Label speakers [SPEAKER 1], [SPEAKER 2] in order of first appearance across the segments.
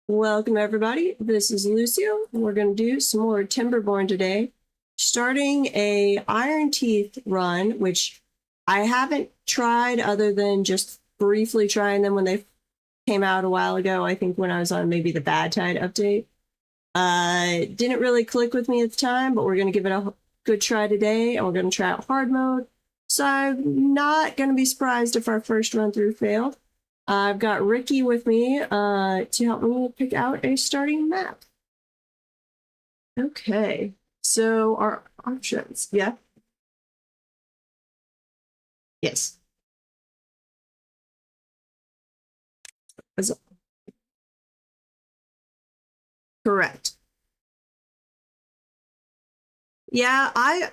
[SPEAKER 1] Welcome everybody, this is Lucio. We're going to do some more Timberborn today. Starting a Iron Teeth run, which I haven't tried other than just briefly trying them when they came out a while ago. I think when I was on maybe the Bad Tide update. Didn't really click with me at the time, but we're going to give it a good try today, and we're going to try out hard mode. So I'm not going to be surprised if our first run through failed. I've got Ricky with me to help me pick out a starting map. Okay, so our options, yeah? Yes. Correct. Yeah, I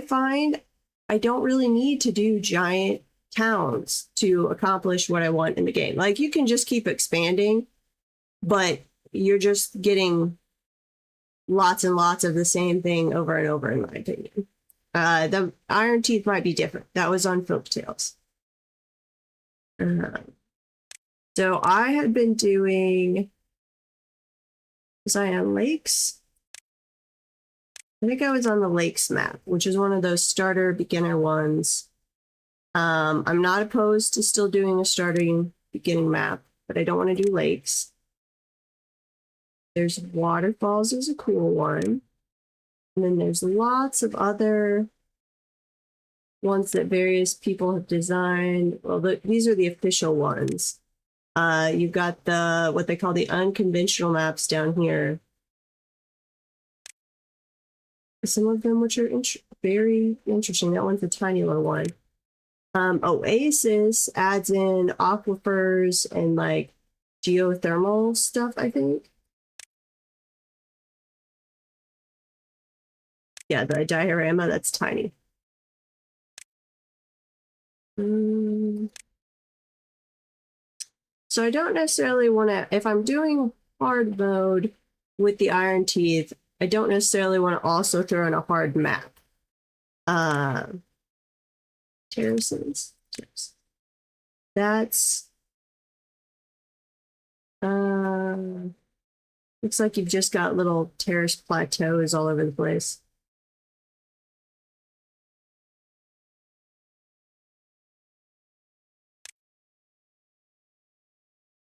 [SPEAKER 1] find I don't really need to do giant towns to accomplish what I want in the game. Like, you can just keep expanding, but you're just getting lots and lots of the same thing over and over, in my opinion. The Iron Teeth might be different. That was on Folktails. So I had been doing, was I on lakes? I think I was on the lakes map, which is one of those starter beginner ones. I'm not opposed to still doing a starting beginning map, but I don't want to do lakes. There's waterfalls is a cool one. And then there's lots of other ones that various people have designed. Well, these are the official ones. You've got what they call the unconventional maps down here. Some of them which are very interesting. That one's a tiny little one. Oasis adds in aquifers and like geothermal stuff, I think. Yeah, the diorama, that's tiny. So I don't necessarily want to, if I'm doing hard mode with the Iron Teeth, I don't necessarily want to also throw in a hard map. Terraces. That's looks like you've just got little terrace plateaus all over the place.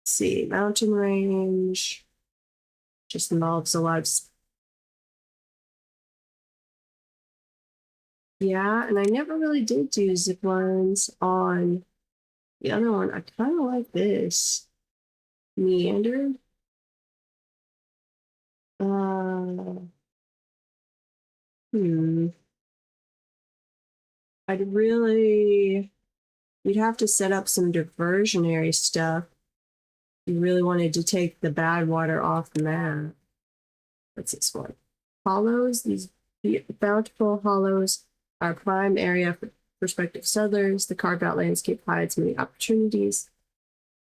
[SPEAKER 1] Let's see, mountain range just involves a lot of. Yeah, and I never really did do zip lines on the other one. I kind of like this. Meander. Hmm. I'd really, you'd have to set up some diversionary stuff. You really wanted to take the bad water off the map. What's this one? Hollows. These bountiful hollows are a prime area for prospective settlers. The carved out landscape hides many opportunities.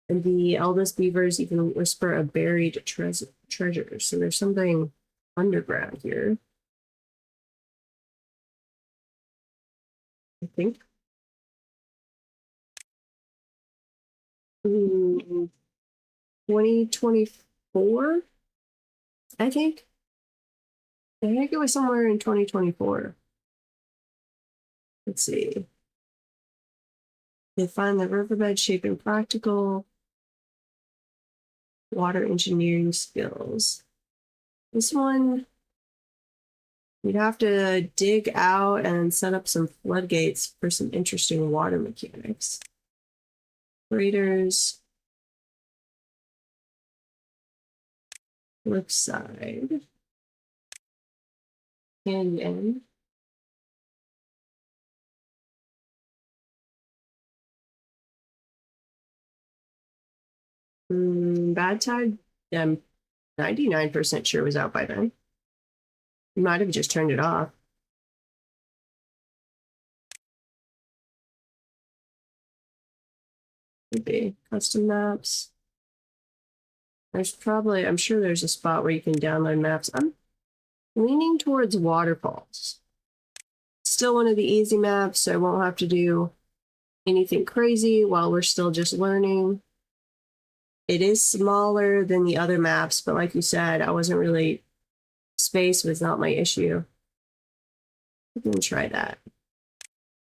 [SPEAKER 1] And the eldest beavers even whisper a buried treasure. So there's something underground here, I think. 2024, I think. I think it was somewhere in 2024. Let's see. They find the riverbed shape impractical. Water engineering skills. This one, you'd have to dig out and set up some floodgates for some interesting water mechanics. Raiders. Flip side. Canyon. Bad Tide, I'm 99% sure was out by then. You might have just turned it off. Could be. Custom maps. There's probably, I'm sure there's a spot where you can download maps. I'm leaning towards waterfalls. Still one of the easy maps, so I won't have to do anything crazy while we're still just learning. It is smaller than the other maps, but like you said, I wasn't really, space was not my issue. We can try that.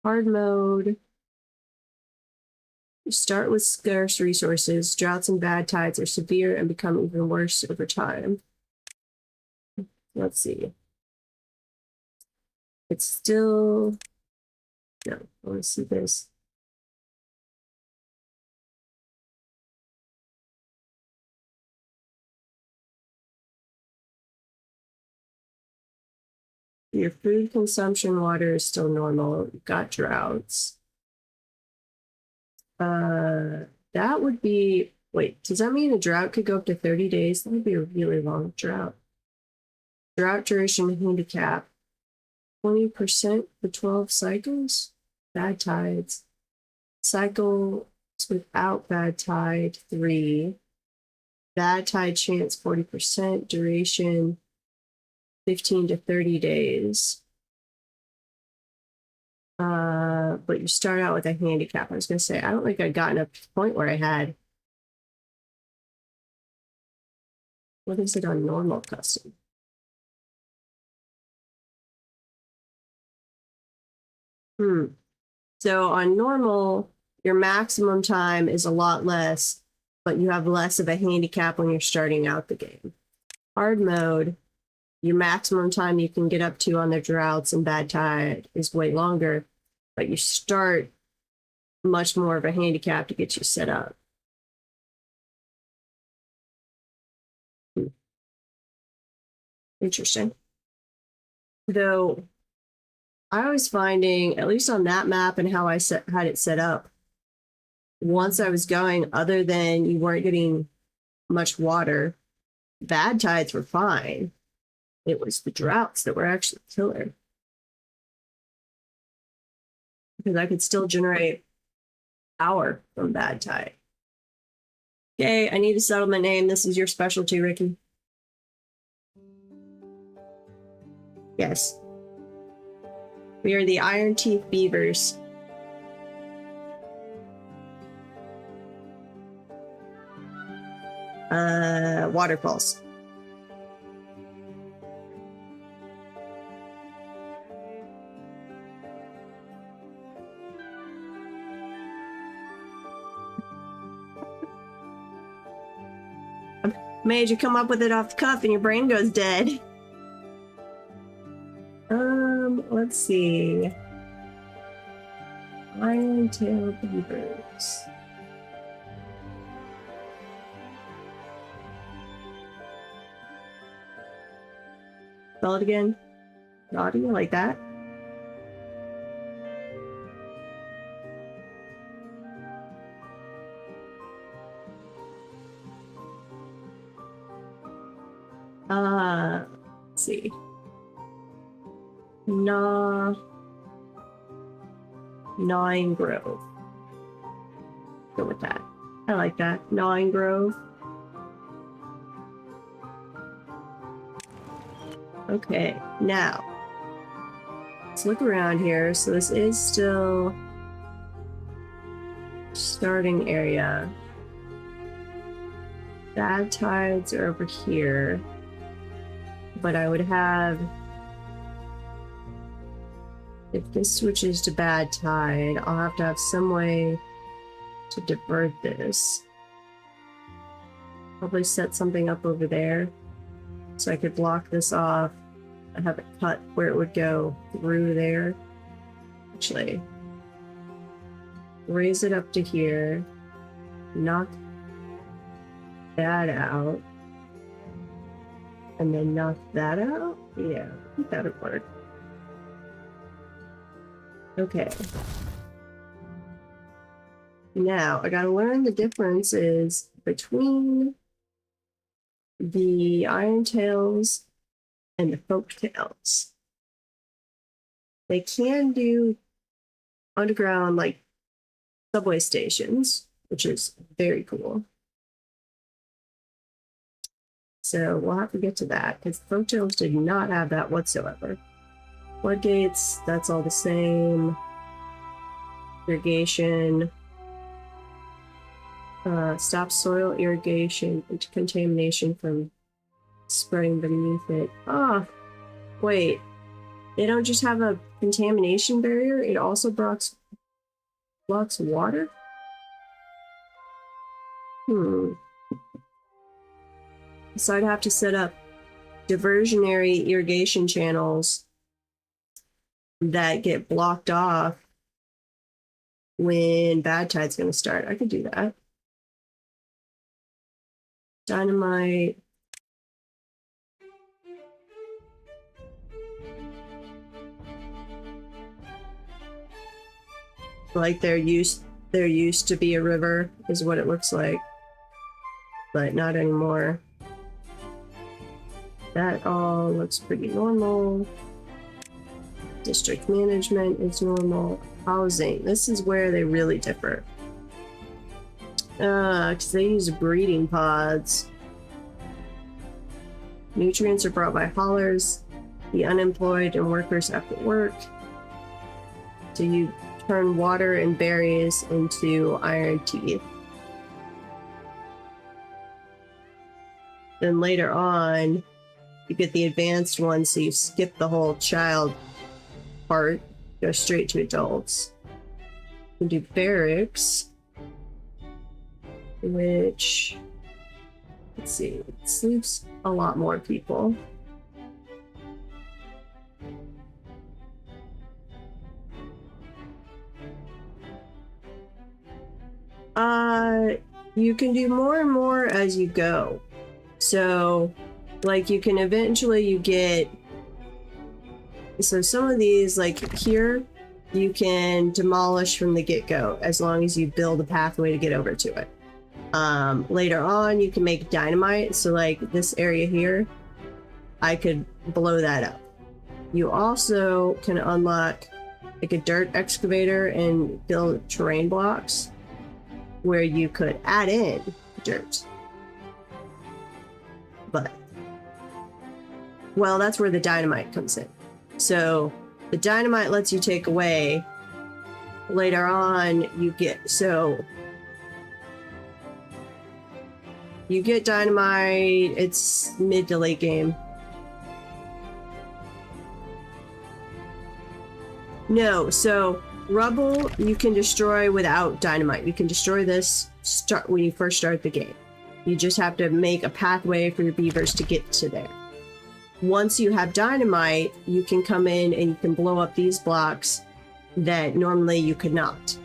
[SPEAKER 1] Hard mode. You start with scarce resources. Droughts and bad tides are severe and become even worse over time. Let's see. It's still... No, I want to see this. Your food consumption water is still normal. You've got droughts. That would be... Wait, does that mean a drought could go up to 30 days? That would be a really long drought. Drought duration handicap. 20% for 12 cycles? Bad tides. Cycles without bad tide, 3. Bad tide chance, 40%. Duration, 15 to 30 days. But you start out with a handicap. I was going to say, I don't think I'd gotten up to the point where I had... What is it on normal custom? So on normal, your maximum time is a lot less, but you have less of a handicap when you're starting out the game. Hard mode, your maximum time you can get up to on the droughts and bad tide is way longer, but you start much more of a handicap to get you set up. Interesting. Though I was finding, at least on that map and how I had it set up, once I was going, other than you weren't getting much water, bad tides were fine. It was the droughts that were actually killer. Because I could still generate power from bad tide. Okay, I need a settlement name. This is your specialty, Ricky. Yes. We are the Iron Teeth Beavers. Waterfalls. I made you come up with it off the cuff and your brain goes dead. Let's see. Iron Tail Beavers. Spell it again. Naughty, like that. Let's see. Gnawing Grove. Go with that. I like that. Gnawing Grove. Okay, now let's look around here. So this is still starting area. Bad tides are over here, but I would have, if this switches to bad tide, I'll have to have some way to divert this. Probably set something up over there so I could block this off and have it cut where it would go through there. Actually, raise it up to here, knock that out, and then knock that out? Yeah, I think that would work. Okay. Now, I gotta learn the differences between the Irontails and the Folktails. They can do underground, like, subway stations, which is very cool. So we'll have to get to that, because Folktails did not have that whatsoever. Floodgates, that's all the same. Irrigation. Stop soil irrigation and contamination from spreading beneath it. Oh, wait. They don't just have a contamination barrier, it also blocks water? So I'd have to set up diversionary irrigation channels that get blocked off when bad tide's going to start. I could do that. Dynamite. Like there used to be a river is what it looks like, but not anymore. That all looks pretty normal. District management is normal. Housing, this is where they really differ. Because they use breeding pods. Nutrients are brought by haulers. The unemployed and workers have to work. So you turn water and berries into iron teeth. Then later on, you get the advanced one, so you skip the whole child part, go straight to adults. You can do barracks, which, let's see, it sleeps a lot more people. You can do more and more as you go. So, like, you can eventually get, so some of these, like here, you can demolish from the get-go as long as you build a pathway to get over to it. Later on, you can make dynamite. So like this area here, I could blow that up. You also can unlock like a dirt excavator and build terrain blocks where you could add in dirt. But, well, that's where the dynamite comes in. So the dynamite lets you take away. Later on, you get dynamite. It's mid to late game. No, so rubble you can destroy without dynamite. You can destroy this when you first start the game. You just have to make a pathway for your beavers to get to there. Once you have dynamite, you can come in and you can blow up these blocks that normally you could not.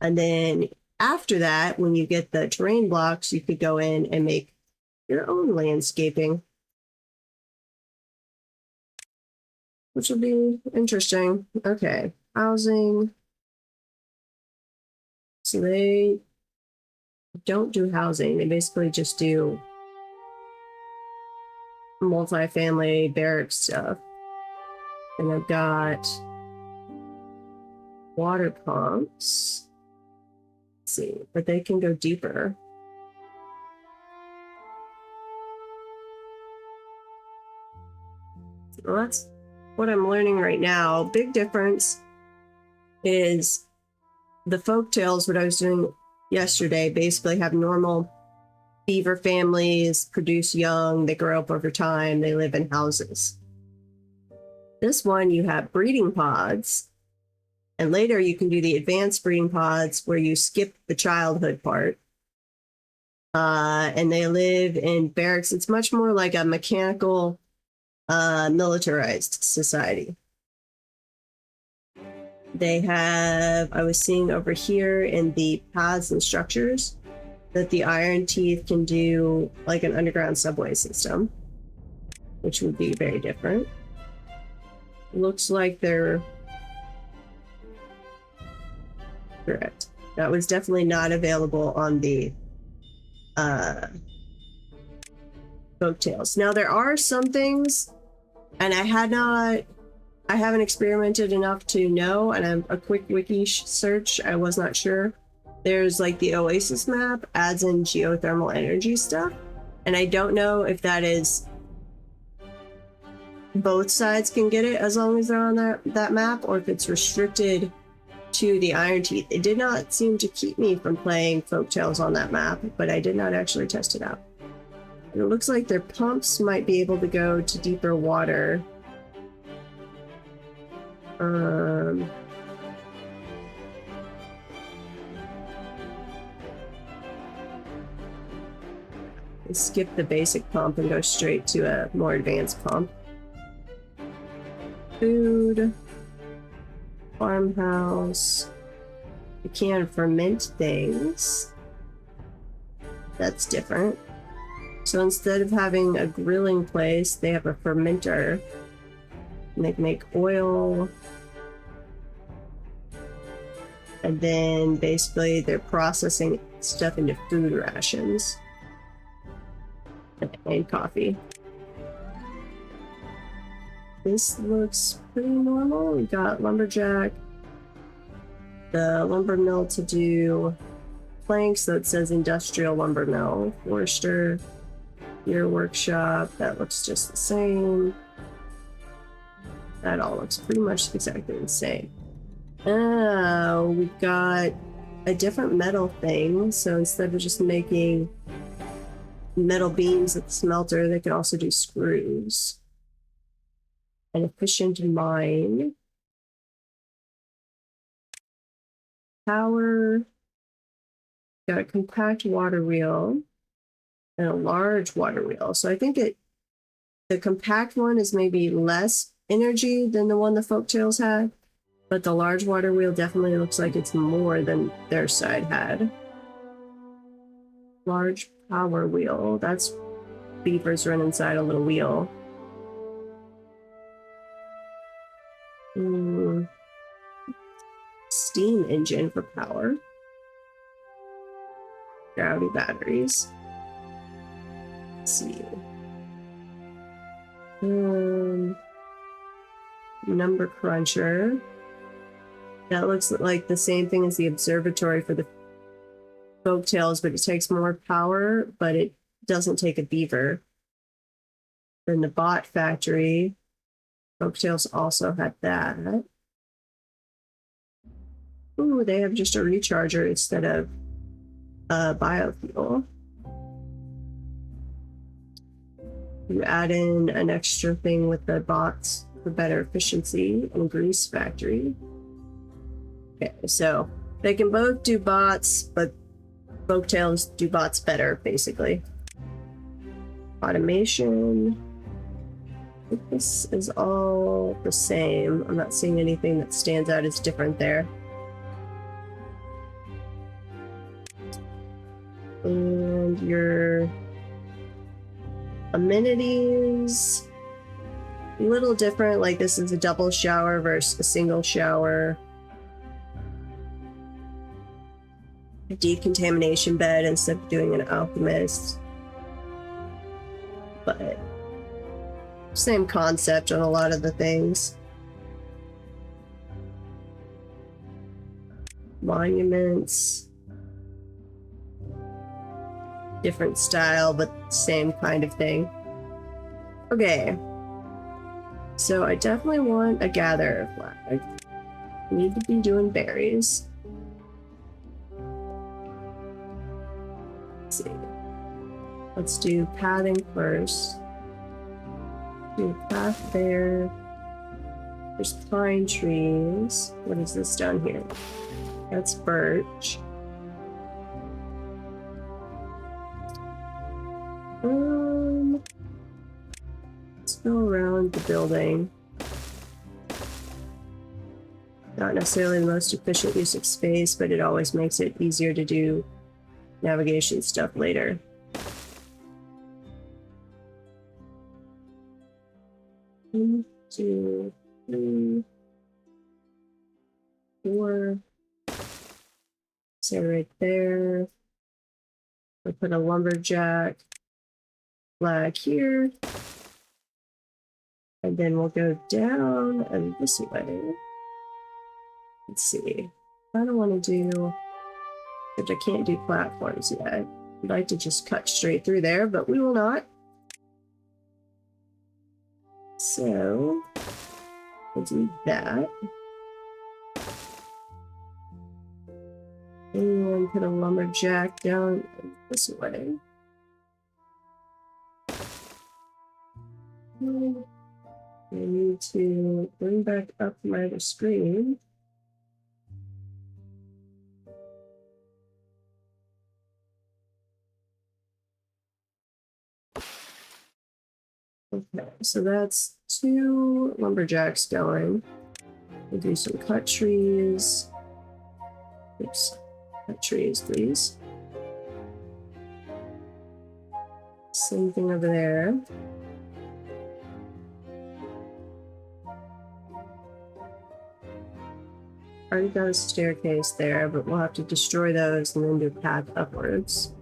[SPEAKER 1] And then after that, when you get the terrain blocks, you could go in and make your own landscaping, which will be interesting. Okay, housing. So they don't do housing. They basically just do multifamily barrack stuff. And I've got water pumps. Let's see, but they can go deeper. Well, that's what I'm learning right now. Big difference is the Folktails, what I was doing yesterday, basically have normal beaver families, produce young, they grow up over time, they live in houses. This one, you have breeding pods, and later you can do the advanced breeding pods where you skip the childhood part. And they live in barracks. It's much more like a mechanical, militarized society. They have, I was seeing over here in the paths and structures, that the iron teeth can do like an underground subway system, which would be very different. Looks like they're correct. That was definitely not available on the Folktails. Now there are some things, and I haven't experimented enough to know, and I'm a quick wiki search, I was not sure. There's like the Oasis map adds in geothermal energy stuff, and I don't know if that is both sides can get it as long as they're on that map, or if it's restricted to the Iron Teeth. It did not seem to keep me from playing Folktales on that map, but I did not actually test it out. And it looks like their pumps might be able to go to deeper water. Skip the basic pump and go straight to a more advanced pump. Food. Farmhouse. You can ferment things. That's different. So instead of having a grilling place, they have a fermenter. And they can make oil. And then basically they're processing stuff into food rations. And coffee. This looks pretty normal. We got lumberjack, the lumber mill to do planks, so it says industrial lumber mill, forester, your workshop, that looks just the same. That all looks pretty much exactly the same. Oh, we've got a different metal thing, so instead of just making metal beams at the smelter, they can also do screws. An efficient mine. Power. Got a compact water wheel and a large water wheel. So I think that the compact one is maybe less energy than the one the Folktales had, but the large water wheel definitely looks like it's more than their side had. Large power wheel. That's beavers run inside a little wheel. Steam engine for power. Gravity batteries. Let's see. Number cruncher. That looks like the same thing as the observatory for the Folktales, but it takes more power, but it doesn't take a beaver. Then the bot factory. Folktales also had that. Ooh, they have just a recharger instead of a biofuel. You add in an extra thing with the bots for better efficiency and grease factory. Okay, so they can both do bots, but Folktales do bots better, basically. Automation. I think this is all the same. I'm not seeing anything that stands out as different there. And your amenities, a little different. Like this is a double shower versus a single shower. A decontamination bed instead of doing an alchemist. But same concept on a lot of the things. Monuments. Different style, but same kind of thing. Okay. So I definitely want a gatherer flag. I need to be doing berries. Let's see. Let's do pathing first. Do a path there. There's pine trees. What is this down here? That's birch. Let's go around the building. Not necessarily the most efficient use of space, but it always makes it easier to do navigation stuff later. One, two, three, four. So right there. We'll put a lumberjack flag here. And then we'll go down and this way. Let's see. I don't want to do, which I can't do platforms yet. I'd like to just cut straight through there, but we will not. So we'll do that. And put a lumberjack down this way. I need to bring back up my other screen. Okay, so that's 2 lumberjacks going. We'll do some cut trees. Oops, cut trees, please. Same thing over there. Already got a staircase there, but we'll have to destroy those and then do a path upwards.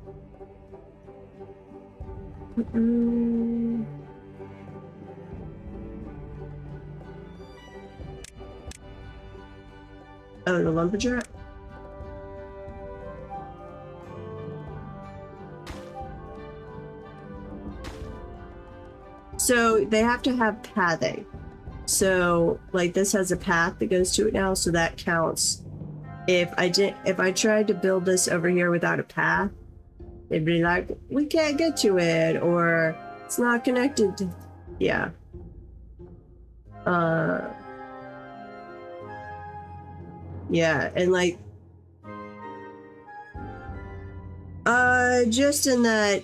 [SPEAKER 1] Oh, the lumberjack? So they have to have pathing. So like this has a path that goes to it now, so that counts. If I tried to build this over here without a path, it'd be like, we can't get to it, or it's not connected to, yeah. Yeah, and like, just in that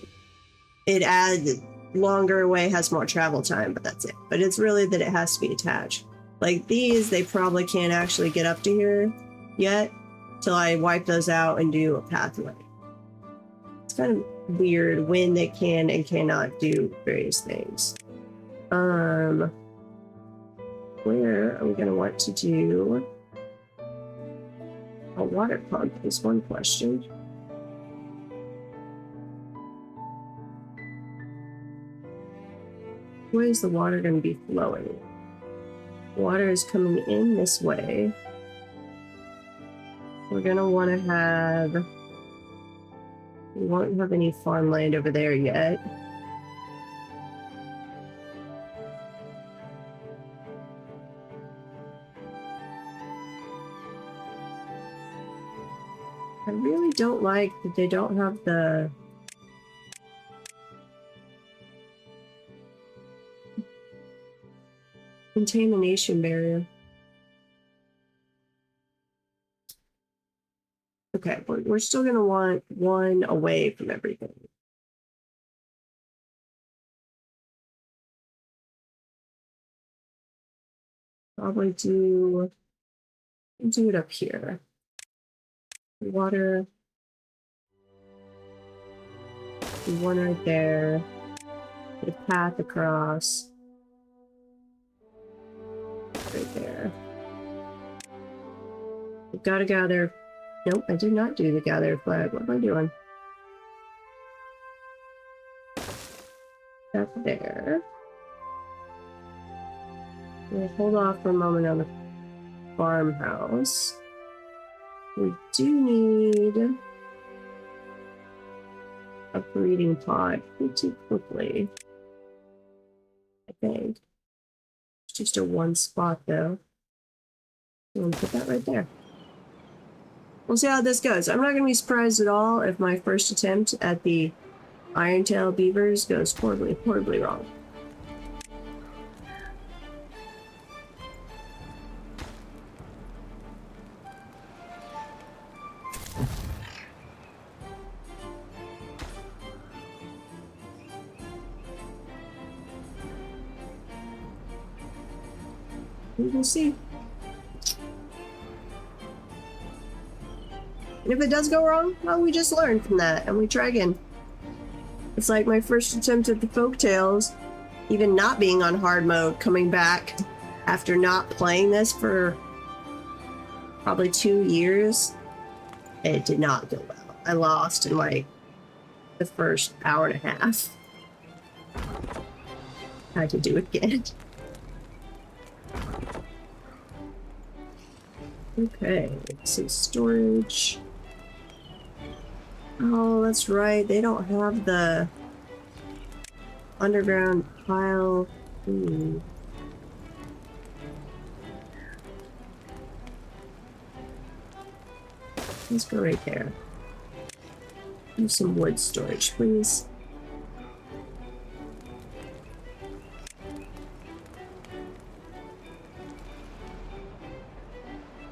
[SPEAKER 1] it adds longer away, has more travel time, but that's it. But it's really that it has to be attached. Like these, they probably can't actually get up to here yet till I wipe those out and do a pathway. It's kind of weird when they can and cannot do various things. Where are we gonna want to do a water pump is one question. Where is the water going to be flowing? Water is coming in this way. We're going to want to have... We won't have any farmland over there yet. I really don't like that they don't have the... contamination barrier. Okay, but we're still going to want one away from everything. Probably do it up here. Water. One right there. Put a path across. Right there. We've got to gather. Nope, I did not do the gather flag. What am I doing? Up there. We'll hold off for a moment on the farmhouse. We do need a breeding pod pretty quickly, I think. It's just a one spot though. We'll put that right there. We'll see how this goes. I'm not going to be surprised at all if my first attempt at the Iron-tailed beavers goes horribly, horribly wrong. We will see. And if it does go wrong, well, we just learn from that and we try again. It's like my first attempt at the Folktails, even not being on hard mode, coming back after not playing this for probably 2 years. It did not go well. I lost in like the first hour and a half. I had to do it again. Okay, some storage. Oh, that's right. They don't have the underground pile. Let's go right there. Do some wood storage, please.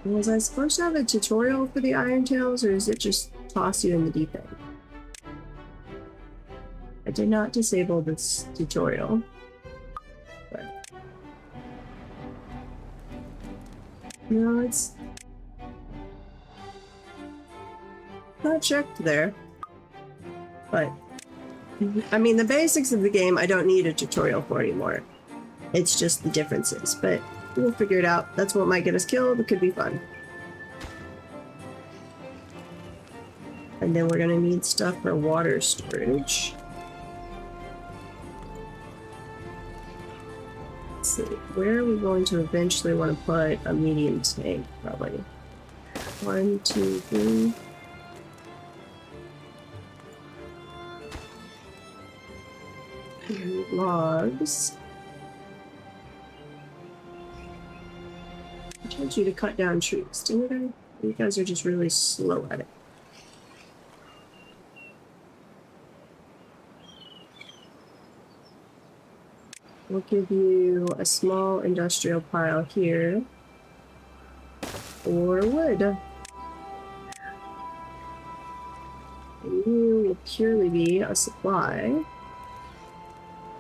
[SPEAKER 1] Was I supposed to have a tutorial for the Irontails, or is it just toss you in the deep end? I did not disable this tutorial. But no, it's not checked there. But I mean, the basics of the game I don't need a tutorial for anymore. It's just the differences, but we'll figure it out. That's what might get us killed. It could be fun. And then we're gonna need stuff for water storage. Let's see, where are we going to eventually want to put a medium tank? Probably 1, 2, 3. Logs. I told you to cut down trees, didn't I? You guys are just really slow at it. We'll give you a small industrial pile here. Or wood. And you will purely be a supply.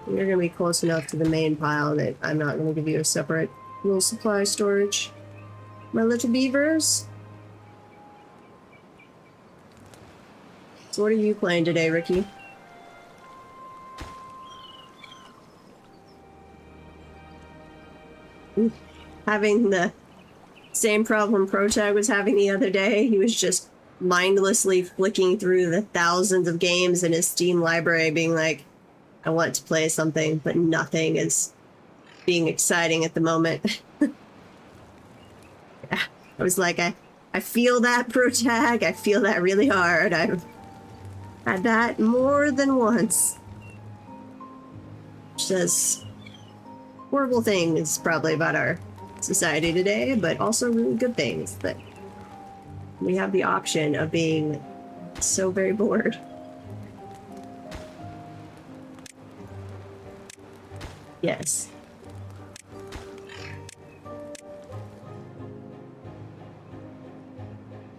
[SPEAKER 1] You're going to be close enough to the main pile that I'm not going to give you a separate little supply storage. My little beavers. So what are you playing today, Ricky? Ooh, having the same problem Protag was having the other day. He was just mindlessly flicking through the thousands of games in his Steam library, being like, I want to play something, but nothing is being exciting at the moment. Yeah, I was like, I feel that, Protag. I feel that really hard. I've had that more than once. Which says horrible things probably about our society today, but also really good things that we have the option of being so very bored. Yes.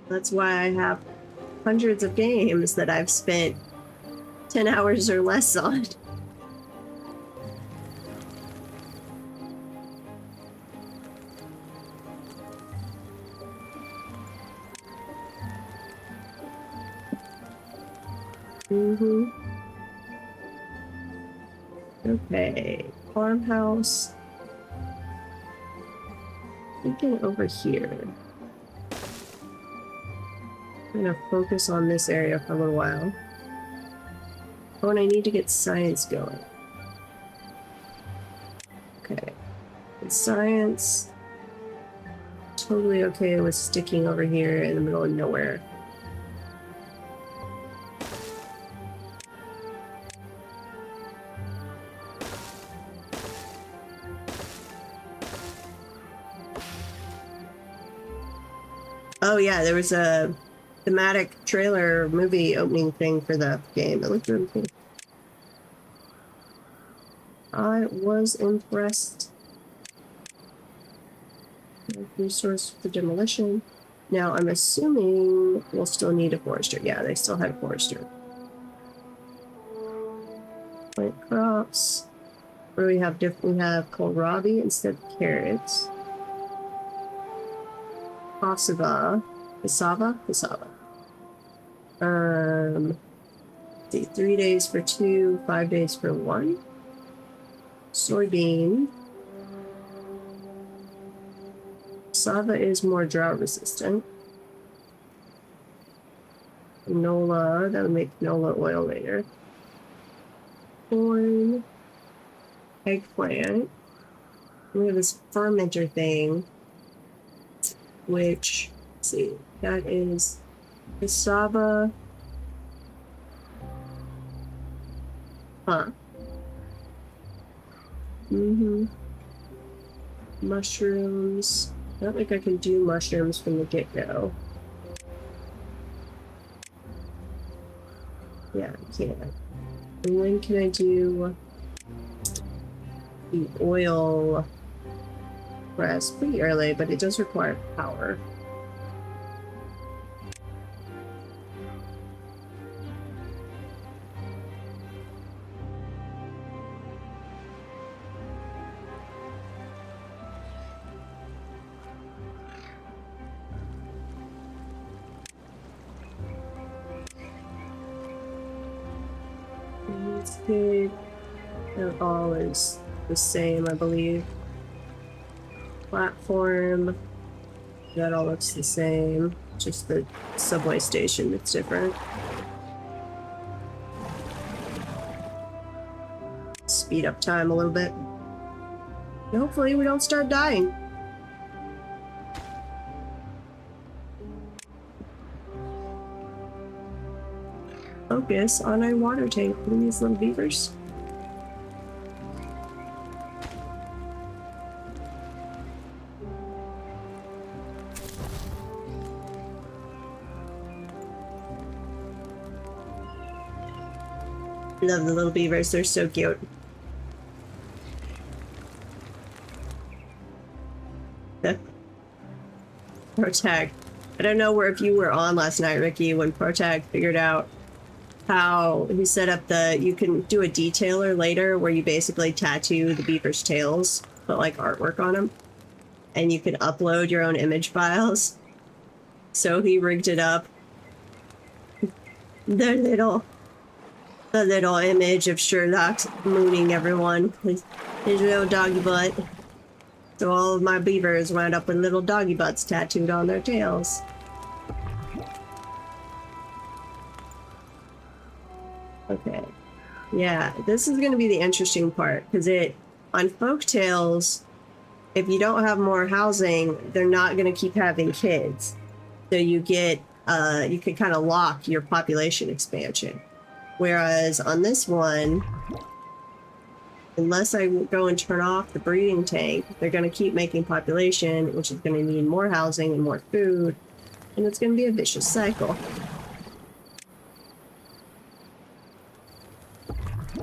[SPEAKER 1] That's why I have hundreds of games that I've spent 10 hours or less on. Okay, farmhouse. Thinking over here. I'm gonna focus on this area for a little while. Oh, and I need to get science going. Okay. And science. Totally okay with sticking over here in the middle of nowhere. Oh yeah, there was a thematic trailer movie opening thing for the game. It looked really cool. I was impressed. Resource for demolition. Now I'm assuming we'll still need a forester. Yeah, they still had a forester. Plant crops. What do we have? We have kohlrabi instead of carrots. Cassava. Cassava? Cassava. Let's see, 3 days for 2, 5 days for 1. Soybean. Cassava is more drought resistant. Canola, that'll make canola oil later. Corn. Eggplant. We have this fermenter thing, which, let's see, that is cassava. Huh. Mushrooms. I don't think I can do mushrooms from the get-go. Yeah, I can. And when can I do the oil press? Pretty early, but it does require power. It's good. It all is the same, I believe. Platform. That all looks the same. Just the subway station that's different. Speed up time a little bit. And hopefully we don't start dying. Focus on a water tank, please, little beavers. Love the little beavers, they're so cute. Protag. I don't know if you were on last night, Ricky, when Protag figured out how he set up you can do a detailer later where you basically tattoo the beaver's tails, put like artwork on them, and you can upload your own image files. So he rigged it up. The little image of Sherlock mooning everyone. His little doggy butt. So all of my beavers wound up with little doggy butts tattooed on their tails. Okay. Yeah, this is going to be the interesting part, because on Folktails, if you don't have more housing, they're not going to keep having kids. So you can kind of lock your population expansion. Whereas on this one, unless I go and turn off the breeding tank, they're going to keep making population, which is going to need more housing and more food, and it's going to be a vicious cycle.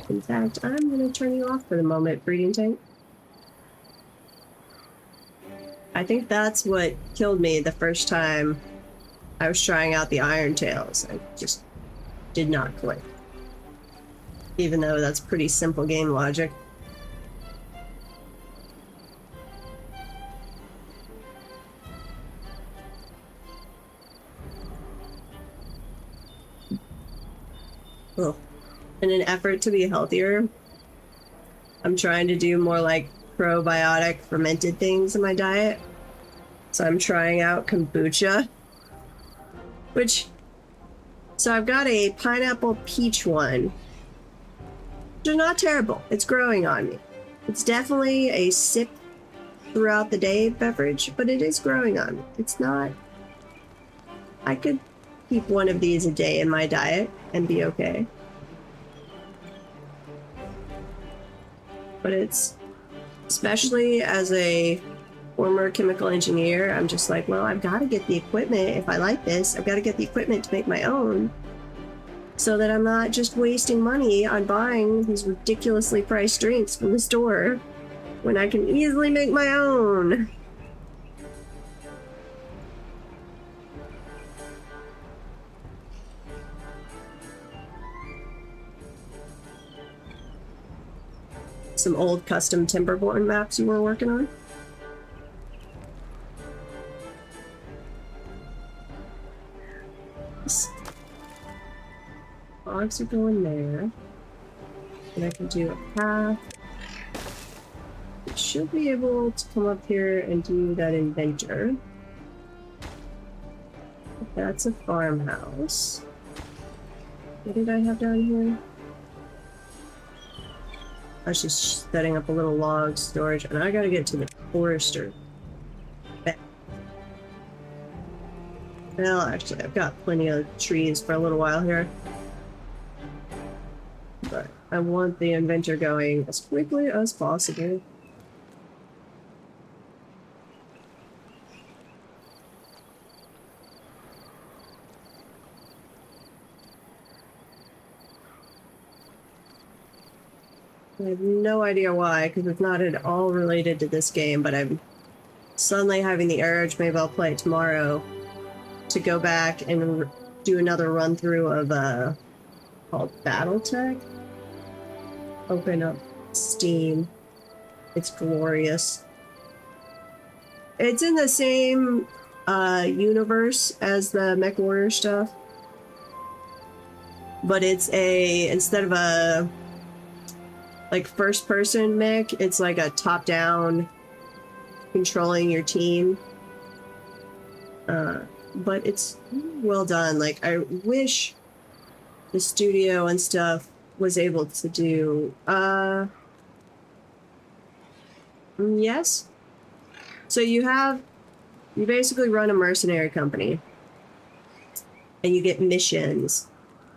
[SPEAKER 1] In fact, I'm going to turn you off for the moment, breeding tank. I think that's what killed me the first time I was trying out the Iron Tails. I just did not click. Even though that's pretty simple game logic. Ugh. In an effort to be healthier, I'm trying to do more like probiotic fermented things in my diet. So I'm trying out kombucha, so I've got a pineapple peach one. They're not terrible. It's growing on me. It's definitely a sip throughout the day beverage, but it is growing on me. It's not... I could keep one of these a day in my diet and be okay. But it's, especially as a former chemical engineer, I'm just like, well, I've got to get the equipment. If I like this, I've got to get the equipment to make my own, so that I'm not just wasting money on buying these ridiculously priced drinks from the store when I can easily make my own. Some old custom Timberborn maps you were working on? Logs are going there. And I can do a path. I should be able to come up here and do that inventor. That's a farmhouse. What did I have down here? I was just setting up a little log storage, and I gotta get to the forester. Well, actually, I've got plenty of trees for a little while here. But I want the inventor going as quickly as possible. I have no idea why, because it's not at all related to this game, but I'm suddenly having the urge, maybe I'll play it tomorrow, to go back and do another run through of called Battletech. Open up Steam. It's glorious. It's in the same universe as the MechWarrior stuff, but it's instead of a like first person mech, it's like a top down controlling your team. But it's well done. Like, I wish the studio and stuff was able to do yes. So you basically run a mercenary company and you get missions,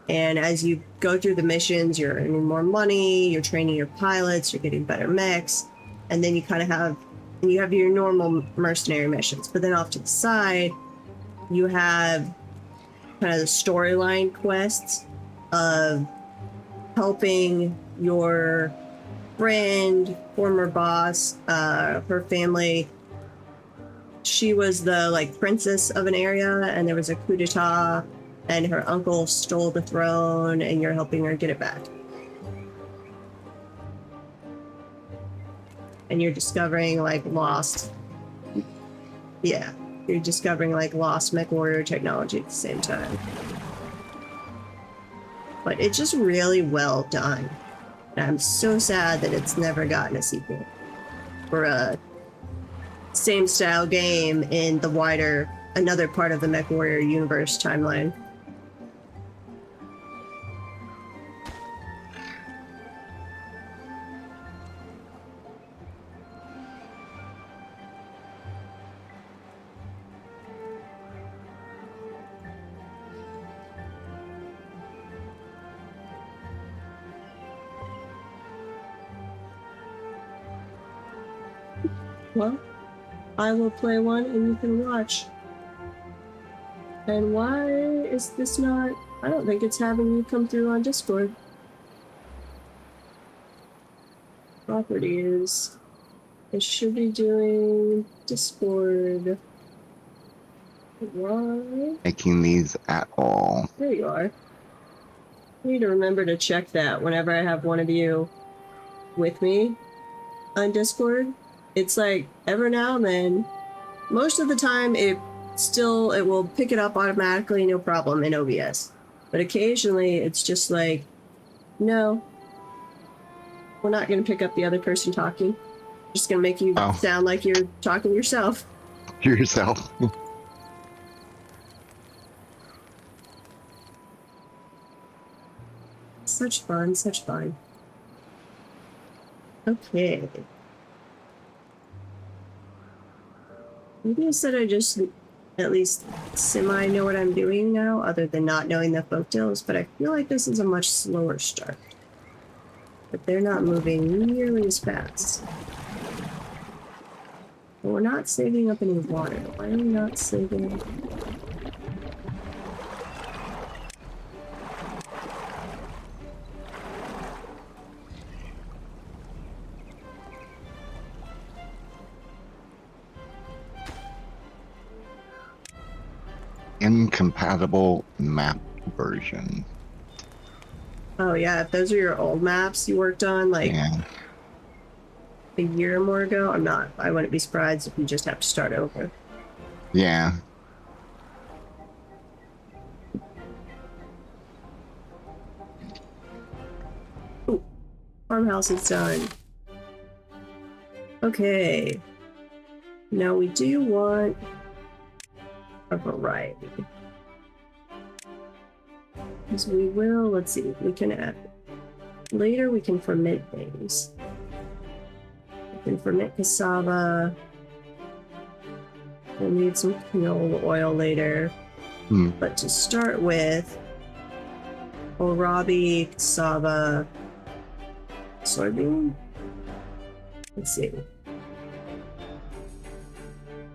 [SPEAKER 1] and as you go through the missions, you're earning more money, you're training your pilots, you're getting better mechs, and then you kind of have your normal mercenary missions. But then off to the side, you have kind of the storyline quests of helping your friend, former boss, her family. She was the like princess of an area, and there was a coup d'etat, and her uncle stole the throne, and you're helping her get it back. And you're discovering like lost. Yeah, you're discovering like lost MechWarrior technology at the same time. But it's just really well done. And I'm so sad that it's never gotten a sequel for a same style game in the wider, another part of the MechWarrior universe timeline. Well, I will play one and you can watch. And why is this not... I don't think it's having you come through on Discord. Properties. It should be doing Discord. Why?
[SPEAKER 2] Making these at all.
[SPEAKER 1] There you are. I need to remember to check that whenever I have one of you with me on Discord. It's like every now and then, most of the time it will pick it up automatically, no problem, in OBS. But occasionally it's just like, no, we're not going to pick up the other person talking. We're just going to make you sound like you're talking yourself.
[SPEAKER 2] Yourself.
[SPEAKER 1] Such fun, such fun. Okay. Maybe I said I just at least semi know what I'm doing now, other than not knowing the Folktails, but I feel like this is a much slower start. But they're not moving nearly as fast. But we're not saving up any water. Why are we not saving?
[SPEAKER 2] Incompatible map version.
[SPEAKER 1] Oh yeah, if those are your old maps you worked on like a year or more ago, I wouldn't be surprised if you just have to start over.
[SPEAKER 2] Yeah.
[SPEAKER 1] Ooh, farmhouse is done. Okay. Now we do want a variety. Because we will, let's see, we can add, later we can ferment things. We can ferment cassava. We'll need some canola oil later. But to start with, kohlrabi, cassava, soybean. Let's see.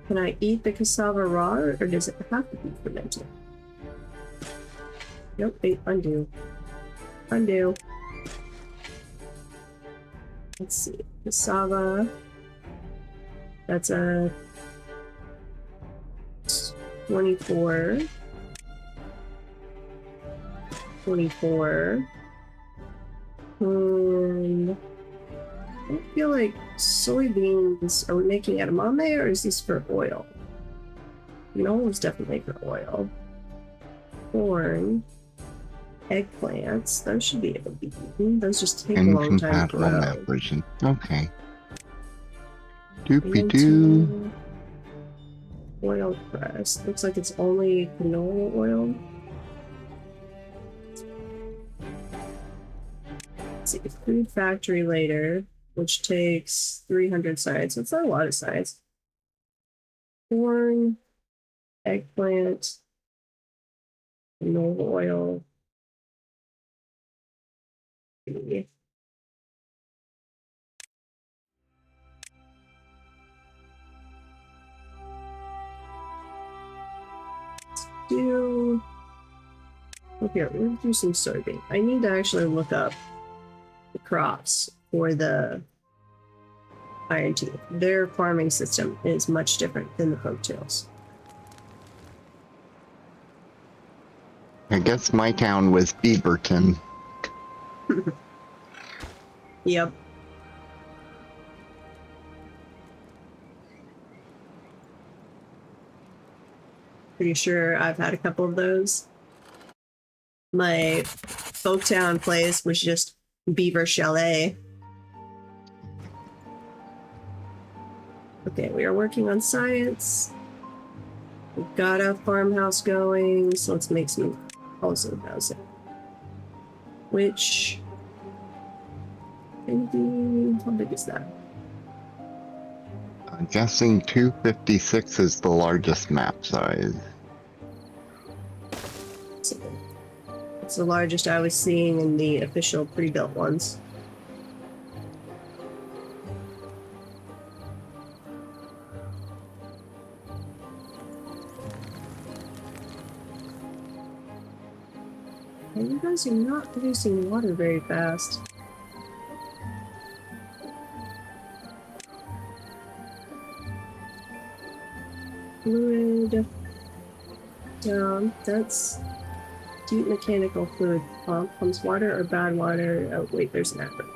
[SPEAKER 1] Can I eat the cassava raw, or does it have to be fermented? Nope, wait, undo. Undo. Let's see. Cassava. That's a 24. 24. I don't feel like soybeans. Are we making edamame or is this for oil? No, it's definitely for oil. Corn. Eggplants. Those should be able to be eaten. Those just take a long time to
[SPEAKER 2] Incompatible map
[SPEAKER 1] grow.
[SPEAKER 2] version. Okay. Doopy doo.
[SPEAKER 1] Into oil press. Looks like it's only canola oil. Let's see, food factory later, which takes 300 science. It's not a lot of science. Corn, eggplant, canola oil. Do okay, we'll do some soybean. I need to actually look up the crops for the Iron Teeth. Their farming system is much different than the Folktails.
[SPEAKER 2] I guess my town was Beaverton.
[SPEAKER 1] Yep. Pretty sure I've had a couple of those. My Folktown place was just Beaver Chalet. Okay, we are working on science. We've got a farmhouse going, so let's make some also housing. Which maybe how big is that?
[SPEAKER 2] I'm guessing 256 is the largest map size.
[SPEAKER 1] It's the largest I was seeing in the official pre-built ones. And you guys are not producing water very fast. Fluid down. That's deep mechanical fluid pump. Pumps water or bad water. Oh wait, there's an acronym.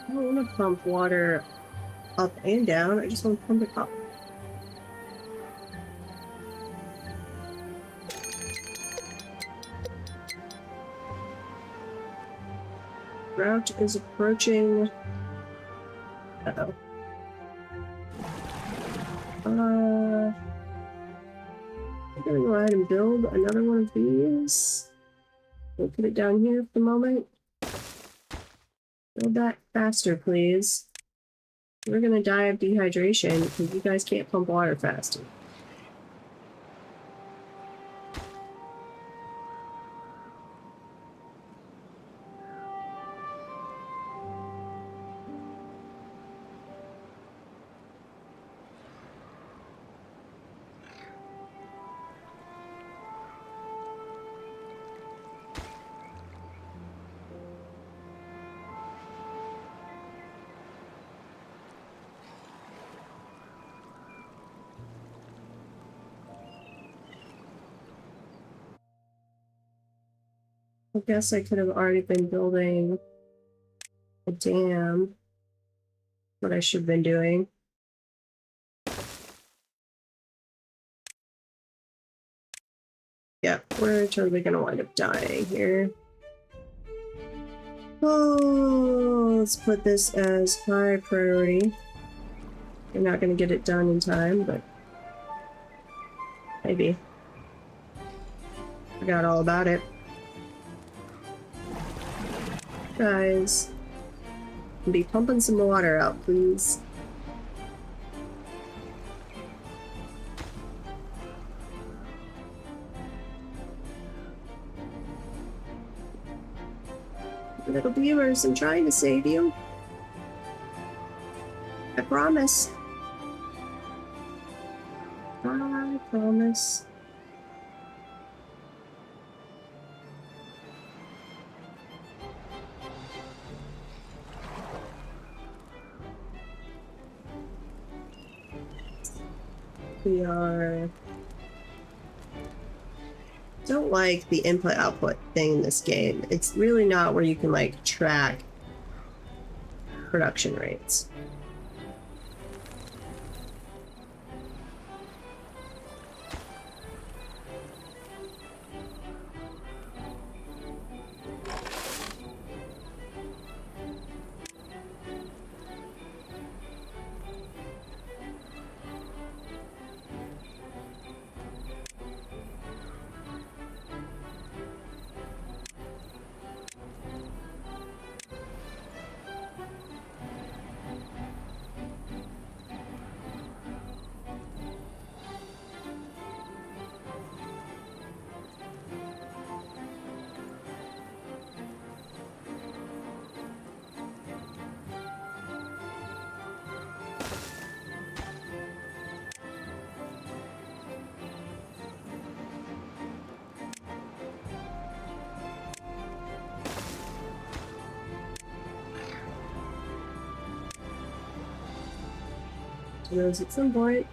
[SPEAKER 1] I don't want to pump water up and down. I just want to pump it up. Route is approaching. Uh-oh. I'm gonna go ahead and build another one of these. We'll put it down here for the moment. Build that faster, please. We're gonna die of dehydration because you guys can't pump water fast. I guess I could have already been building a dam. What I should have been doing. Yeah, we're totally gonna wind up dying here. Oh, let's put this as high priority. We're not gonna get it done in time, but maybe. Forgot all about it. Guys, be pumping some water out, please. Little beavers, I'm trying to save you. I promise. I promise. We are... Don't like the input-output thing in this game. It's really not where you can, like, track production rates. Those at some point.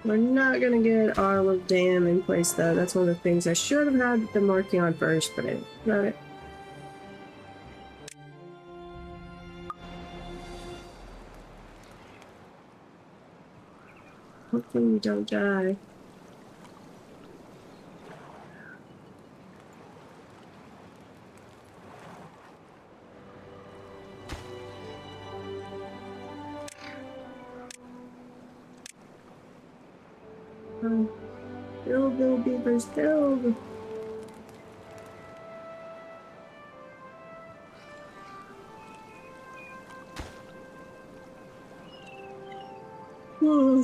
[SPEAKER 1] We're not gonna get our little dam in place though. That's one of the things I should have had them working on first, but I didn't got it. Hopefully we don't die. Build, little beavers, build! Whoa.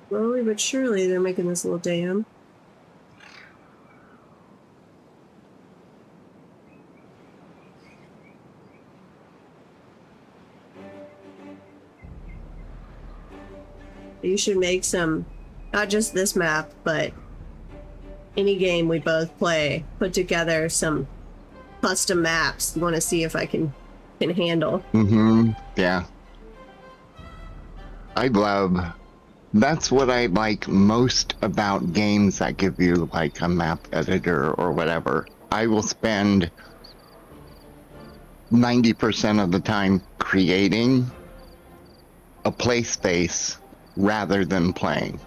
[SPEAKER 1] Slowly but surely they're making this little dam. You should make some, not just this map, but any game we both play, put together some custom maps. You want to see if I can handle.
[SPEAKER 2] Yeah. That's what I like most about games that give you like a map editor or whatever. I will spend 90% of the time creating a play space rather than playing.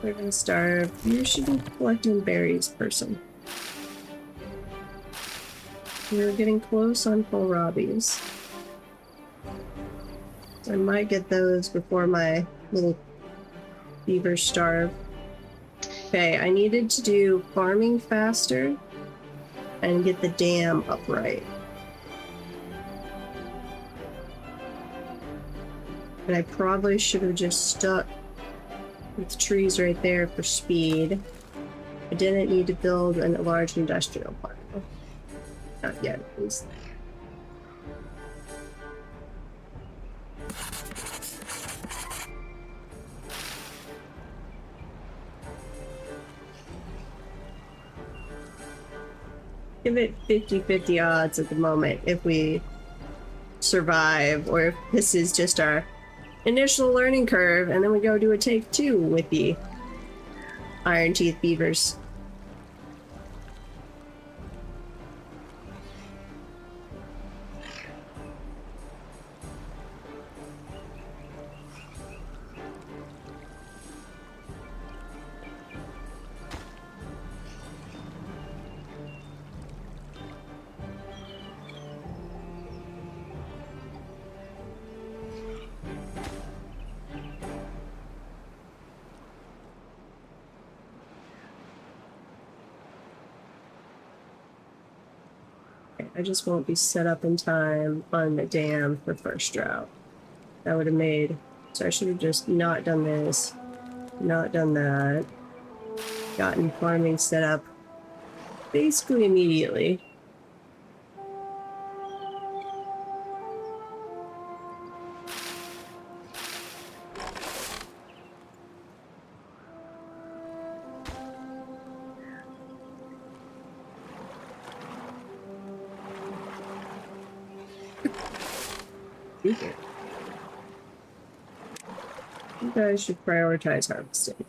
[SPEAKER 1] We're gonna starve. You should be collecting berries, person. We're getting close on kohlrabies. I might get those before my little beavers starve. Okay, I needed to do farming faster and get the dam upright. And I probably should have just stuck with trees right there for speed. I didn't need to build a large industrial park. Not yet, at least. Give it 50-50 odds at the moment if we survive, or if this is just our initial learning curve and then we go do a take 2 with the Iron Teeth beavers. I just won't be set up in time on the dam for first drought. That would have made... So I should have just not done this, not done that, gotten farming set up basically immediately. be here. You guys should prioritize harvesting.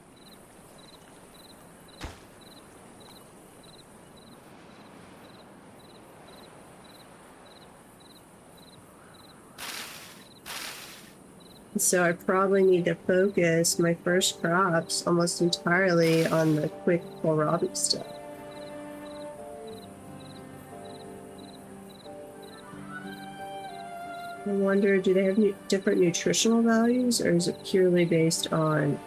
[SPEAKER 1] So I probably need to focus my first crops almost entirely on the quick kohlrabi stuff. I wonder, do they have different nutritional values, or is it purely based on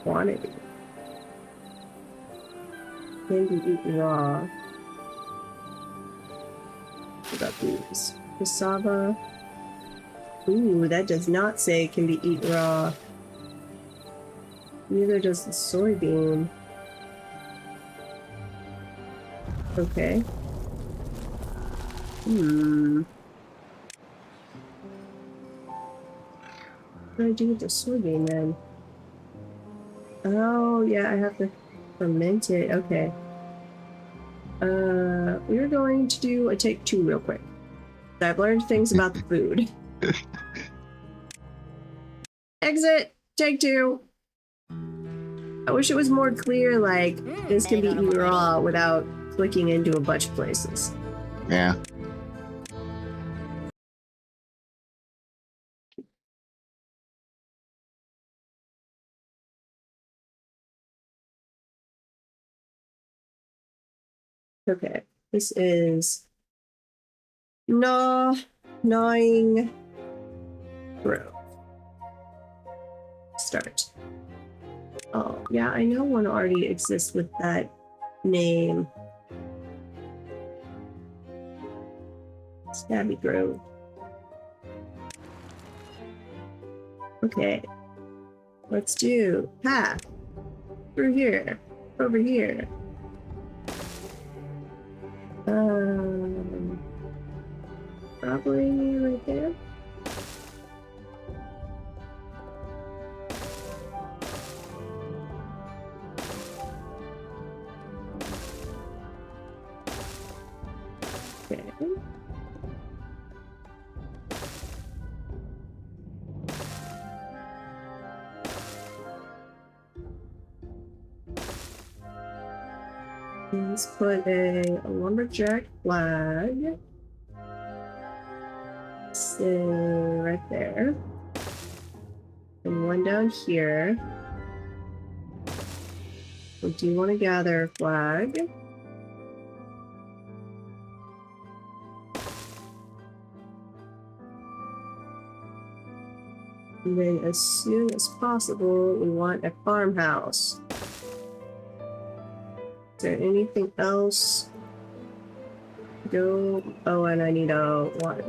[SPEAKER 1] quantity? Can be eaten raw. What about these? Cassava. Ooh, that does not say can be eaten raw. Neither does the soybean. Okay. What do I do with the soybean then? Oh, yeah, I have to ferment it. Okay. We're going to do a take 2 real quick. I've learned things about the food. Exit! Take 2! I wish it was more clear, like, this can be eaten raw without clicking into a bunch of places.
[SPEAKER 2] Yeah.
[SPEAKER 1] Okay, this is gnawing grove. Start. Oh, yeah, I know one already exists with that name. Stabby Grove. Okay. Let's do path. Through here. Over here. Probably right there. Okay. Let's put a lumberjack flag. Say right there. And one down here. We do want to gather a flag. And then as soon as possible, we want a farmhouse. Is there anything else? Go. Oh, and I need a one.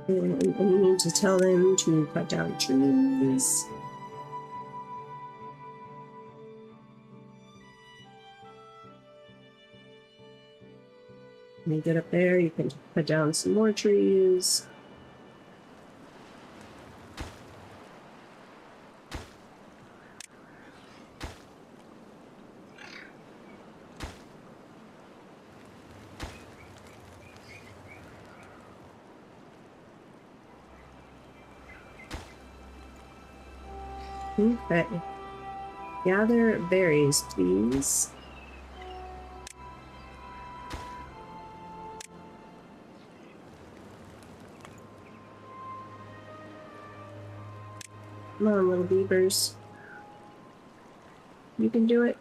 [SPEAKER 1] And we need to tell them to cut down trees. When you get up there, you can cut down some more trees. Okay. Gather berries, please. Come on, little beavers. You can do it.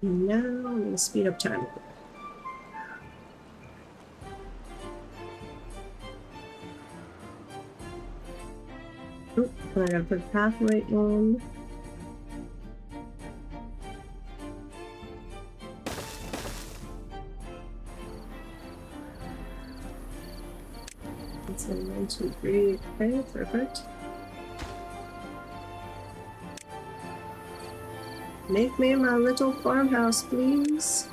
[SPEAKER 1] Now I'm going to speed up time. Oop, and I gotta put a pathway in. It's a 1, 2, 3. Okay, perfect. Make me my little farmhouse, please.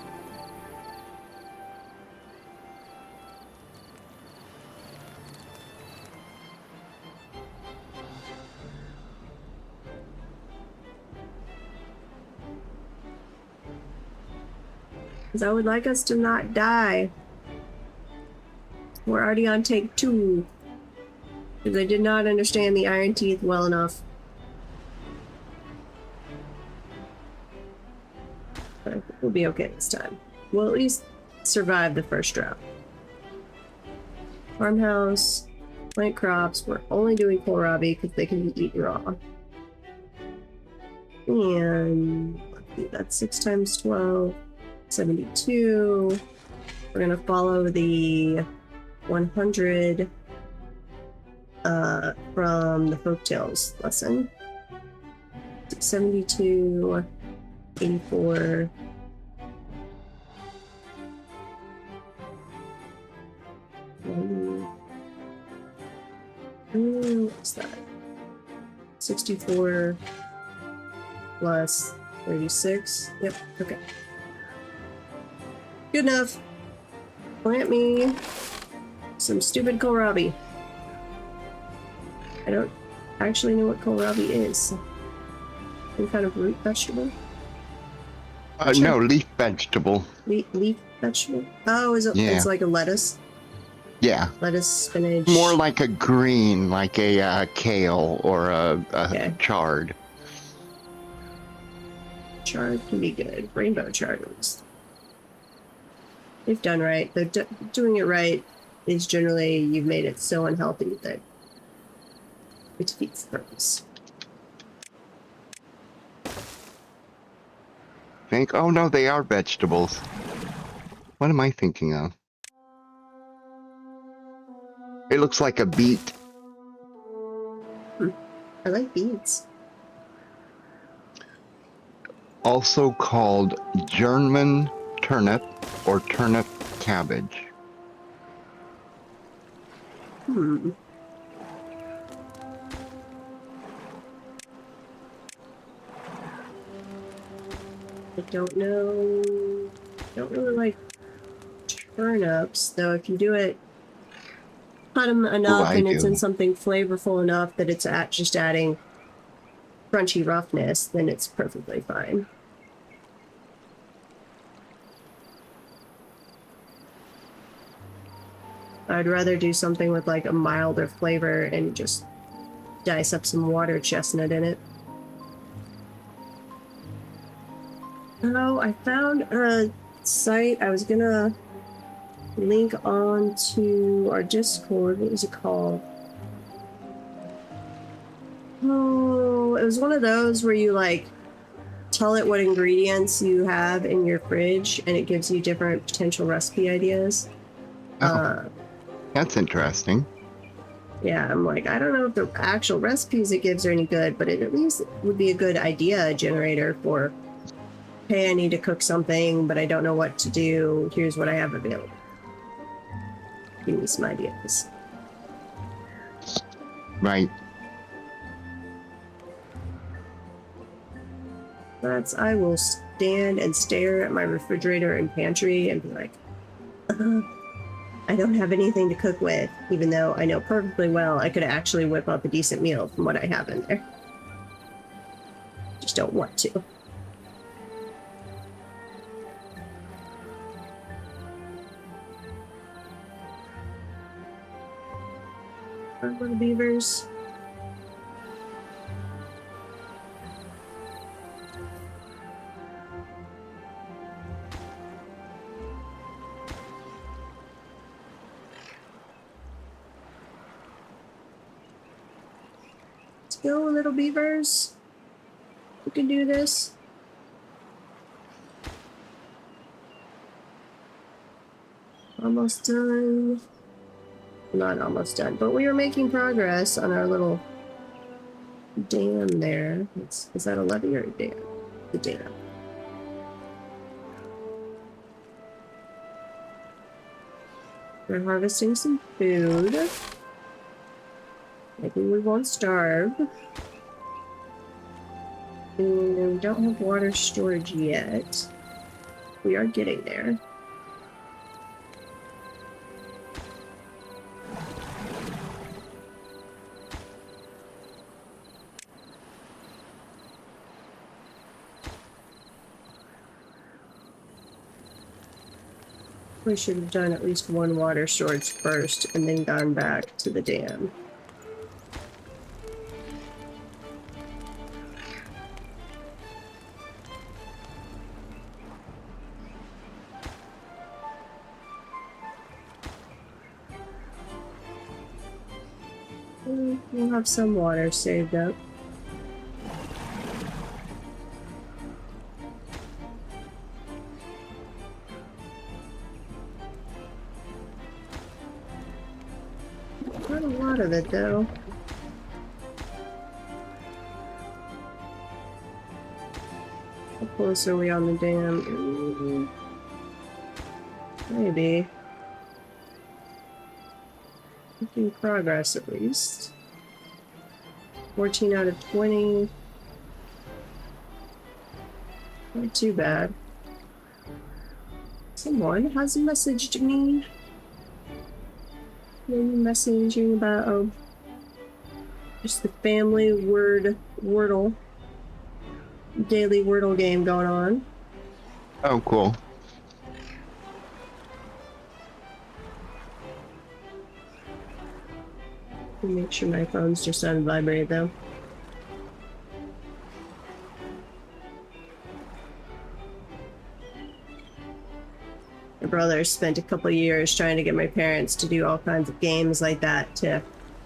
[SPEAKER 1] Because I would like us to not die. We're already on take 2. Because I did not understand the Iron Teeth well enough. But I think we'll be okay this time. We'll at least survive the first drought. Farmhouse, plant crops. We're only doing kohlrabi because they can be eaten raw. And let's see, that's 6 times 12, 72. We're gonna follow the 100 from the Folktails lesson. 72, 84. What's that? 64 plus 36. Yep, okay. Good enough. Plant me some stupid kohlrabi. I don't actually know what kohlrabi is. Some kind of root vegetable?
[SPEAKER 2] No, leaf vegetable.
[SPEAKER 1] Leaf vegetable? Oh, is it?
[SPEAKER 2] Yeah.
[SPEAKER 1] It's like a lettuce?
[SPEAKER 2] Yeah.
[SPEAKER 1] Lettuce, spinach.
[SPEAKER 2] More like a green, like a kale or a
[SPEAKER 1] Okay.
[SPEAKER 2] chard.
[SPEAKER 1] Chard can be good. Rainbow chard is. They've done right. They're doing it right is generally you've made it so unhealthy that it defeats the purpose.
[SPEAKER 2] Oh no, they are vegetables. What am I thinking of? It looks like a beet.
[SPEAKER 1] I like beets.
[SPEAKER 2] Also called German turnip or turnip cabbage. I don't know. Don't really like turnips, though. If you do it, cut them enough, and it's in something flavorful enough that it's just adding crunchy roughness, then it's perfectly fine. I'd rather do something with like a milder flavor and just dice up some water chestnut in it. Oh, I found a site. I was gonna link on to our Discord. What was it called? Oh, it was one of those where you like tell it what ingredients you have in your fridge and it gives you different potential recipe ideas. That's interesting.
[SPEAKER 1] Yeah, I'm like, I don't know if the actual recipes it gives are any good, but it at least would be a good idea generator for, hey, I need to cook something, but I don't know what to do. Here's what I have available. Give me some ideas.
[SPEAKER 2] Right.
[SPEAKER 1] I will stand and stare at my refrigerator and pantry and be like, I don't have anything to cook with, even though I know perfectly well I could actually whip up a decent meal from what I have in there. Just don't want to. Little beavers. Let's go, little beavers. We can do this. Almost done. Not almost done, but we are making progress on our little dam there. Is that a levee or a dam? The dam. We're harvesting some food. Maybe we won't starve. And we don't have water storage yet. We are getting there. We should have done at least one water storage first and then gone back to the dam. We'll have some water saved up. Not a lot of it, though. How close are we on the dam? Maybe. Making progress, at least. 14 out of 20. Not too bad. Someone has messaged me. Messaging about just the family Wordle daily Wordle game going on.
[SPEAKER 3] Oh, cool.
[SPEAKER 1] Make sure my phone's just on vibrate though. My brother spent a couple years trying to get my parents to do all kinds of games like that to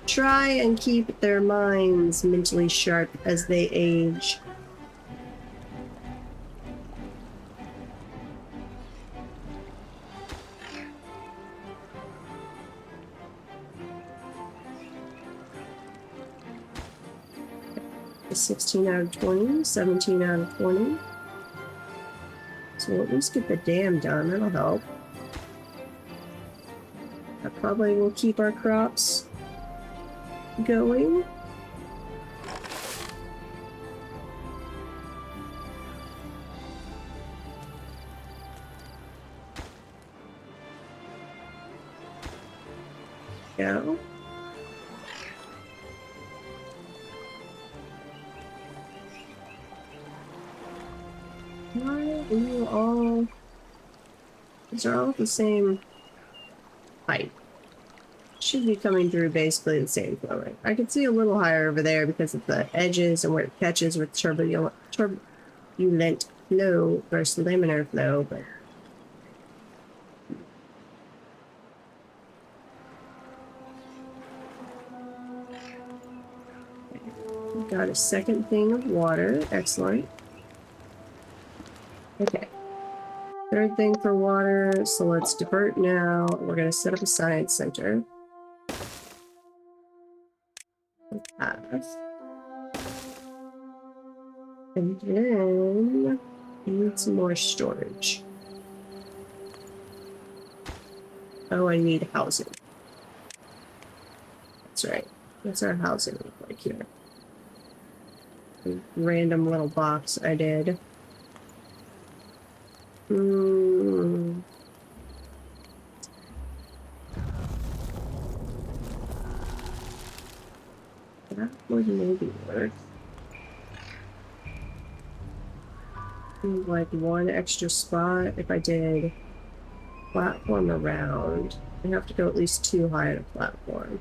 [SPEAKER 1] try and keep their minds mentally sharp as they age. A 16 out of 20, 17 out of 20. So we'll at least get the dam done, that'll help. That probably will keep our crops going. Go. Why are you all... These are all the same height. Should be coming through basically the same flow rate. I can see a little higher over there because of the edges and where it catches with turbulent flow versus laminar flow, but... We've got a second thing of water. Excellent. Okay. Third thing for water, so let's divert now. We're going to set up a science center. And then we need some more storage. Oh, I need housing. That's right. What's our housing look like here? A random little box I did. That would maybe work. Like one extra spot if I did platform around. I have to go at least too high on a platform.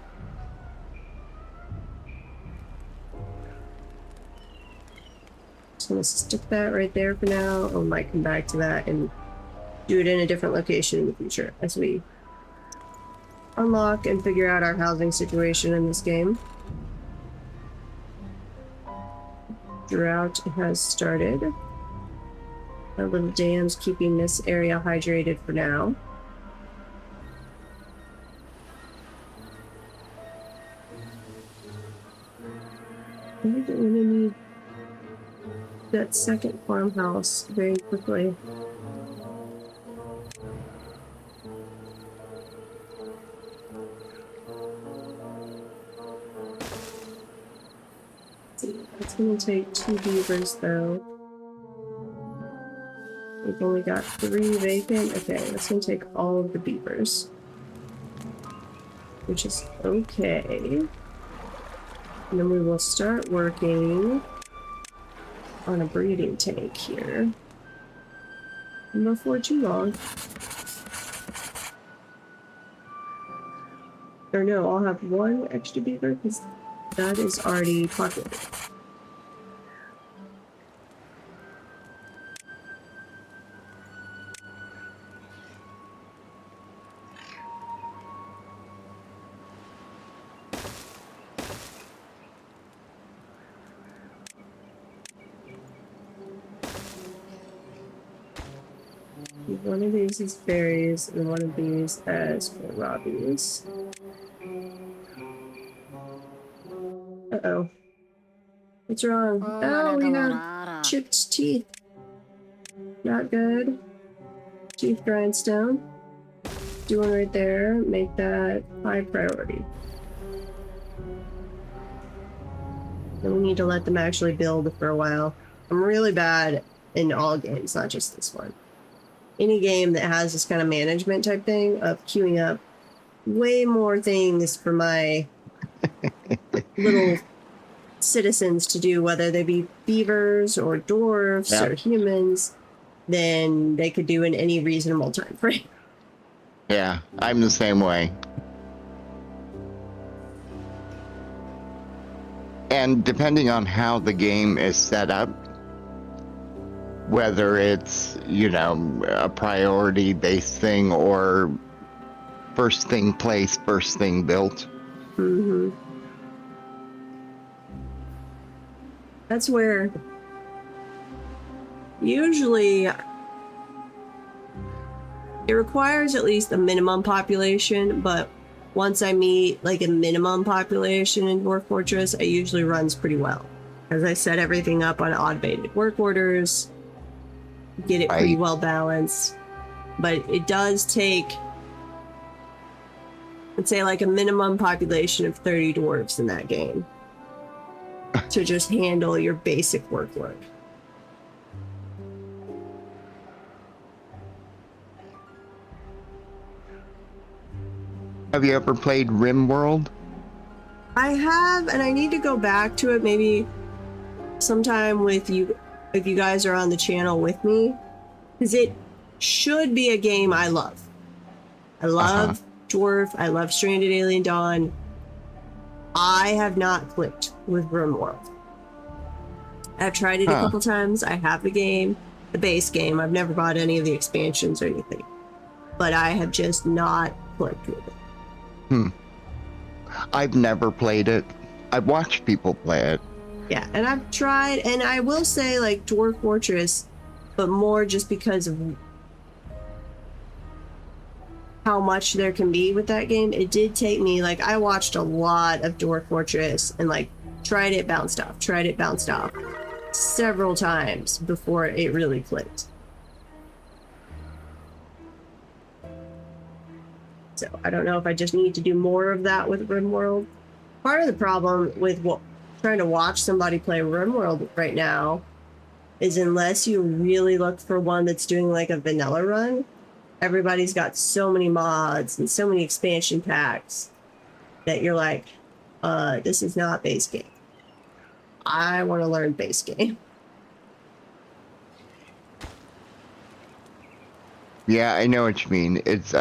[SPEAKER 1] So let's stick that right there for now. I might come back to that and do it in a different location in the future as we unlock and figure out our housing situation in this game. Drought has started. Our little dam's keeping this area hydrated for now.
[SPEAKER 2] that second farmhouse very quickly. It's gonna take 2 beavers though. We've only got 3 vacant. Okay, that's gonna take all of the beavers. Which is okay. And then we will start working on a breeding tank here. And before too long. Or no, I'll have 1 extra beaver because that is already populated. One of these is berries, and one of these as kohlrabies. Uh-oh. What's wrong? Oh, we have chipped teeth. Not good. Teeth grindstone. Do one right there. Make that high priority. Then we need to let them actually build for a while. I'm really bad in all games, not just this one. Any game that has this kind of management type thing of queuing up way more things for my little citizens to do, whether they be beavers or dwarves or humans, than they could do in any reasonable time frame.
[SPEAKER 3] Yeah, I'm the same way. And depending on how the game is set up, whether it's, you know, a priority-based thing or first thing placed, first thing built.
[SPEAKER 2] Mm-hmm. That's where usually it requires at least a minimum population, but once I meet like a minimum population in Dwarf Fortress, it usually runs pretty well. As I set everything up on automated work orders, get it pretty well balanced. But it does take, let's say, like a minimum population of 30 dwarves in that game to just handle your basic workload.
[SPEAKER 3] Have you ever played RimWorld?
[SPEAKER 2] I have, and I need to go back to it maybe sometime with you, if you guys are on the channel with me, because it should be a game I love. I love Dwarf, I love Stranded Alien Dawn. I have not clicked with RimWorld. I've tried it a couple times. I have the game, the base game. I've never bought any of the expansions or anything, but I have just not clicked with it.
[SPEAKER 3] I've never played it. I've watched people play it.
[SPEAKER 2] Yeah, and I've tried, and I will say, like, Dwarf Fortress, but more just because of how much there can be with that game. It did take me, like, I watched a lot of Dwarf Fortress and, like, tried it, bounced off several times before it really clicked. So I don't know if I just need to do more of that with RimWorld. Part of the problem with trying to watch somebody play RimWorld right now is unless you really look for one that's doing like a vanilla run, everybody's got so many mods and so many expansion packs that you're like, this is not base game. I want to learn base game.
[SPEAKER 3] Yeah, I know what you mean. It's,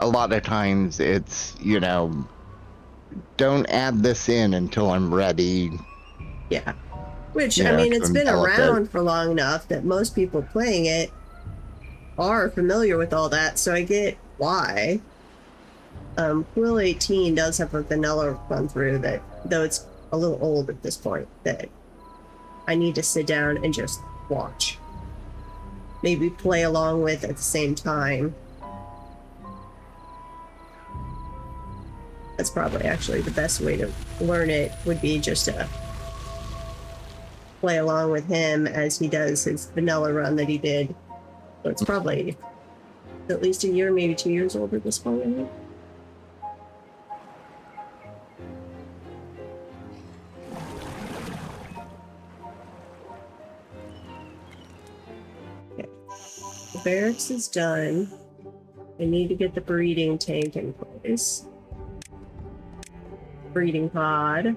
[SPEAKER 3] a lot of times it's, you know, don't add this in until I'm ready.
[SPEAKER 2] Yeah. Which, I mean, it's been around for long enough that most people playing it are familiar with all that, so I get why. Quill 18 does have a vanilla run through that, though it's a little old at this point, that I need to sit down and just watch. Maybe play along with at the same time. That's probably actually the best way to learn it, would be just to play along with him as he does his vanilla run that he did. So it's probably at least a year, maybe 2 years old at this point, I think. Okay. The barracks is done. I need to get the breeding tank in place. Breeding pod.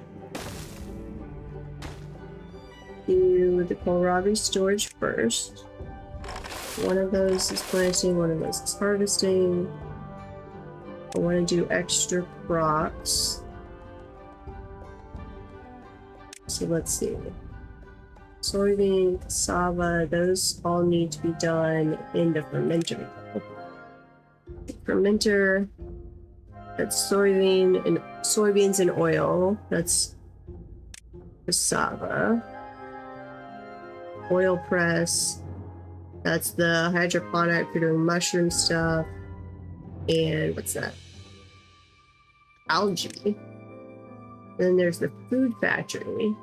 [SPEAKER 2] Do the kohlrabi storage first. One of those is planting, one of those is harvesting. I want to do extra crops. So let's see. Soybean, cassava, those all need to be done in the fermenter. Fermenter, that's soybeans and oil. That's cassava. Oil press. That's the hydroponic for doing mushroom stuff. And what's that? Algae. Then there's the food factory,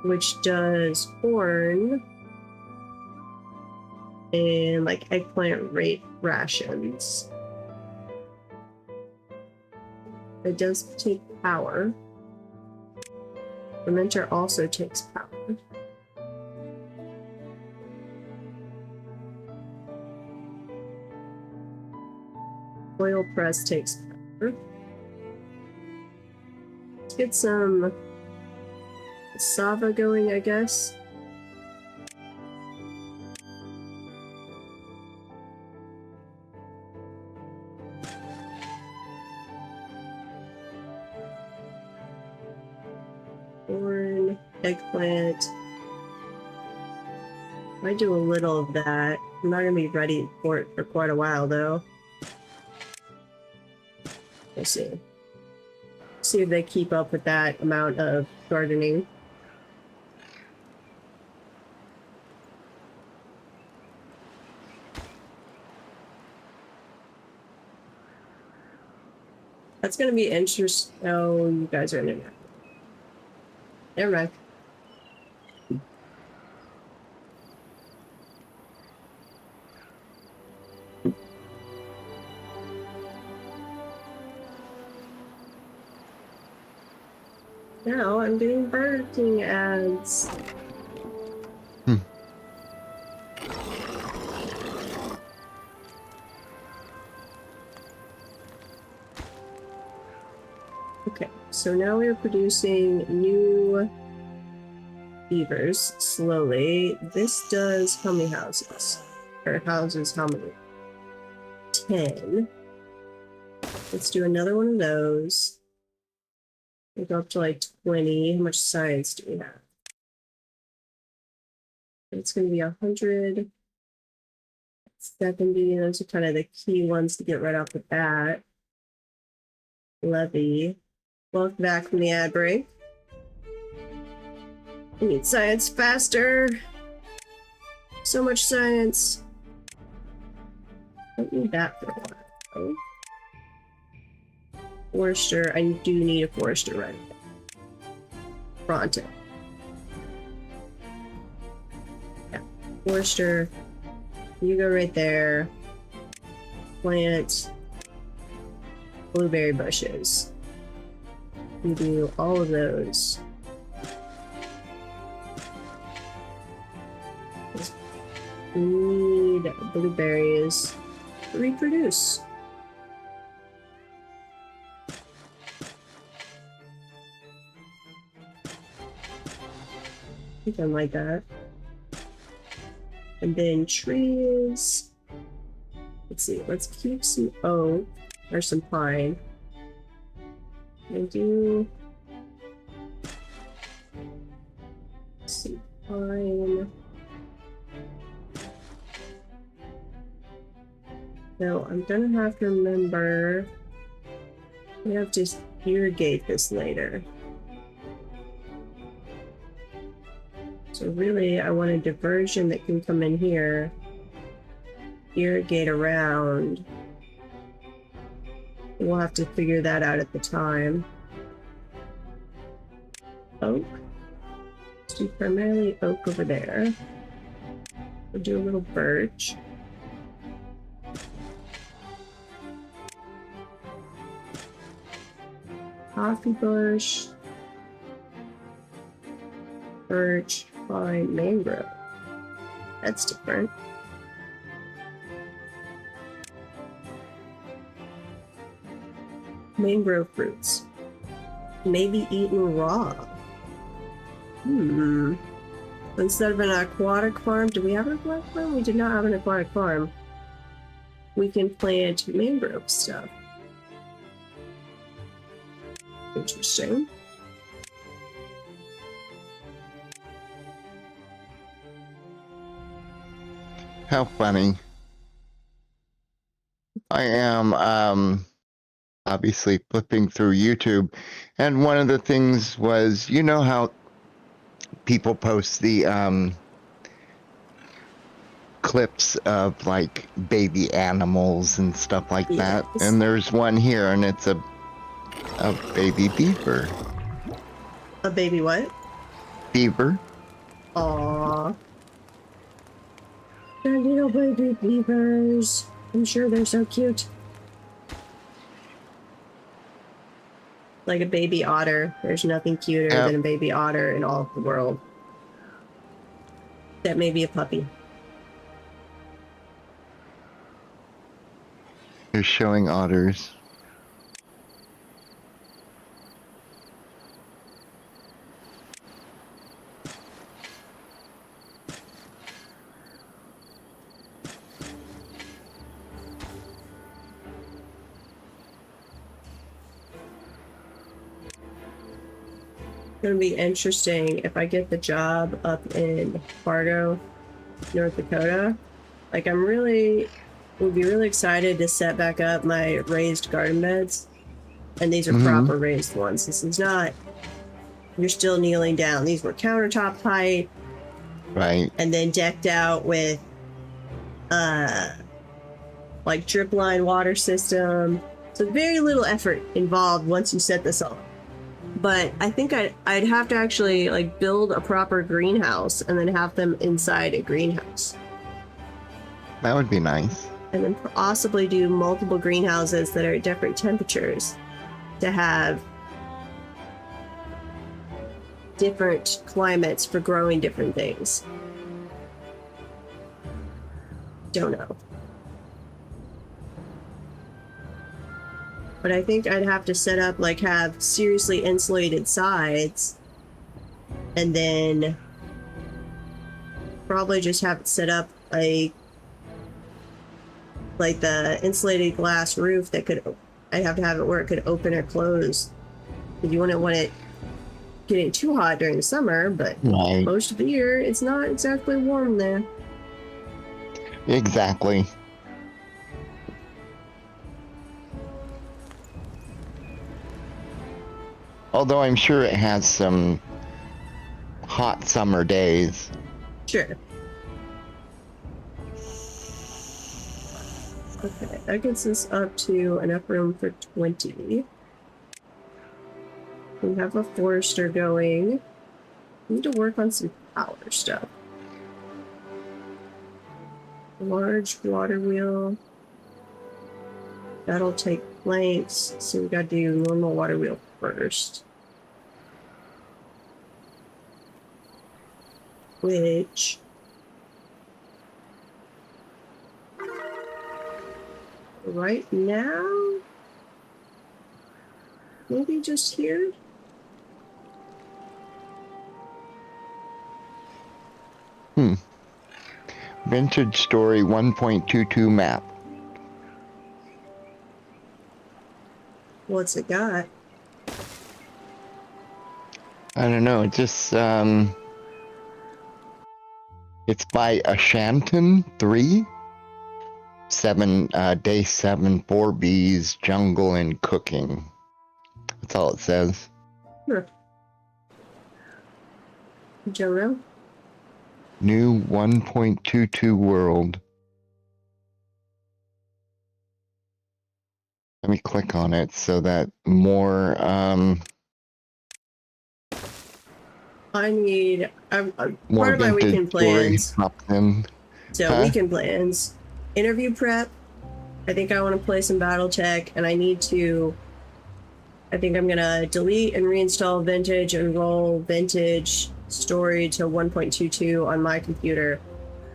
[SPEAKER 2] which does corn and like eggplant rations. It does take power. Fermenter also takes power. Oil press takes power. Let's get some cassava going, I guess. Corn, eggplant. I do a little of that. I'm not gonna be ready for it for quite a while though. We'll see. See if they keep up with that amount of gardening. That's gonna be interesting. Oh, you guys are in there. Never mind. Now I'm getting Burger King ads. Okay, so now we are producing new beavers slowly. This does how many houses? Or houses how many? 10. Let's do another one of those. We go up to like 20. How much science do we have? It's going to be 170. Those are kind of the key ones to get right off the bat. Levy. Welcome back from the ad break. We need science faster. So much science. Don't need that for a while. Oh. Forester. I do need a forester right now. Pronto. Yeah. Forester. You go right there. Plant blueberry bushes. You do all of those. Just need blueberries to reproduce. Something like that. And then trees. Let's see, let's keep some oak or some pine. And do some pine. So I'm gonna have to remember we have to irrigate this later. So really, I want a diversion that can come in here, irrigate around. We'll have to figure that out at the time. Oak. do primarily oak over there. We'll do a little birch. Coffee bush. Birch, pine, mangrove. That's different. Mangrove fruits. Maybe eaten raw. Instead of an aquatic farm, do we have an aquatic farm? We did not have an aquatic farm. We can plant mangrove stuff. Interesting.
[SPEAKER 3] How funny. I am obviously flipping through YouTube, and one of the things was, you know how people post the clips of like baby animals and stuff like that, and there's one here, and it's a baby beaver.
[SPEAKER 2] A baby what?
[SPEAKER 3] Beaver.
[SPEAKER 2] Aww. They're little baby beavers. I'm sure they're so cute. Like a baby otter. There's nothing cuter than a baby otter in all of the world. That may be a puppy.
[SPEAKER 3] They're showing otters.
[SPEAKER 2] Gonna be interesting if I get the job up in Fargo, North Dakota. Like would be really excited to set back up my raised garden beds. And these are proper raised ones. This is not, you're still kneeling down. These were countertop height.
[SPEAKER 3] Right.
[SPEAKER 2] And then decked out with like drip line water system. So very little effort involved once you set this up. But I think I'd have to actually like build a proper greenhouse and then have them inside a greenhouse.
[SPEAKER 3] That would be nice.
[SPEAKER 2] And then possibly do multiple greenhouses that are at different temperatures to have different climates for growing different things. Don't know. But I think I'd have to set up, like, have seriously insulated sides, and then probably just have it set up like the insulated glass roof that could, I'd have to have it where it could open or close. If you wouldn't want it getting too hot during the summer, but most of the year it's not exactly warm there.
[SPEAKER 3] Exactly. Although I'm sure it has some hot summer days.
[SPEAKER 2] Sure. Okay, that gets us up to enough room for 20. We have a forester going. We need to work on some power stuff. Large water wheel. That'll take planks, so we gotta do normal water wheel first. Which right now, maybe just here?
[SPEAKER 3] Vintage Story 1.22 map.
[SPEAKER 2] What's it got?
[SPEAKER 3] I don't know, it just, it's by Ashanton 3. 7, day 7, 4 Bs, jungle and cooking. That's all it says.
[SPEAKER 2] Sure. Jono?
[SPEAKER 3] New 1.22 world. Let me click on it so that more,
[SPEAKER 2] I need
[SPEAKER 3] More
[SPEAKER 2] part of my
[SPEAKER 3] vintage
[SPEAKER 2] weekend
[SPEAKER 3] jewelry
[SPEAKER 2] plans.
[SPEAKER 3] popped in.
[SPEAKER 2] So
[SPEAKER 3] Huh?
[SPEAKER 2] weekend plans, interview prep. I think I want to play some BattleTech, and I need to. I think I'm gonna delete and reinstall Vintage and roll Vintage story to 1.22 on my computer,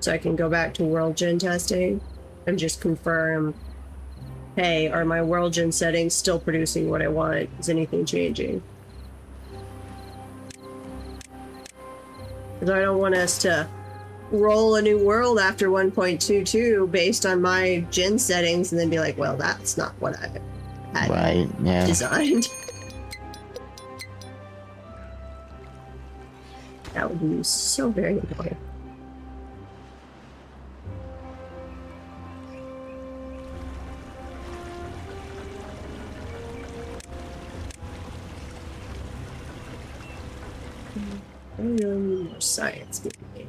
[SPEAKER 2] so I can go back to World Gen testing and just confirm. Hey, are my World Gen settings still producing what I want? Is anything changing? Because I don't want us to roll a new world after 1.22 based on my gen settings and then be like, well, that's not what I had
[SPEAKER 3] Right, yeah.
[SPEAKER 2] designed. That would be so very annoying. I really need more science getting made.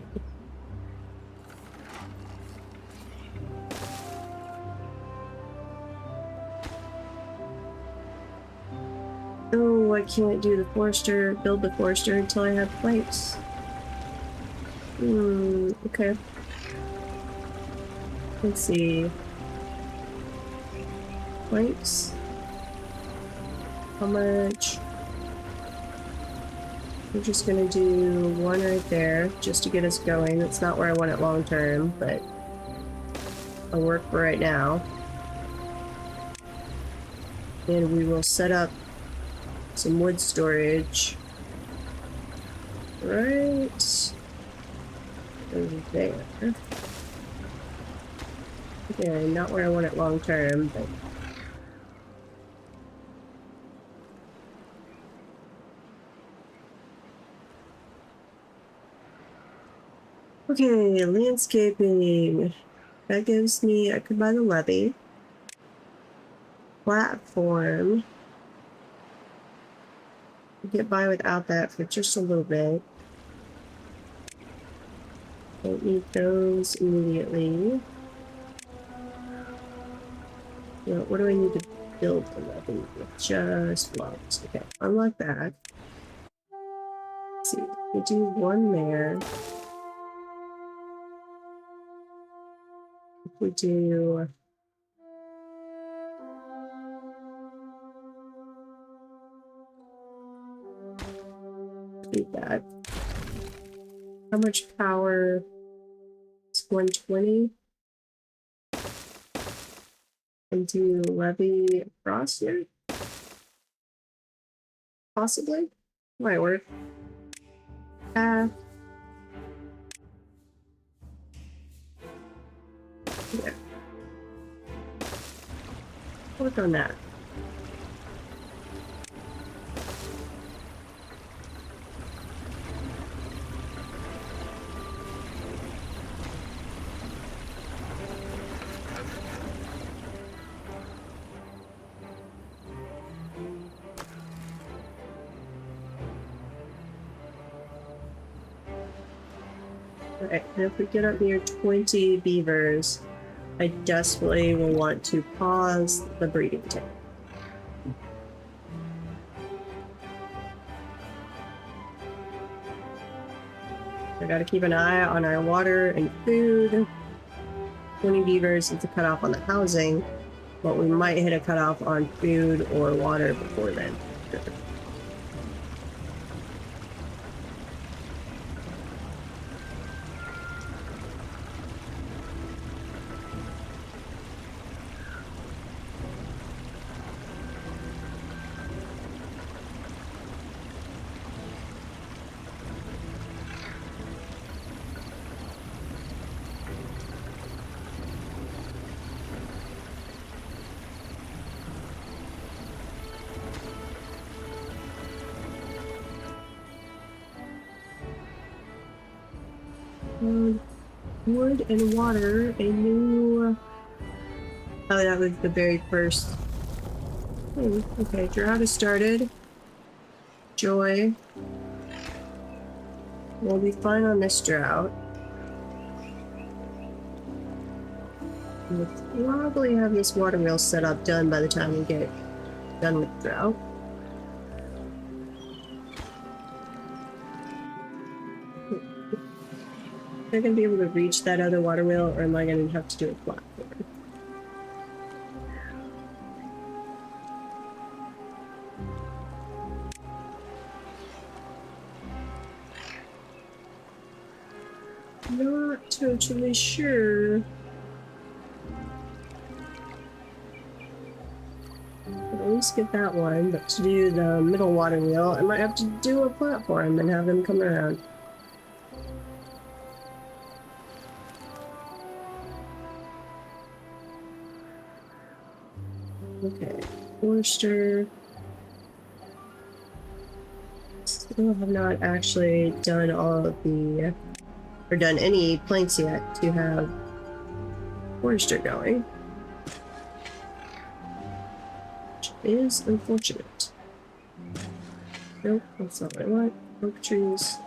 [SPEAKER 2] Oh, I can't do the Forester, build the Forester until I have planks. Okay. Let's see. Planks? How much? We're just gonna do one right there, just to get us going. That's not where I want it long term, but I'll work for right now. And we will set up some wood storage right over there. Okay, not where I want it long term, but okay, landscaping. That gives me, I could buy the levee. Platform. Get by without that for just a little bit. Don't need those immediately. What do I need to build the levee with? Just blocks. Okay, unlock that. Let's see, we'll do one there. If we do that. How much power? It's 120. And do levee across here? Possibly? Might work. Yeah. Work on that. Alright, and if we get up near 20 beavers, I desperately will want to pause the breeding tank. I gotta keep an eye on our water and food. 20 beavers is a cutoff on the housing, but we might hit a cutoff on food or water before then. Wood and water, a new... Oh, that was the very first thing. Okay, drought has started. Joy. We'll be fine on this drought. We'll probably have this water wheel set up done by the time we get done with the drought. They're going to be able to reach that other water wheel, or am I going to have to do a platform? Not totally sure. I'll at least get that one, but to do the middle water wheel, I might have to do a platform and have them come around. Okay, Forester. Still have not actually done all of the, or done any planks yet to have Forester going. Which is unfortunate. Nope, that's not what I want. Oak trees.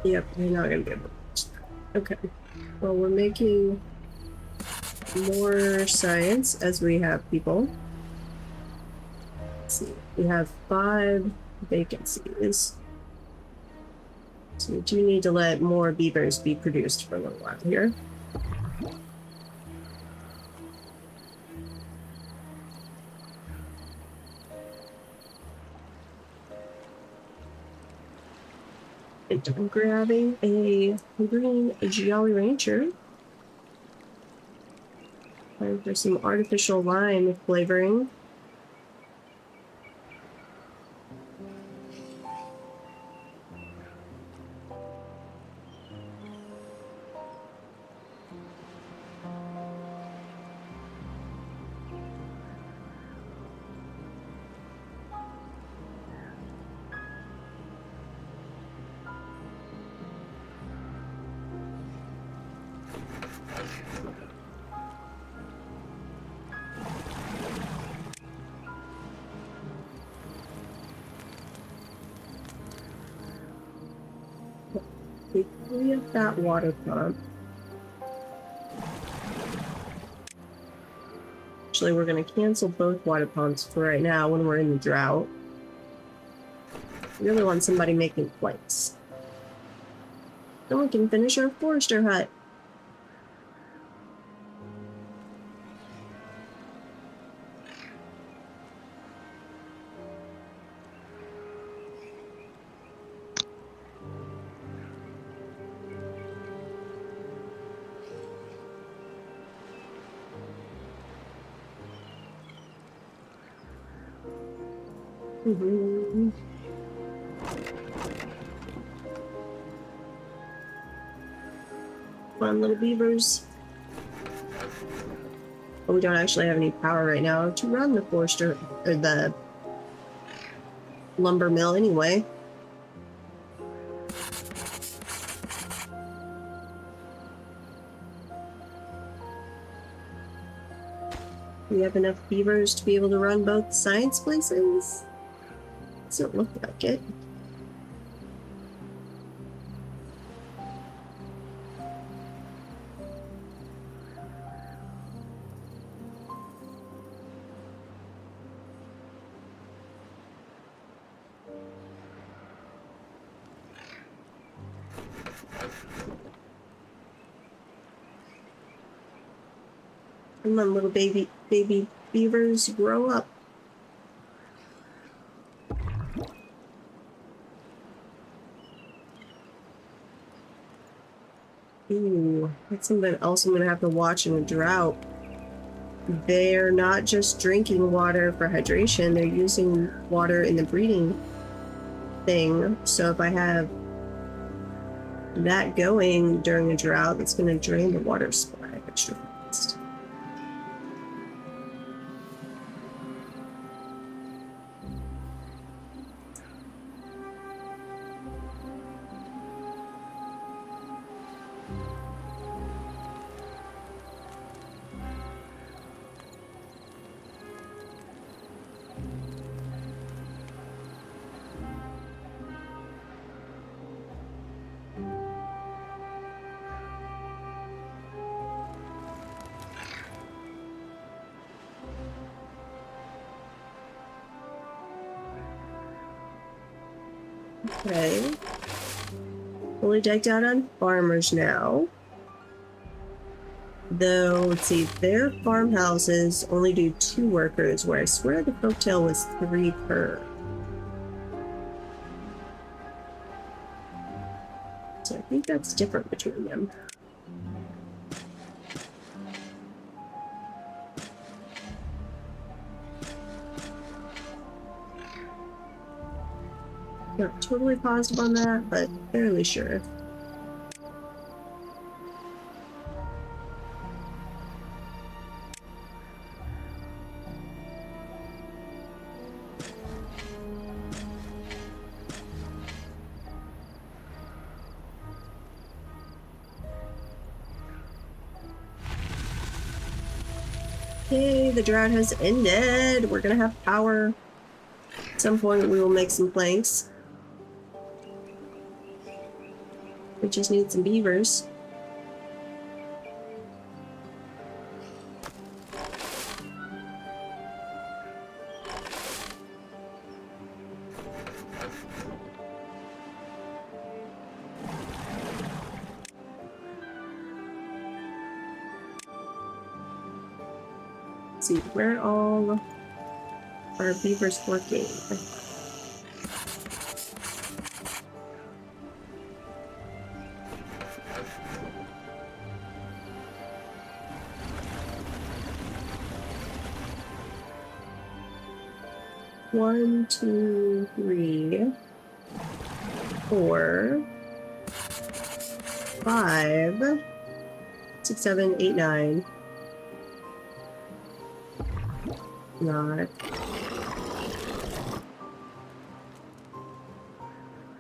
[SPEAKER 2] Yep, you're not gonna be able to reach that. Okay. Well, we're making more science as we have people. Let's see. We have 5 vacancies. So we do need to let more beavers be produced for a little while here. And I'm grabbing a green Jolly Rancher. Time for some artificial lime flavoring. We have that water pump. Actually, we're going to cancel both water pumps for right now when we're in the drought. We really want somebody making planks. Then we can finish our forester hut. Fun little beavers. But we don't actually have any power right now to run the forester or the lumber mill anyway. We have enough beavers to be able to run both science places? Doesn't look like it. Come on, little baby beavers, grow up. Ooh, that's something else I'm gonna have to watch in a drought. They're not just drinking water for hydration, they're using water in the breeding thing. So if I have that going during a drought, that's gonna drain the water supply extra fast. Okay. Fully decked out on farmers now. Though, let's see, their farmhouses only do 2 workers, where I swear the Folktail was 3 per. So I think that's different between them. Not totally positive on that, but fairly sure. Yay, the drought has ended. We're gonna have power. At some point we will make some planks. We just need some beavers. Let's see, where all our beavers working? One, two, three, 4, 5, 6, 7, 8, 9. Not. I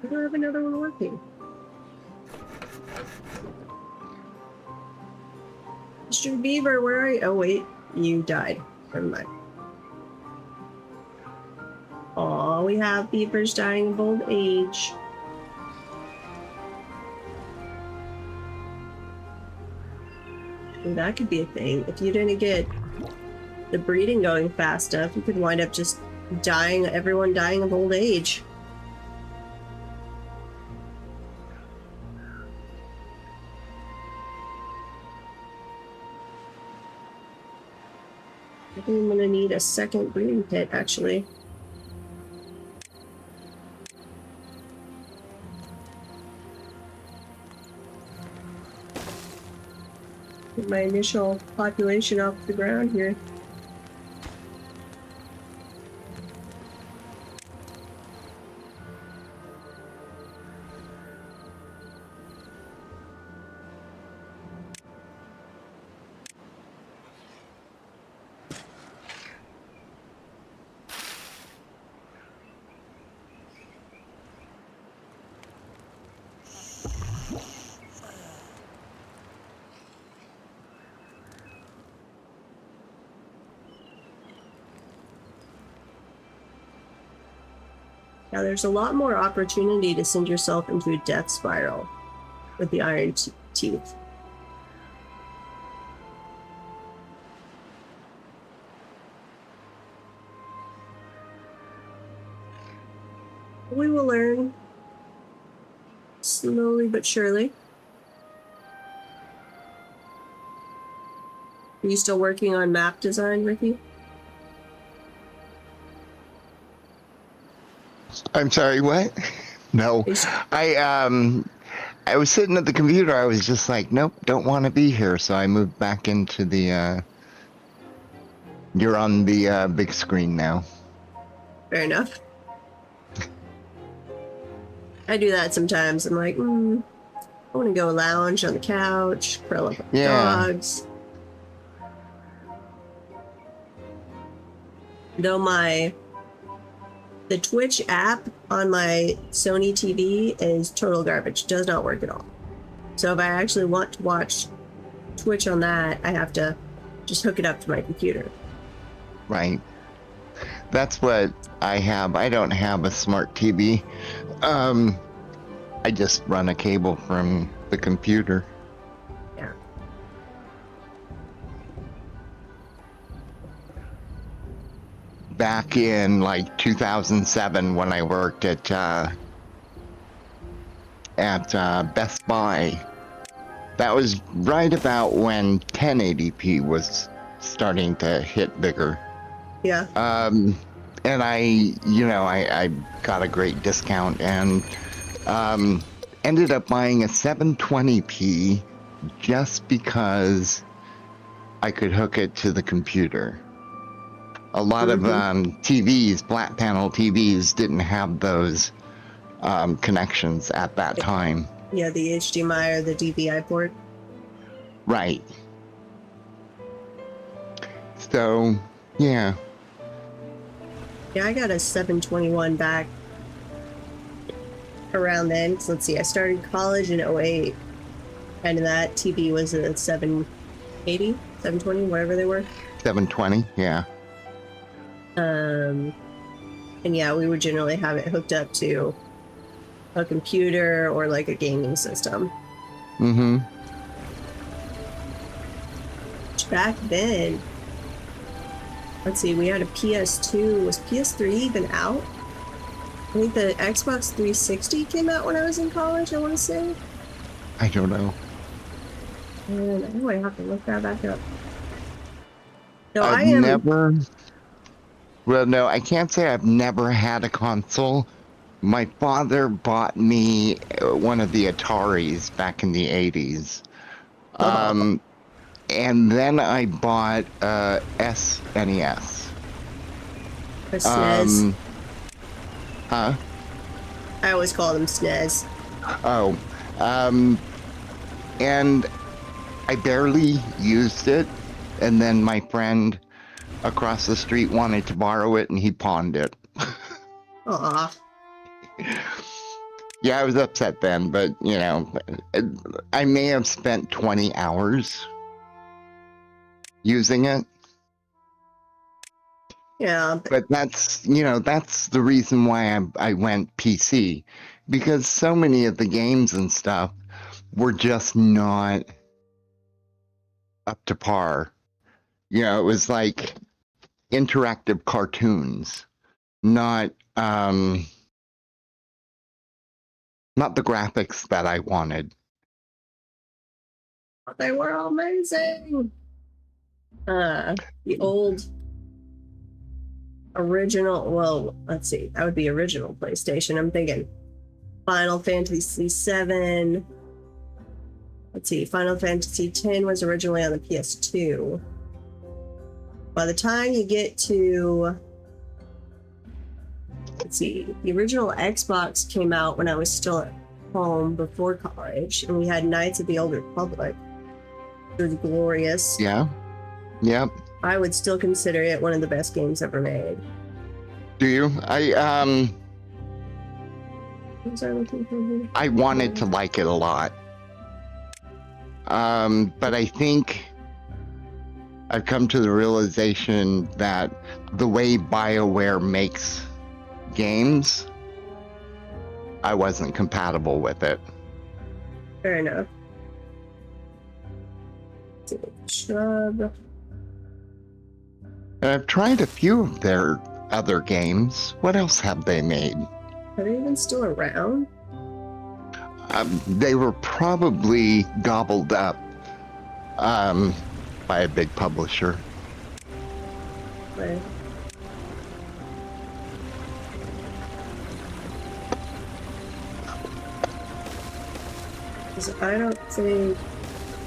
[SPEAKER 2] don't have another one working. Mr. Beaver, where are you? Oh, wait. You died. Never mind. Aw, we have beavers dying of old age. Ooh, that could be a thing. If you didn't get the breeding going fast enough, you could wind up just dying, everyone dying of old age. I think I'm gonna need a second breeding pit, actually. Get my initial population off the ground here. Now there's a lot more opportunity to send yourself into a death spiral with the iron teeth. We will learn slowly but surely. Are you still working on map design, Ricky?
[SPEAKER 3] I'm sorry, what? No. I was sitting at the computer, I was just like, nope, don't want to be here, so I moved back into the you're on the big screen now.
[SPEAKER 2] Fair enough. I do that sometimes. I'm like, I want to go lounge on the couch, curl up with the dogs. Though the Twitch app on my Sony TV is total garbage. Does not work at all. So if I actually want to watch Twitch on that, I have to just hook it up to my computer.
[SPEAKER 3] Right. That's what I have. I don't have a smart TV. I just run a cable from the computer.
[SPEAKER 2] Yeah.
[SPEAKER 3] Back in like 2007 when I worked at at Best Buy. That was right about when 1080p was starting to hit bigger.
[SPEAKER 1] Yeah.
[SPEAKER 3] And I got a great discount and ended up buying a 720p just because I could hook it to the computer. A lot of TVs, flat panel TVs, didn't have those connections at that time.
[SPEAKER 1] Yeah, the HDMI or the DVI port.
[SPEAKER 3] Right. So, yeah.
[SPEAKER 1] Yeah, I got a 721 back around then. So let's see, I started college in 08. And that TV was a 780, 720, whatever they were.
[SPEAKER 3] 720, yeah.
[SPEAKER 1] And yeah, we would generally have it hooked up to a computer or like a gaming system.
[SPEAKER 3] Mm-hmm.
[SPEAKER 1] Back then, let's see, we had a PS2. Was PS3 even out? I think the Xbox 360 came out when I was in college, I want to say.
[SPEAKER 3] I don't know.
[SPEAKER 1] And I know I have to look that back up. No,
[SPEAKER 3] Well, no, I can't say I've never had a console. My father bought me one of the Ataris back in the 80s. And then I bought SNES.
[SPEAKER 1] A SNES.
[SPEAKER 3] Huh?
[SPEAKER 1] I always call them SNES.
[SPEAKER 3] Oh. And I barely used it. And then my friend across the street wanted to borrow it and he pawned it.
[SPEAKER 1] Aw.
[SPEAKER 3] Yeah, I was upset then, but I may have spent 20 hours using it.
[SPEAKER 1] Yeah.
[SPEAKER 3] But that's the reason why I went PC, because so many of the games and stuff were just not up to par. It was like interactive cartoons, not the graphics that I wanted.
[SPEAKER 1] They were amazing. The old original, well, let's see, that would be original PlayStation. I'm thinking Final Fantasy VII. Let's see, Final Fantasy X was originally on the PS2. By the time you get to, let's see, the original Xbox came out when I was still at home before college, and we had Knights of the Old Republic. It was glorious.
[SPEAKER 3] Yeah. Yep.
[SPEAKER 1] I would still consider it one of the best games ever made.
[SPEAKER 3] Do you? I wanted to like it a lot. But I think I've come to the realization that the way BioWare makes games, I wasn't compatible with it.
[SPEAKER 1] Fair enough. Shrub.
[SPEAKER 3] And I've tried a few of their other games. What else have they made?
[SPEAKER 1] Are they even still around?
[SPEAKER 3] They were probably gobbled up by a big publisher.
[SPEAKER 1] Right. I don't think,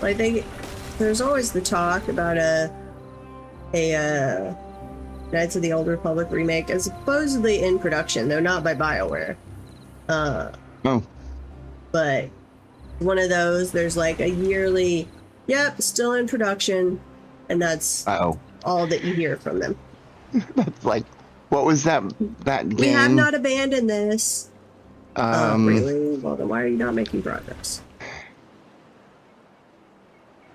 [SPEAKER 1] like, there's always the talk about a Knights of the Old Republic remake is supposedly in production, though not by BioWare.
[SPEAKER 3] Oh.
[SPEAKER 1] But one of those, there's like a yearly, yep, still in production, and that's all that you hear from them.
[SPEAKER 3] That's like, what was that game?
[SPEAKER 1] We have not abandoned this. Really? Well, then why are you not making progress?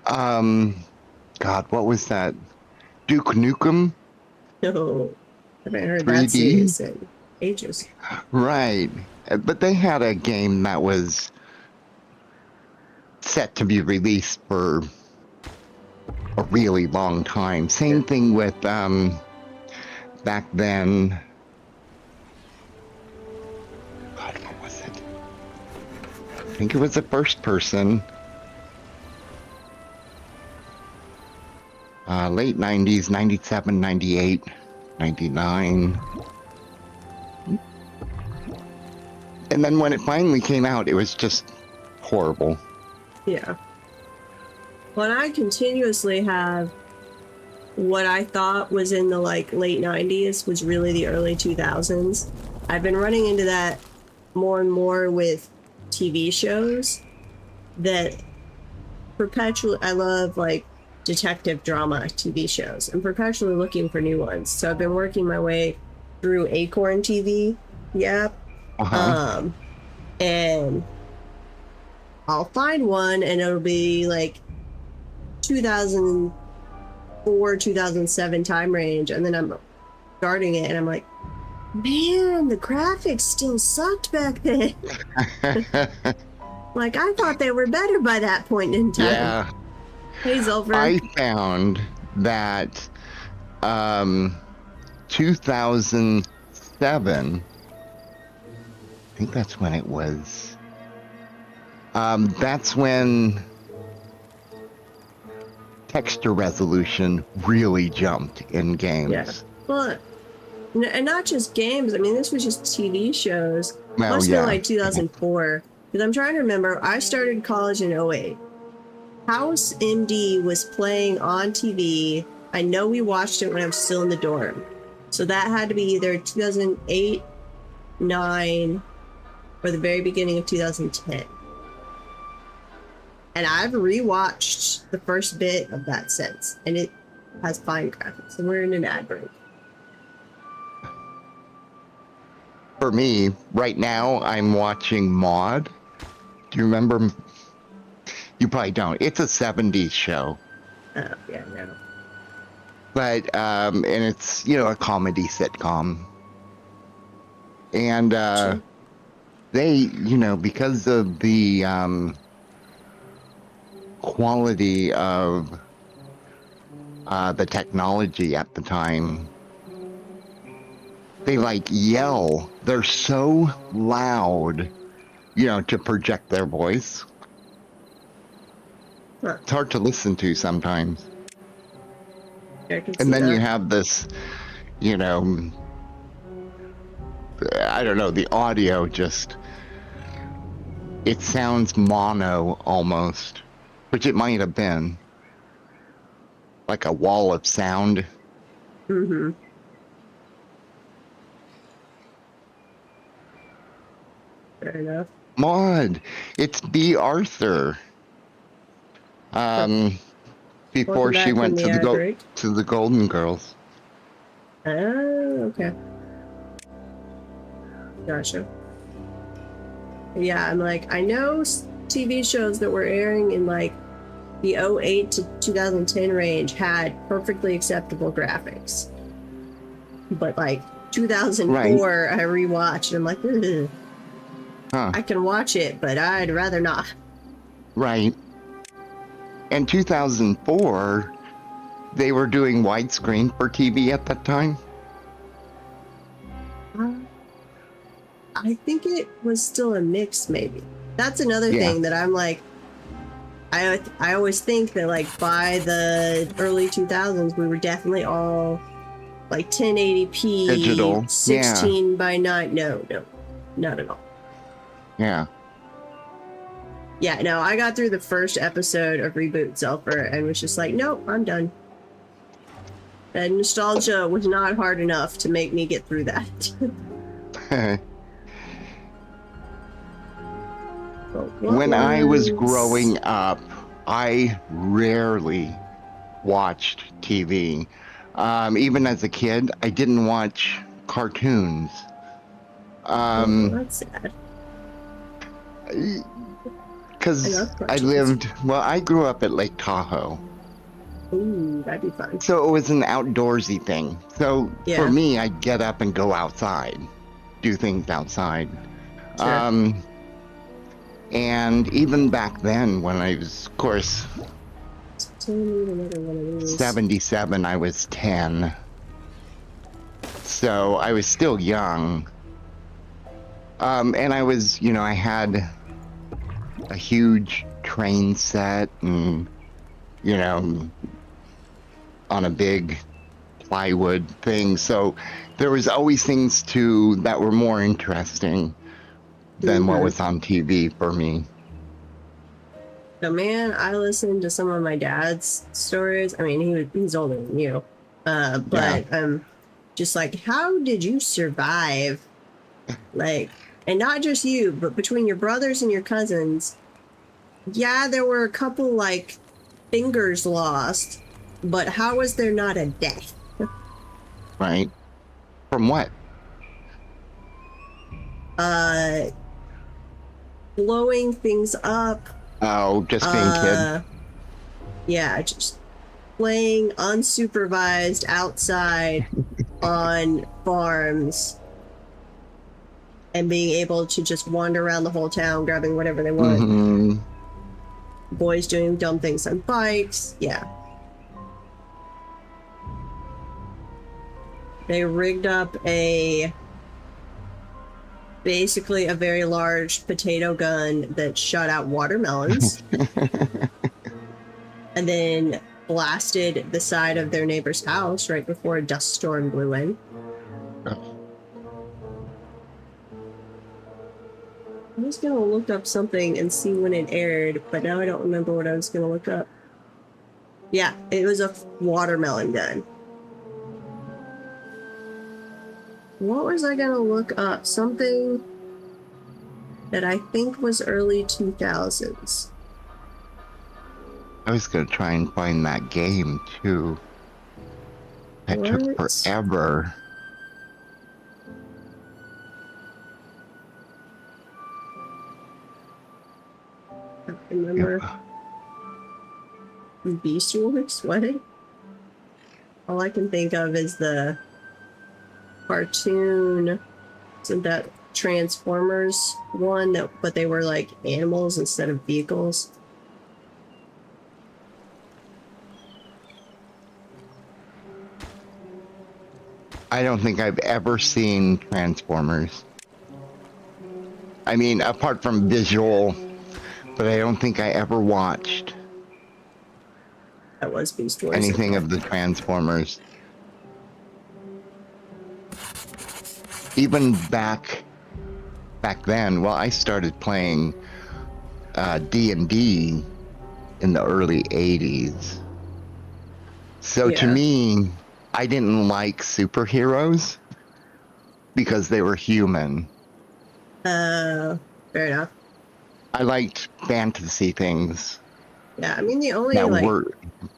[SPEAKER 3] God, what was that? Duke Nukem?
[SPEAKER 1] No, I haven't heard
[SPEAKER 3] 3D?
[SPEAKER 1] that series in ages.
[SPEAKER 3] Right. But they had a game that was set to be released for a really long time. Same thing with, back then. God, what was it? think it was the first person. Late 90s, 97, 98, 99. And then when it finally came out, it was just horrible.
[SPEAKER 1] Yeah. Well, I continuously have what I thought was in the like late 90s was really the early 2000s. I've been running into that more and more with TV shows that perpetually, I love like detective drama TV shows. I'm perpetually looking for new ones. So I've been working my way through Acorn TV. Yep. And I'll find one and it'll be like 2004, 2007 time range. And then I'm starting it and I'm like, man, the graphics still sucked back then. Like, I thought they were better by that point in time.
[SPEAKER 3] Yeah.
[SPEAKER 1] Hey, Zolfer.
[SPEAKER 3] I found that 2007, I think that's when it was. That's when texture resolution really jumped in games.
[SPEAKER 1] Yeah. Well, and not just games. I mean, this was just TV shows.
[SPEAKER 3] Well,
[SPEAKER 1] Must have
[SPEAKER 3] yeah.
[SPEAKER 1] been like 2004. Because I'm trying to remember, I started college in 08. House MD was playing on TV. I know we watched it when I was still in the dorm. So that had to be either 2008, 9, or the very beginning of 2010. And I've rewatched the first bit of that since, and it has fine graphics. And we're in an ad break.
[SPEAKER 3] For me, right now, I'm watching Maude. Do you remember? You probably don't. It's a 70s show.
[SPEAKER 1] Oh, yeah, no.
[SPEAKER 3] But, and it's, you know, a comedy sitcom. And
[SPEAKER 1] Sure.
[SPEAKER 3] they, you know, because of the quality of the technology at the time, they like yell. They're so loud, you know, to project their voice.
[SPEAKER 1] Huh.
[SPEAKER 3] It's hard to listen to sometimes.
[SPEAKER 1] I can see
[SPEAKER 3] And then
[SPEAKER 1] that.
[SPEAKER 3] you have this, you know, I don't know, the audio just, it sounds mono almost, which it might have been. Like a wall of sound.
[SPEAKER 1] Mm-hmm. Fair enough.
[SPEAKER 3] Maud, it's B. Arthur. Before
[SPEAKER 1] Welcome
[SPEAKER 3] she
[SPEAKER 1] back
[SPEAKER 3] went
[SPEAKER 1] from
[SPEAKER 3] to
[SPEAKER 1] the
[SPEAKER 3] the
[SPEAKER 1] ad break.
[SPEAKER 3] to the Golden Girls.
[SPEAKER 1] Oh, okay. Gotcha. Yeah, I'm like, I know TV shows that were airing in like the 08 to 2010 range had perfectly acceptable graphics. But like 2004, I rewatched and I'm like, ugh.
[SPEAKER 3] Huh.
[SPEAKER 1] I can watch it, but I'd rather not.
[SPEAKER 3] Right. In 2004, they were doing widescreen for TV at that time.
[SPEAKER 1] I think it was still a mix, maybe. That's another
[SPEAKER 3] Yeah.
[SPEAKER 1] thing that I'm like, I always think that like by the early 2000s, we were definitely all like 1080p,
[SPEAKER 3] Digital,
[SPEAKER 1] 16 by 9. No, not at all.
[SPEAKER 3] Yeah.
[SPEAKER 1] Yeah, no, I got through the first episode of Reboot Zelfer and was just like, nope, I'm done. And nostalgia was not hard enough to make me get through that.
[SPEAKER 3] When I was growing up, I rarely watched TV. Even as a kid, I didn't watch cartoons.
[SPEAKER 1] That's sad.
[SPEAKER 3] Because I lived, well, I grew up at Lake Tahoe.
[SPEAKER 1] Ooh, that'd be fun.
[SPEAKER 3] So it was an outdoorsy thing. So for me, I'd get up and go outside, do things outside.
[SPEAKER 1] Sure.
[SPEAKER 3] And even back then, when I was, of course, 77, I was 10. So I was still young. And I was, you know, I had a huge train set and, you know, on a big plywood thing. So there was always things that were more interesting than what was on TV for me.
[SPEAKER 1] So man, I listened to some of my dad's stories. I mean, he's older than you, but just like, how did you survive? Like, and not just you, but between your brothers and your cousins. Yeah, there were a couple like fingers lost, but how was there not a death?
[SPEAKER 3] Right? From what?
[SPEAKER 1] Blowing things up.
[SPEAKER 3] Oh, just being kid.
[SPEAKER 1] Yeah, just playing unsupervised outside on farms and being able to just wander around the whole town grabbing whatever they want.
[SPEAKER 3] Mm-hmm.
[SPEAKER 1] Boys doing dumb things on bikes. Yeah. They rigged up basically a very large potato gun that shot out watermelons and then blasted the side of their neighbor's house right before a dust storm blew in. I was gonna look up something and see when it aired, but now I don't remember what I was gonna look up. Yeah, it was a watermelon gun. What was I gonna look up? Something that I think was early 2000s.
[SPEAKER 3] I was going to try and find that game, too. That took forever.
[SPEAKER 1] I remember. Beast Wars? What? All I can think of is the cartoon. Isn't that Transformers one? But they were like animals instead of vehicles.
[SPEAKER 3] I don't think I've ever seen Transformers. I mean, apart from visual, but I don't think I ever watched
[SPEAKER 1] That was Beast Wars.
[SPEAKER 3] Anything of the Transformers. Even back then, well, I started playing D&D in the early 80s. So to me, I didn't like superheroes because they were human.
[SPEAKER 1] Fair enough.
[SPEAKER 3] I liked fantasy things.
[SPEAKER 1] Yeah, I mean, the only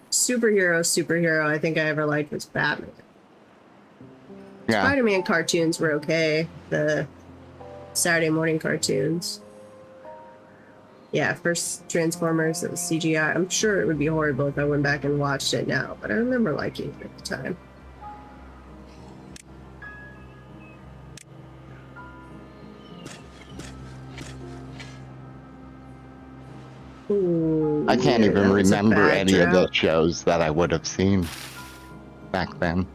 [SPEAKER 1] superhero I think I ever liked was Batman. Yeah. Spider-Man cartoons were okay. The Saturday morning cartoons. Yeah, first Transformers, it was CGI. I'm sure it would be horrible if I went back and watched it now, but I remember liking it at the time. Ooh,
[SPEAKER 3] I can't even remember any of the shows that I would have seen back then.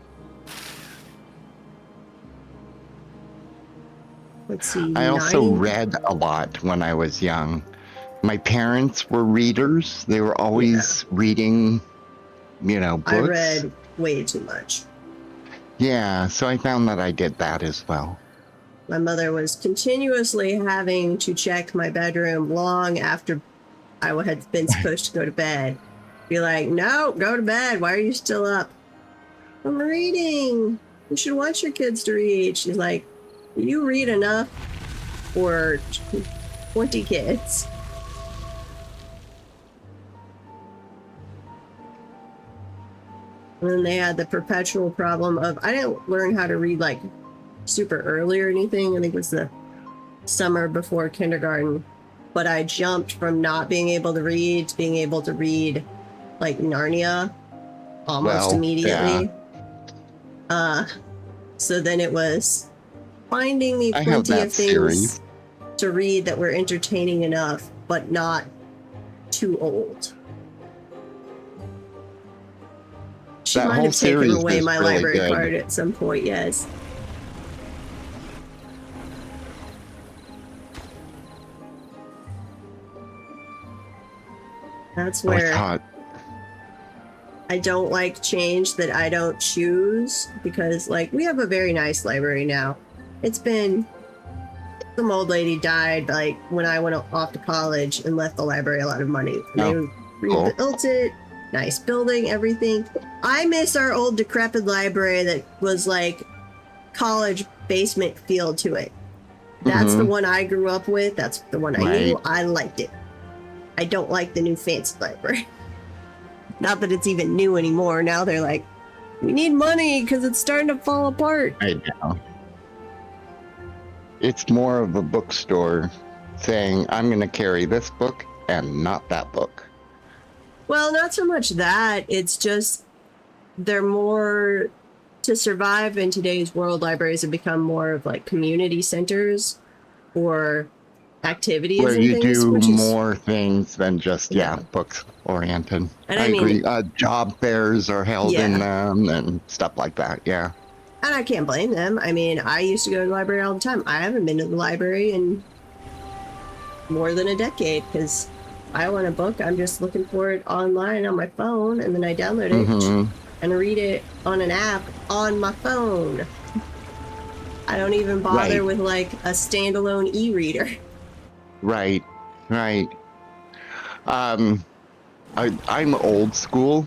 [SPEAKER 1] Let's see.
[SPEAKER 3] I also read a lot when I was young. My parents were readers. They were always reading, books.
[SPEAKER 1] I read way too much.
[SPEAKER 3] Yeah, so I found that I did that as well.
[SPEAKER 1] My mother was continuously having to check my bedroom long after I had been supposed to go to bed. Be like, no, go to bed. Why are you still up? I'm reading. You should want your kids to read. She's like, you read enough for 20 kids. And then they had the perpetual problem of, I didn't learn how to read like super early or anything. I think it was the summer before kindergarten. But I jumped from not being able to read to being able to read like Narnia almost immediately. Yeah. So then it was finding me plenty of things to read that were entertaining enough, but not too old. She might have taken away my library card at some point, yes. That's
[SPEAKER 3] I was
[SPEAKER 1] where
[SPEAKER 3] taught.
[SPEAKER 1] I don't like change that I don't choose, because like we have a very nice library now. It's been, some old lady died like when I went off to college and left the library a lot of money. And they
[SPEAKER 3] cool.
[SPEAKER 1] rebuilt it, nice building, everything. I miss our old decrepit library that was like college basement feel to it. That's the one I grew up with. That's the one I knew. I liked it. I don't like the new fancy library. Not that it's even new anymore. Now they're like, we need money because it's starting to fall apart.
[SPEAKER 3] I know. It's more of a bookstore saying, I'm going to carry this book and not that book.
[SPEAKER 1] Well, not so much that. It's just they're more, to survive in today's world, libraries have become more of like community centers or activities
[SPEAKER 3] where
[SPEAKER 1] and
[SPEAKER 3] you
[SPEAKER 1] things,
[SPEAKER 3] do
[SPEAKER 1] which
[SPEAKER 3] more things than just
[SPEAKER 1] Yeah.
[SPEAKER 3] books oriented.
[SPEAKER 1] And
[SPEAKER 3] I
[SPEAKER 1] I mean-
[SPEAKER 3] agree. Job fairs are held in them and stuff like that. Yeah.
[SPEAKER 1] And I can't blame them. I mean, I used to go to the library all the time. I haven't been to the library in more than a decade because I want a book. I'm just looking for it online on my phone, and then I download it and read it on an app on my phone. I don't even bother with like a standalone e-reader.
[SPEAKER 3] Right. I'm old school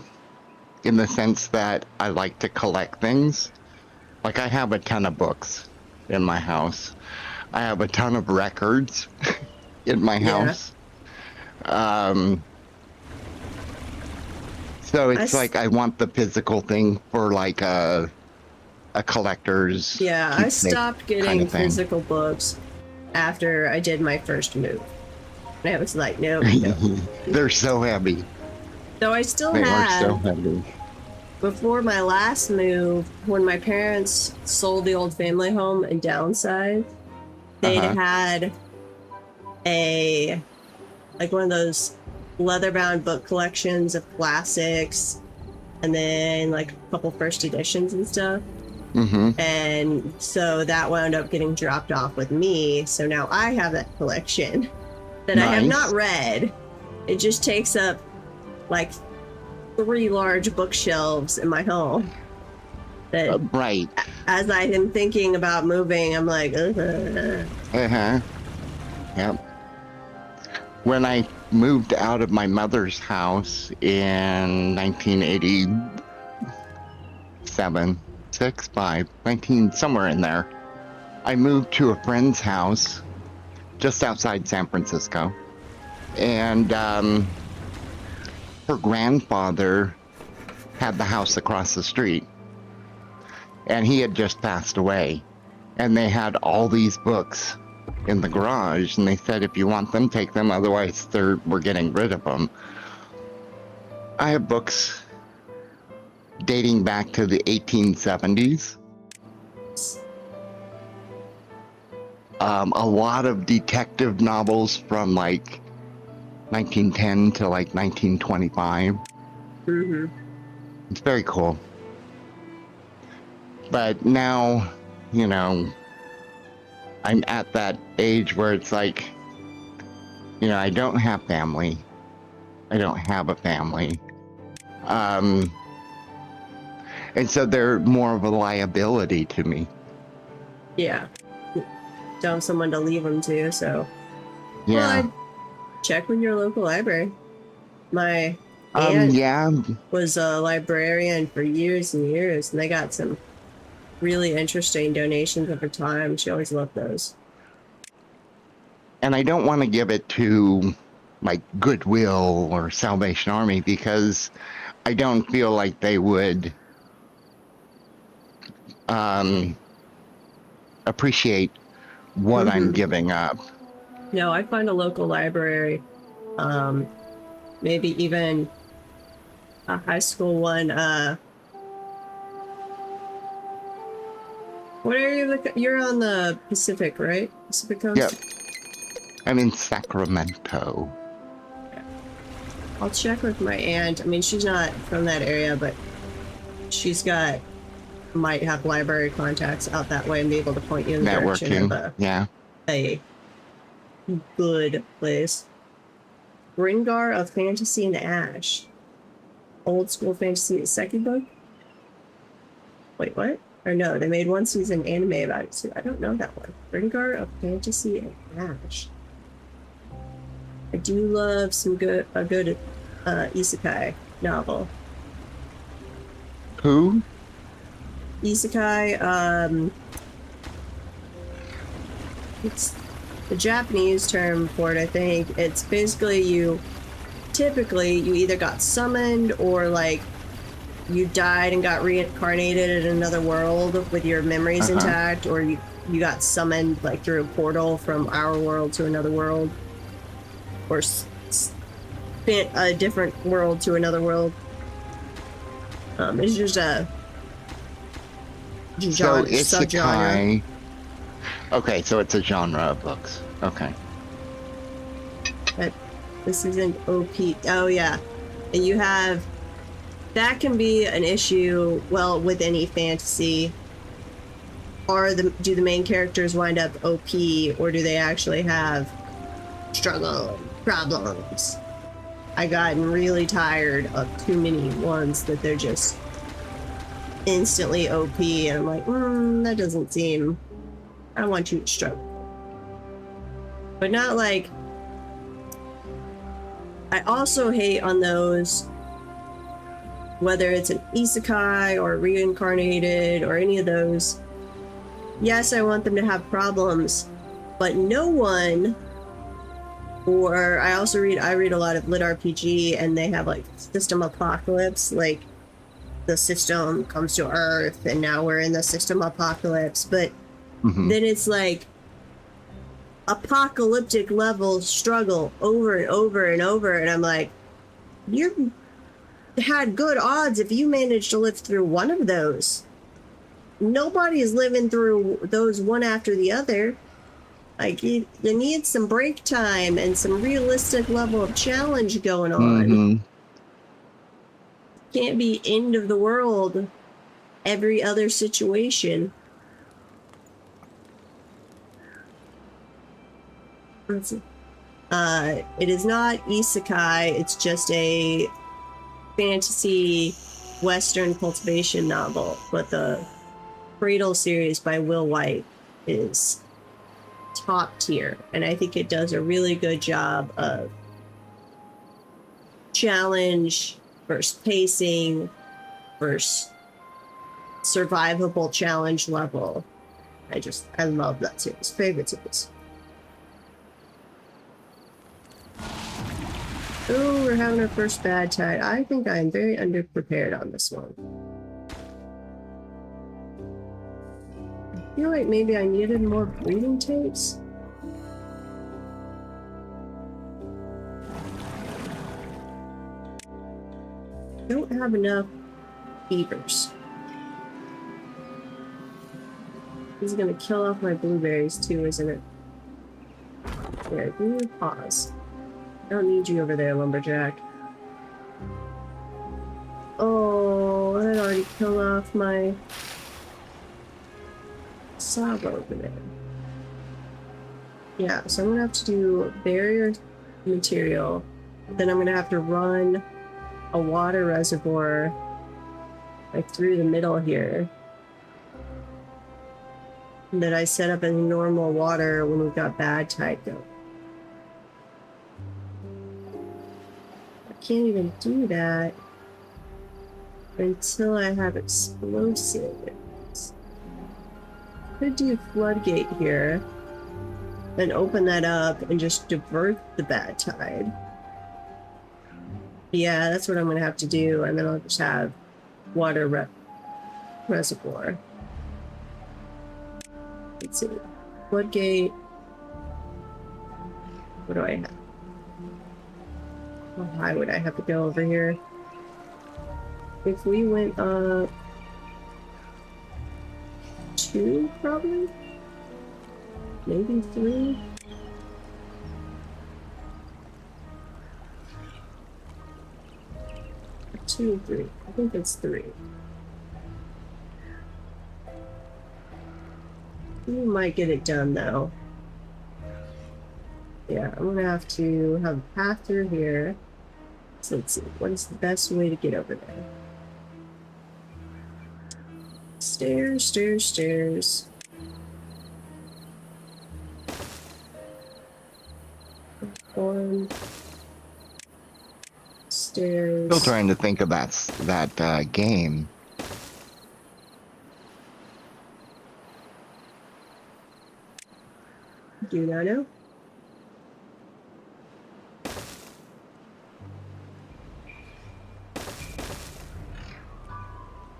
[SPEAKER 3] in the sense that I like to collect things. Like I have a ton of books in my house. I have a ton of records in my house. So it's like I want the physical thing for like a collector's.
[SPEAKER 1] Yeah, I stopped getting
[SPEAKER 3] kind of
[SPEAKER 1] physical books after I did my first move. And I was like, no.
[SPEAKER 3] They're so heavy.
[SPEAKER 1] So I still
[SPEAKER 3] They
[SPEAKER 1] had,
[SPEAKER 3] are so heavy.
[SPEAKER 1] before my last move, when my parents sold the old family home and downsized, they'd had a, like one of those leather-bound book collections of classics, and then like a couple first editions and stuff. And so that wound up getting dropped off with me. So now I have that collection that I have not read. It just takes up like 3 large bookshelves in my home. That as I am thinking about moving, I'm like, Yep.
[SPEAKER 3] When I moved out of my mother's house in 1987, 6, 5, 19, somewhere in there, I moved to a friend's house just outside San Francisco. And her grandfather had the house across the street. And he had just passed away. And they had all these books in the garage. And they said, if you want them, take them. Otherwise, we're getting rid of them. I have books dating back to the 1870s. A lot of detective novels from like 1910 to like 1925. It's very cool. But now, you know, I'm at that age where it's like, you know, I don't have family. I don't have a family. And so they're more of a liability to me.
[SPEAKER 1] Yeah. Don't have someone to leave them to, so.
[SPEAKER 3] Yeah.
[SPEAKER 1] Well, I'd check with your local library. My aunt was a librarian for years and years, and they got some really interesting donations over time. She always loved those.
[SPEAKER 3] And I don't want to give it to like Goodwill or Salvation Army because I don't feel like they would appreciate what I'm giving up.
[SPEAKER 1] No, I find a local library, maybe even a high school one. What area? You're on the Pacific, right? Pacific Coast?
[SPEAKER 3] Yep. I'm in Sacramento.
[SPEAKER 1] I'll check with my aunt. I mean, she's not from that area, but she's might have library contacts out that way and be able to point you in the direction of a good place.
[SPEAKER 2] Gringar of Fantasy and Ash. Old School Fantasy, the second book? Wait, what? Or no, they made one season anime about it too. I don't know that one. Gringar of Fantasy and Ash. I do love a good isekai novel.
[SPEAKER 3] Who?
[SPEAKER 2] Isekai, it's the Japanese term for it, I think. It's basically typically you either got summoned or like you died and got reincarnated in another world with your memories intact, or you got summoned like through a portal from our world to another world, or spent a different world to another world. It's just a
[SPEAKER 3] So
[SPEAKER 2] subgenre.
[SPEAKER 3] isekai. Okay, so it's a genre of books. Okay.
[SPEAKER 2] But this isn't OP. Oh yeah, and you have that can be an issue. Well, with any fantasy, do the main characters wind up OP, or do they actually have struggle problems? I gotten really tired of too many ones that they're just instantly OP, and I'm like, that doesn't seem. I want you to struggle, but not like. I also hate on those, whether it's an isekai or reincarnated or any of those. Yes, I want them to have problems, but no one. Or I read a lot of lit RPG, and they have like system apocalypse, like the system comes to Earth and now we're in the system apocalypse, but then it's like apocalyptic level struggle over and over and over, and I'm like, you had good odds if you managed to live through one of those. Nobody is living through those one after the other. Like, you need some break time and some realistic level of challenge going on. Can't be end of the world every other situation. It is not isekai, it's just a fantasy Western cultivation novel, but the Cradle series by Will White is top tier, and I think it does a really good job of challenge versus pacing versus survivable challenge level. I love that series. Favorite series. Oh, we're having our first bad tide. I think I'm very underprepared on this one. I feel like maybe I needed more breeding tapes. Don't have enough beavers. This is gonna kill off my blueberries too, isn't it? Here, give me a pause. I don't need you over there, lumberjack. Oh, that already killed off my saba over there. Yeah, so I'm gonna have to do barrier material. Then I'm gonna have to run a water reservoir like through the middle here that I set up as normal water when we've got bad tide going. I can't even do that until I have explosives. Could do floodgate here and open that up and just divert the bad tide. Yeah, that's what I'm gonna have to do, and then I'll just have water reservoir. Let's see. Floodgate. What do I have? How high would I have to go over here? If we went up 2, probably? Maybe 3? Two or 3. I think it's 3. We might get it done though. Yeah, I'm gonna have to have a path through here. So let's see, what is the best way to get over there? Stairs, stairs, stairs. One. Stairs.
[SPEAKER 3] Still trying to think of that game.
[SPEAKER 2] Do not know.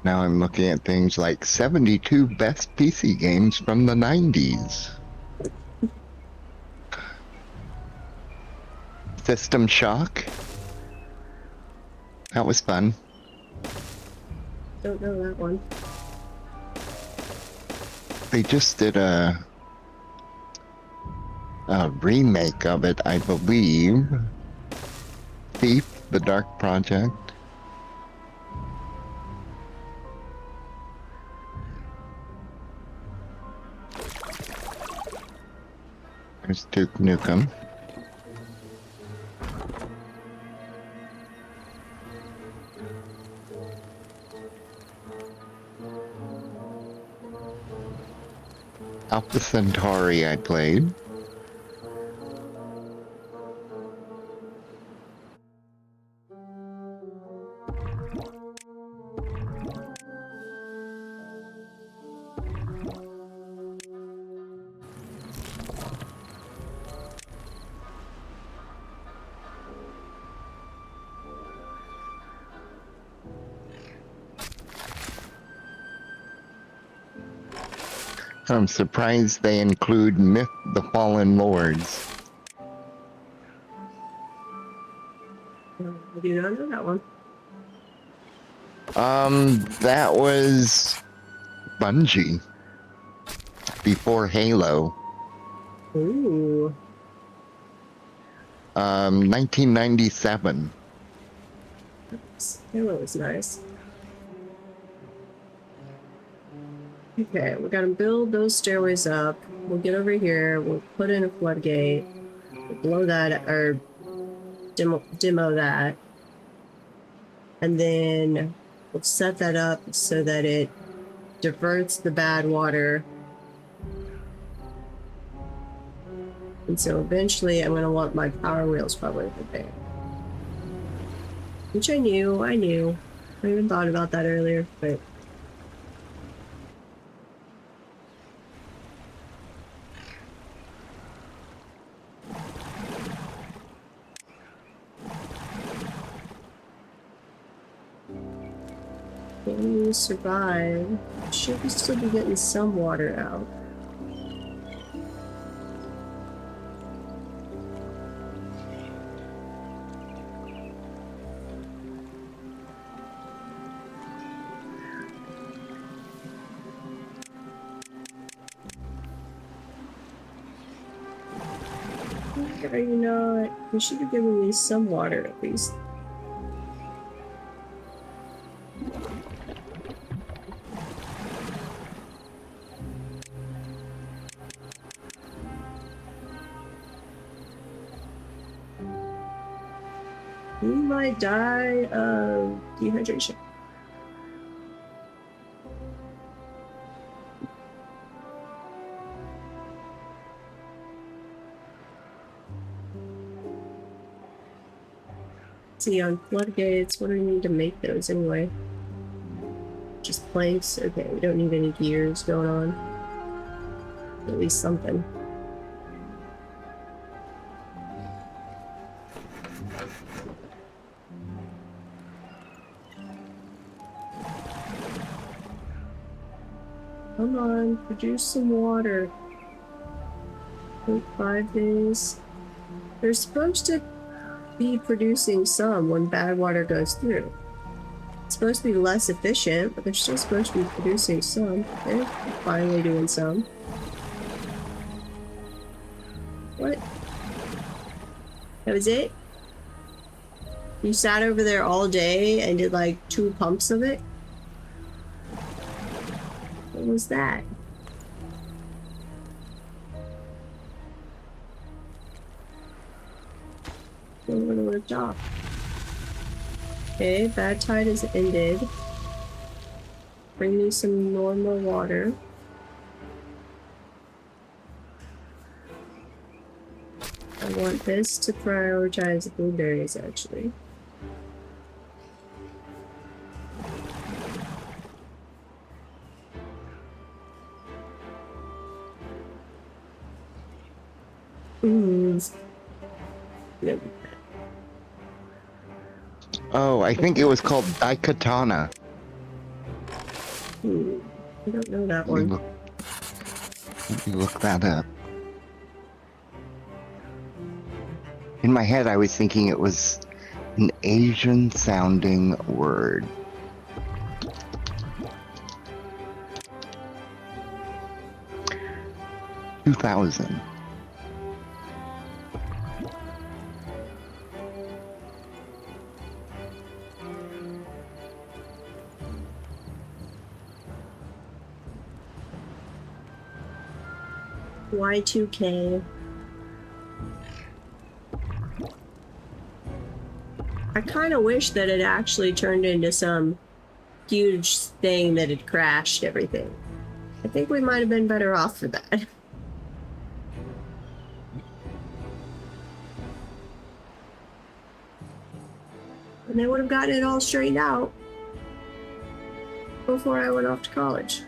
[SPEAKER 3] Now I'm looking at things like 72 best PC games from the 90s. System Shock. That was fun.
[SPEAKER 2] Don't know that one.
[SPEAKER 3] They just did a remake of it, I believe. Thief, The Dark Project. There's Duke Nukem. Alpha Centauri I played. I'm surprised they include Myth the Fallen Lords.
[SPEAKER 2] I do not know that one.
[SPEAKER 3] That was Bungie. Before Halo.
[SPEAKER 2] Ooh.
[SPEAKER 3] 1997.
[SPEAKER 2] Halo was nice. Okay, we gotta build those stairways up. We'll get over here, we'll put in a floodgate, we'll blow that, or demo that. And then we'll set that up so that it diverts the bad water. And so eventually I'm gonna want my power wheels probably over there. Which I knew. I even thought about that earlier, but can we survive? Should we still be getting some water out? Are you not? You should have given me some water at least. You might die of dehydration. See, on floodgates, what do we need to make those anyway? Just planks? Okay, we don't need any gears going on. At least something. Come on, produce some water. Wait 5 days. They're supposed to be producing some when bad water goes through. It's supposed to be less efficient, but they're still supposed to be producing some. They're finally doing some. What? That was it? You sat over there all day and did like 2 pumps of it? What was that? A little ripped off. Okay, bad tide has ended. Bring me some normal water. I want this to prioritize blueberries, actually. Yep.
[SPEAKER 3] Oh, I think it was called Daikatana.
[SPEAKER 2] I don't know that one.
[SPEAKER 3] Let me look that up. In my head, I was thinking it was an Asian sounding word. $2,000.
[SPEAKER 2] Y2K. I kind of wish that it actually turned into some huge thing that had crashed everything. I think we might have been better off for that. And they would have gotten it all straightened out before I went off to college.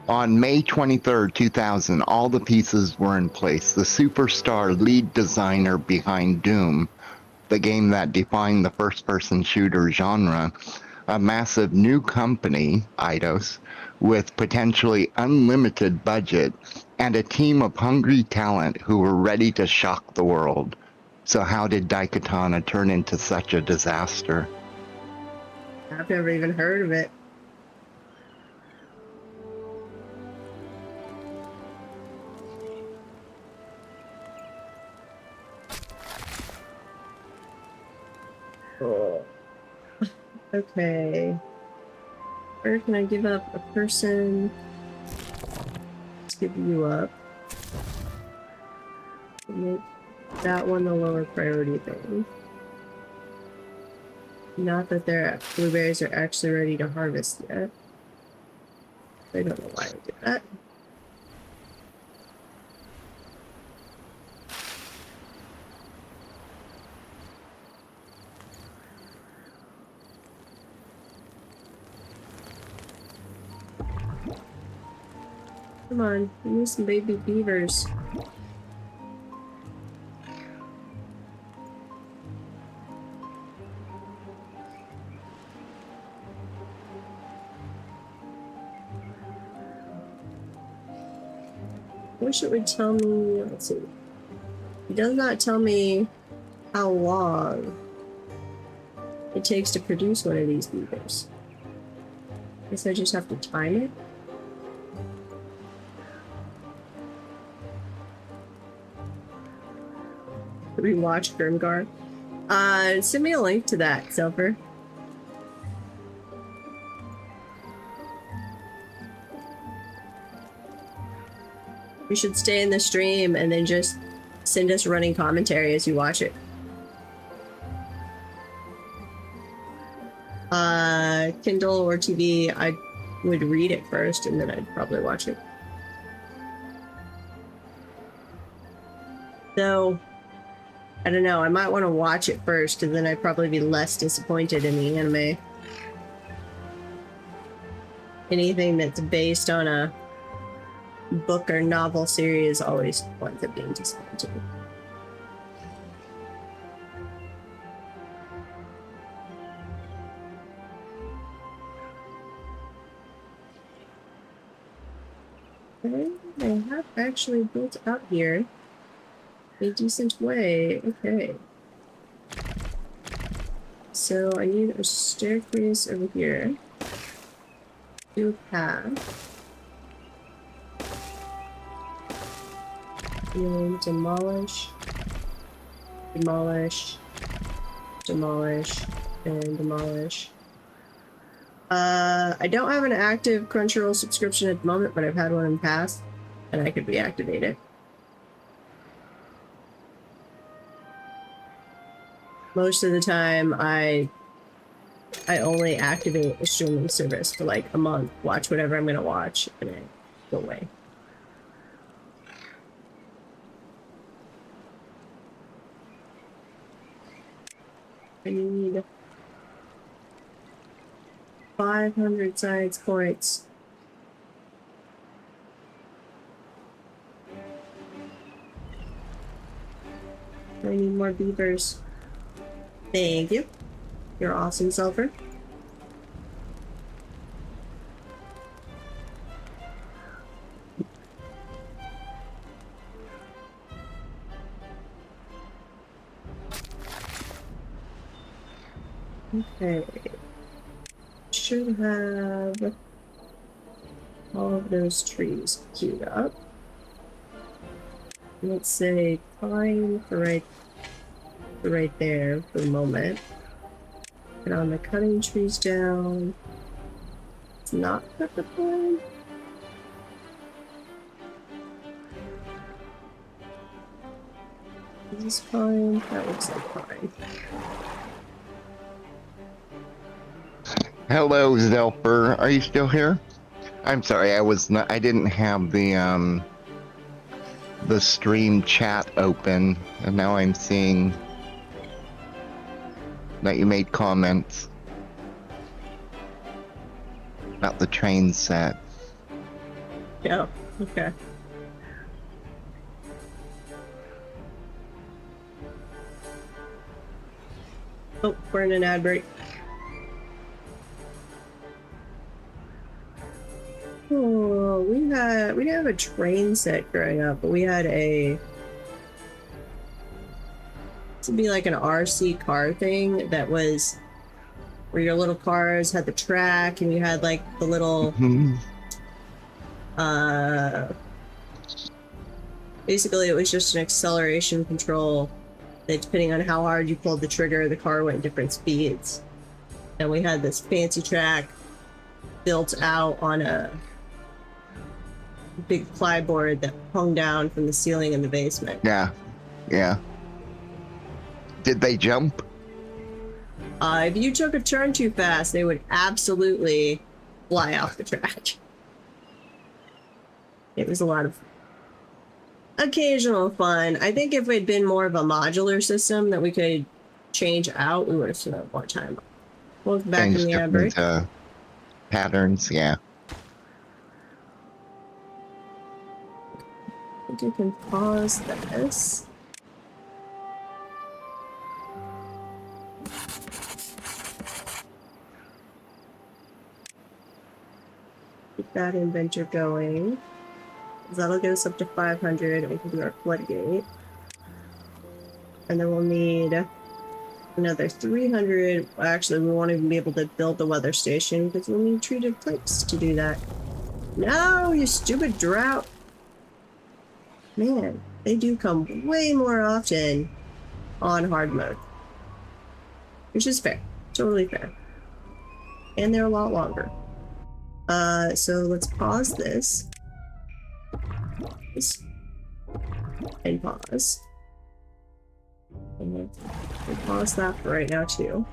[SPEAKER 3] On May 23rd, 2000, all the pieces were in place. The superstar lead designer behind Doom, the game that defined the first-person shooter genre, a massive new company, Eidos, with potentially unlimited budget, and a team of hungry talent who were ready to shock the world. So how did Daikatana turn into such a disaster?
[SPEAKER 2] I've never even heard of it. Oh. Okay. Where can I give up a person? Let's give you up. Make that one the lower priority thing. Not that their blueberries are actually ready to harvest yet. I don't know why I did that. Come on, we need some baby beavers. I wish it would tell me, let's see. It does not tell me how long it takes to produce one of these beavers. Guess I just have to time it. Rewatch Grimgar. Send me a link to that, Silver. You should stay in the stream and then just send us running commentary as you watch it. Kindle or TV, I would read it first and then I'd probably watch it. Though, I don't know, I might want to watch it first and then I'd probably be less disappointed in the anime. Anything that's based on a book or novel series always winds up being disappointing. Okay, I have actually built up here a decent way. Okay. So I need a staircase over here. Do a path. And demolish, demolish, demolish, and demolish. I don't have an active Crunchyroll subscription at the moment, but I've had one in the past, and I could reactivate it. Most of the time, I only activate a streaming service for like a month, watch whatever I'm gonna watch, and then go away. I need 500 science points. I need more beavers. Thank you. You're awesome, Sulfur. Okay. Should have all of those trees queued up. Let's say pine for right there for the moment. And on the cutting trees down, it's not cut the pine. Is this pine? That looks like pine.
[SPEAKER 3] Hello, Zelper. Are you still here? I'm sorry, I didn't have the stream chat open, and now I'm seeing that you made comments about the train set.
[SPEAKER 2] Yeah, okay. Oh, we're in an ad break. Oh, we didn't have a train set growing up, but we had this would be like an RC car thing that was where your little cars had the track and you had like the little basically it was just an acceleration control that depending on how hard you pulled the trigger, the car went different speeds. And we had this fancy track built out on a big plyboard that hung down from the ceiling in the basement.
[SPEAKER 3] Yeah. Did they jump?
[SPEAKER 2] If you took a turn too fast, they would absolutely fly off the track. It was a lot of occasional fun. I think if it had been more of a modular system that we could change out, we would have spent more time. Welcome back in the ad break.
[SPEAKER 3] Patterns, yeah.
[SPEAKER 2] I think you can pause this. Keep that inventor going. That'll get us up to 500 and we can do our floodgate. And then we'll need another 300. Actually, we won't even be able to build the weather station because we'll need treated plates to do that. No, you stupid drought. Man, they do come way more often on hard mode. Which is fair. Totally fair. And they're a lot longer. So let's pause this. And pause. And we'll pause that for right now too.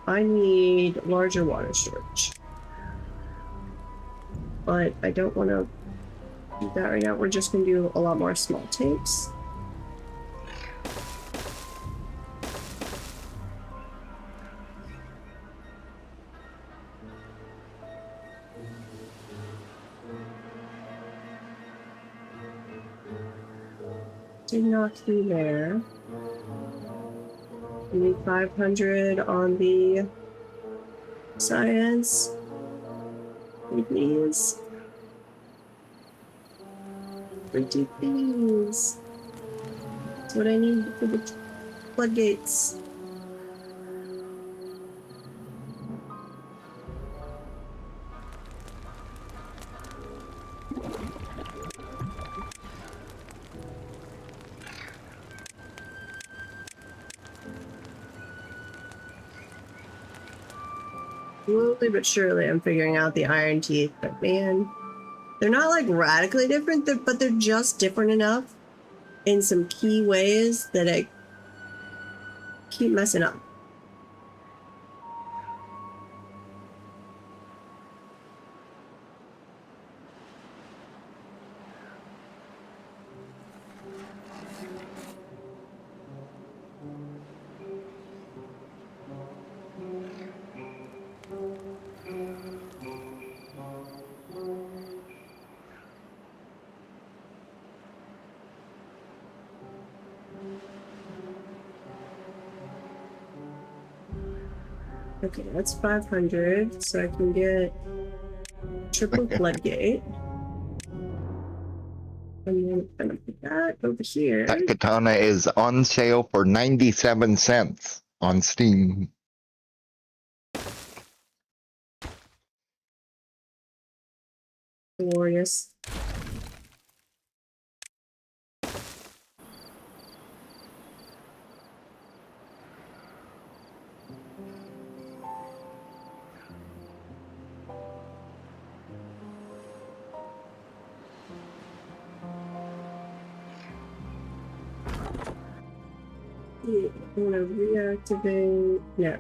[SPEAKER 2] I need larger water storage. But I don't want to do that right now. We're just going to do a lot more small tanks. Did knock through there. We need 500 on the science. Please. Pretty please. That's what I need for the
[SPEAKER 1] floodgates. Slowly but surely I'm figuring out the iron teeth, but man, they're not like radically different, but they're just different enough in some key ways that I keep messing up. Okay, that's 500, so I can get triple floodgate. And then I'm gonna put that over here.
[SPEAKER 3] That katana is on sale for 97 cents on Steam.
[SPEAKER 1] Glorious. I'm gonna reactivate. No.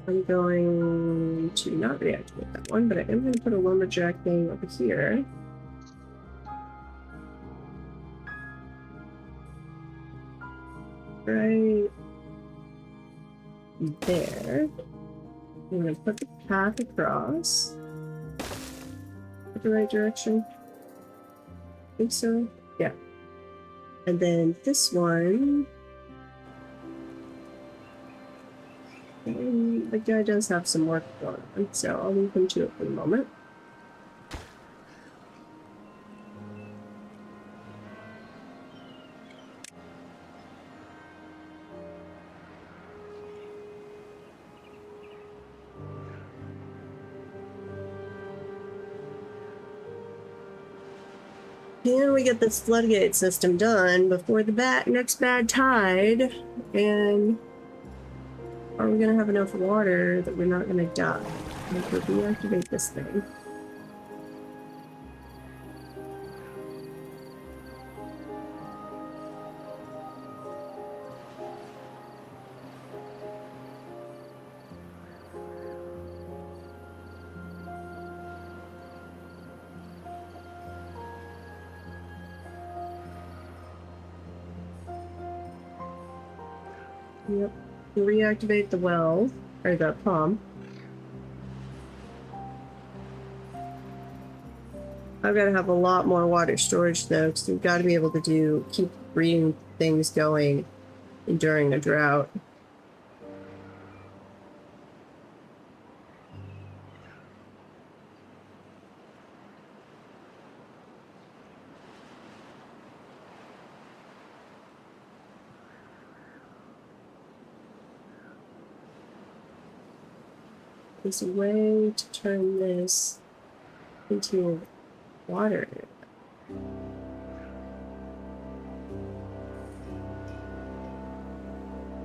[SPEAKER 1] I'm going to not reactivate that one, but I am going to put a lumberjack thing over here. Right there. I'm going to put the path across. The right direction? I think so. Yeah. And then this one. And the guy does have some work going on, so I'll leave him to it for the moment. Can we get this floodgate system done before the next bad tide? And are we gonna have enough water that we're not gonna die? Like, we'll deactivate this thing. Yep. Reactivate the well, or the pump. I've got to have a lot more water storage though, because we've got to be able to keep breeding things going during a drought. There's a way to turn this into water.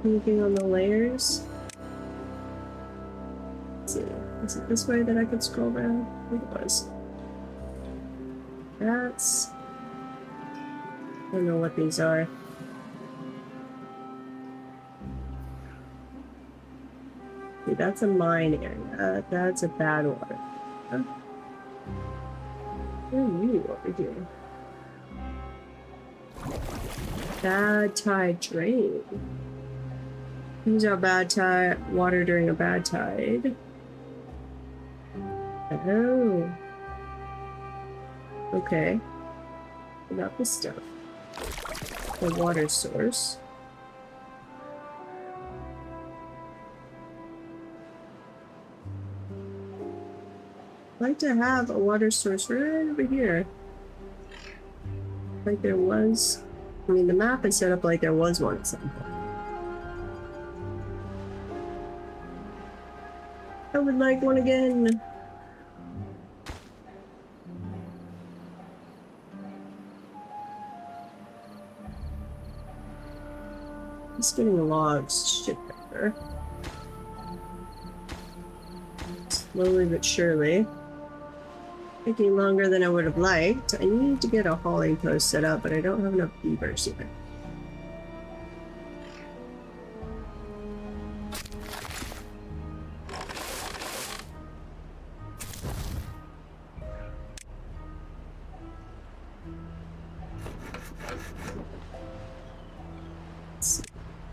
[SPEAKER 1] Anything on the layers? Let's see. Is it this way that I could scroll down? I think it was. That's... I don't know what these are. See, that's a mine area. That's a bad water. Huh? What are you over here? Bad tide drain. Use our bad tide water during a bad tide. Oh. Okay. About this stuff. The water source. I'd like to have a water source right over here. Like there was
[SPEAKER 2] I mean, the map is set up like there was one at some point. I would like one again. Just getting logs shit better. Slowly but surely. Taking longer than I would have liked. I need to get a hauling post set up, but I don't have enough beavers yet.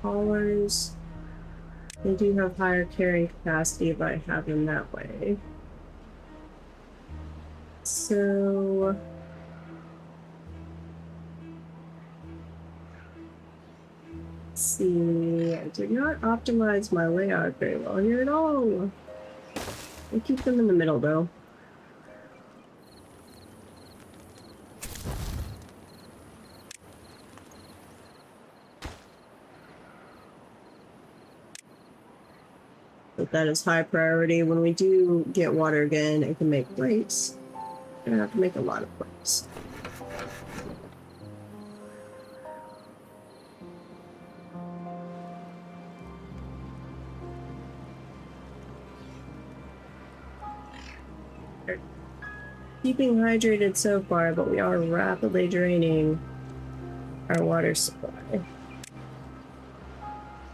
[SPEAKER 2] Haulers. They do have higher carrying capacity if I have them that way. So let's see. I did not optimize my layout very well here at all. I'll keep them in the middle though. But that is high priority. When we do get water again, I can make plates. I'm gonna have to make a lot of plates. We're keeping hydrated so far, but we are rapidly draining our water supply.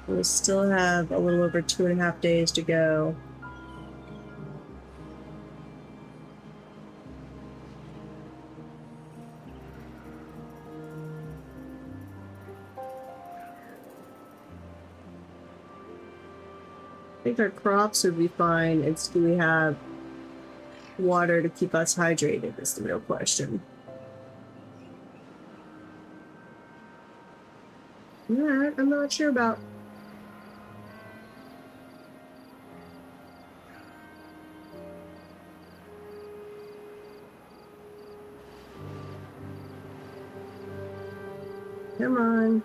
[SPEAKER 2] We still have a little over 2.5 days to go. I think our crops would be fine. It's do we have water to keep us hydrated is the real question. That I'm not sure about. Come on.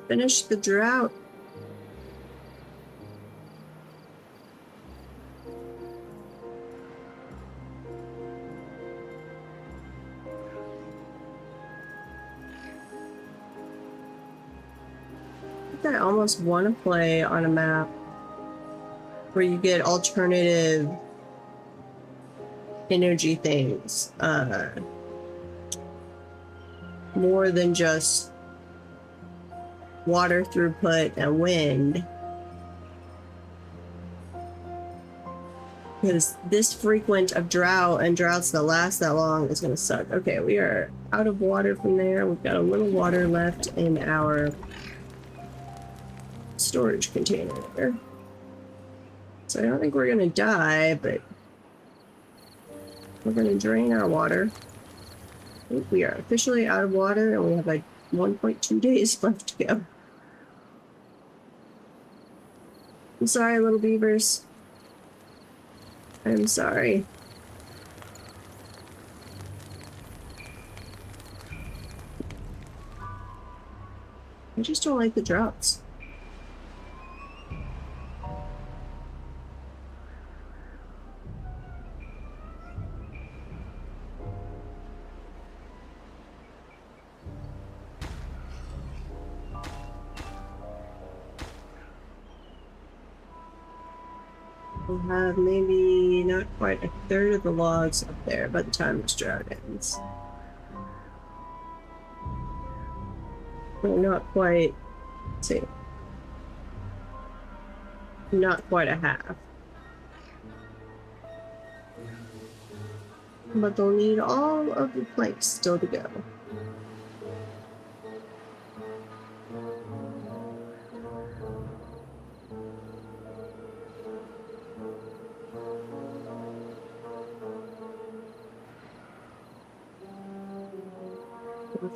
[SPEAKER 2] Finish the drought. I almost want to play on a map where you get alternative energy things, more than just water throughput and wind. Because this frequent of drought and droughts that last that long is going to suck. Okay, we are out of water from there. We've got a little water left in our storage container there. So I don't think we're gonna die, but we're gonna drain our water. I think we are officially out of water and we have like 1.2 days left to go. I'm sorry, little beavers. I'm sorry. I just don't like the droughts. We'll have maybe not quite a third of the logs up there by the time this drought ends. Well, not quite. Let's see. Not quite a half. But they'll need all of the planks still to go.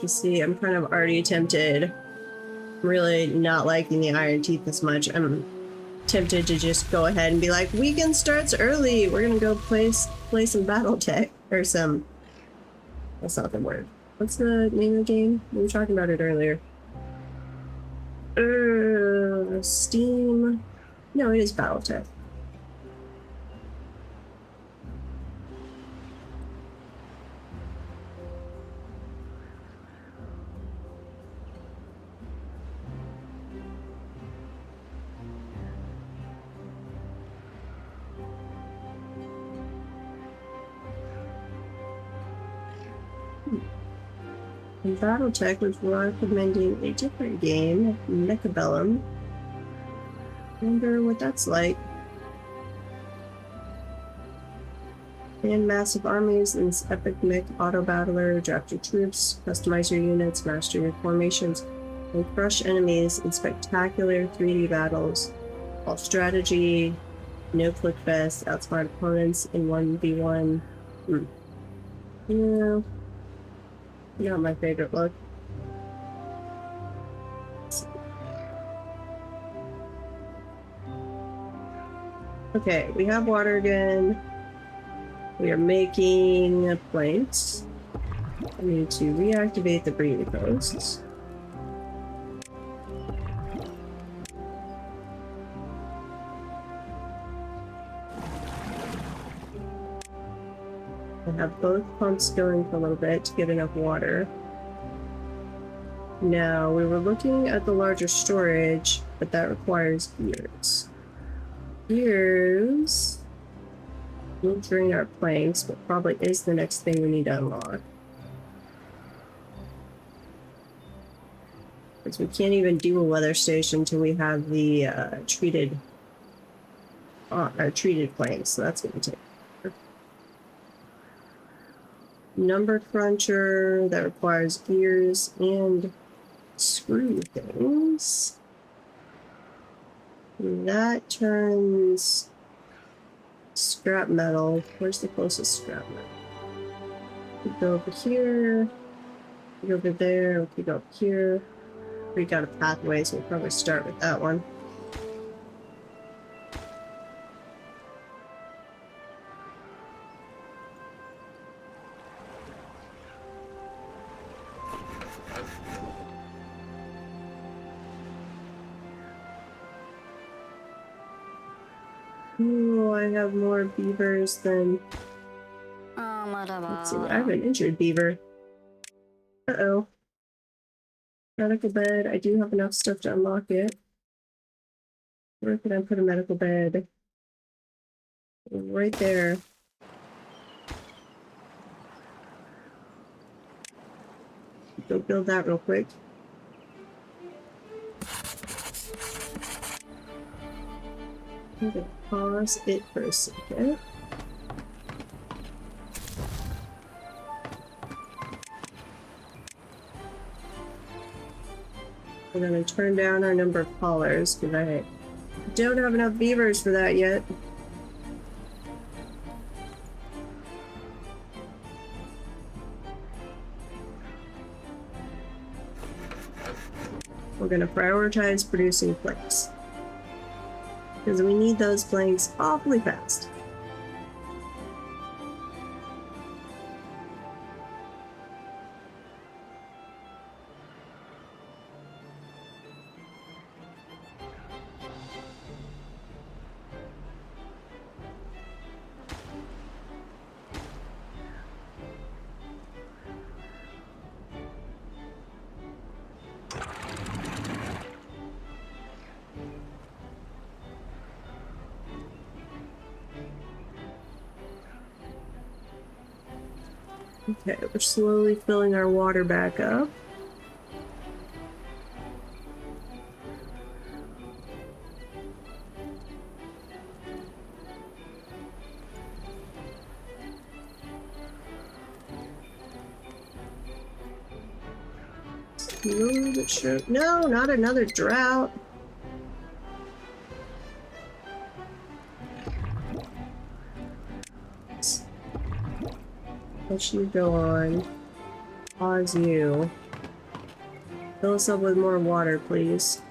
[SPEAKER 2] You see, I'm kind of already tempted. I'm really not liking the iron teeth as much. I'm tempted to just go ahead and be like, weekend starts early. We're gonna go play some battle tech or some. That's not the word.
[SPEAKER 1] What's the name of the game? We were talking about it earlier. Steam. No, it is Battletech. And Battletech was recommending a different game, Mechabellum. Wonder what that's like. And massive armies in this epic mech auto battler, draft your troops, customize your units, master your formations, and crush enemies in spectacular 3D battles. All strategy, no click fest, outsmart opponents in 1v1. Yeah, not my favorite look. Okay, we have water again. We are making planks. I need to reactivate the breeding posts. I have both pumps going for a little bit to get enough water. Now, we were looking at the larger storage, but that requires gears. Gears will drain our planks, but probably is the next thing we need to unlock. Because we can't even do a weather station until we have the treated planks, so that's going to take forever. Number cruncher that requires gears and screw things. That turns scrap metal. Where's the closest scrap metal? We go over here. We go over there. We go up here. We got a pathway, so we'll probably start with that one. Ooh, I have more beavers than... Let's see, I have an injured beaver. Uh-oh. Medical bed. I do have enough stuff to unlock it. Where can I put a medical bed? Right there. Go build that real quick. I'm gonna pause it for a second. We're gonna turn down our number of callers because I don't have enough beavers for that yet. We're gonna prioritize producing planks because we need those planks awfully fast. Okay, we're slowly filling our water back up. Slowly but sure. No, not another drought. Let you go on. Pause you. Fill us up with more water, please.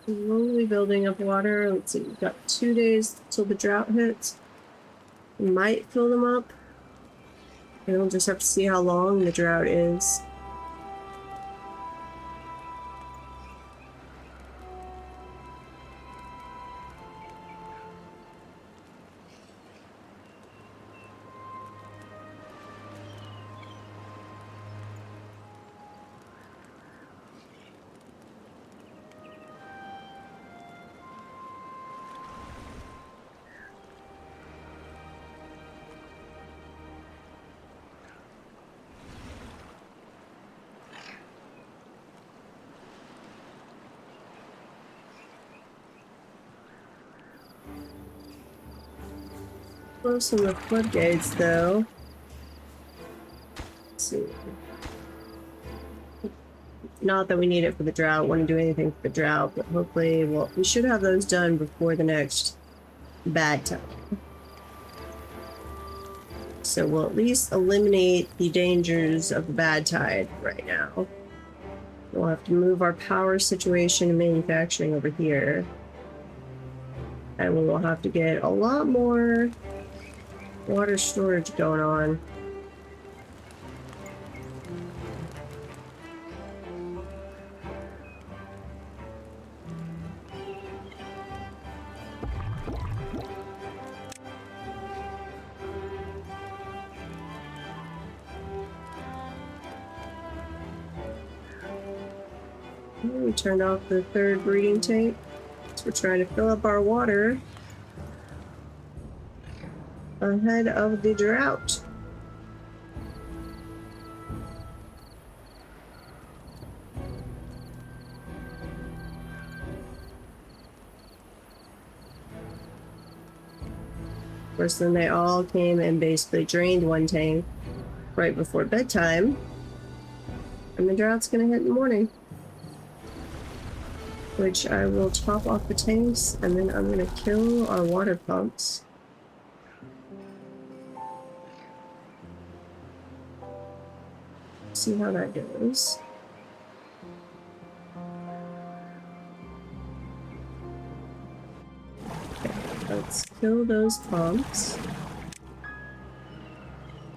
[SPEAKER 2] Slowly building up water. Let's see, we've got 2 days till the drought hits. We might fill them up. And we'll just have to see how long the drought is. Close on the floodgates, though. Let's see. Not that we need it for the drought. Want to do anything for the drought, but hopefully, well, we should have those done before the next bad time. So we'll at least eliminate the dangers of the bad tide right now. We'll have to move our power situation and manufacturing over here. And we will have to get a lot more water storage going on. We turned off the third breeding tank. So we're trying to fill up our water ahead of the drought. Of course, then they all came and basically drained one tank right before bedtime. And the drought's gonna hit in the morning. Which I will top off the tanks, and then I'm gonna kill our water pumps. See how that goes. Okay, let's kill those pumps.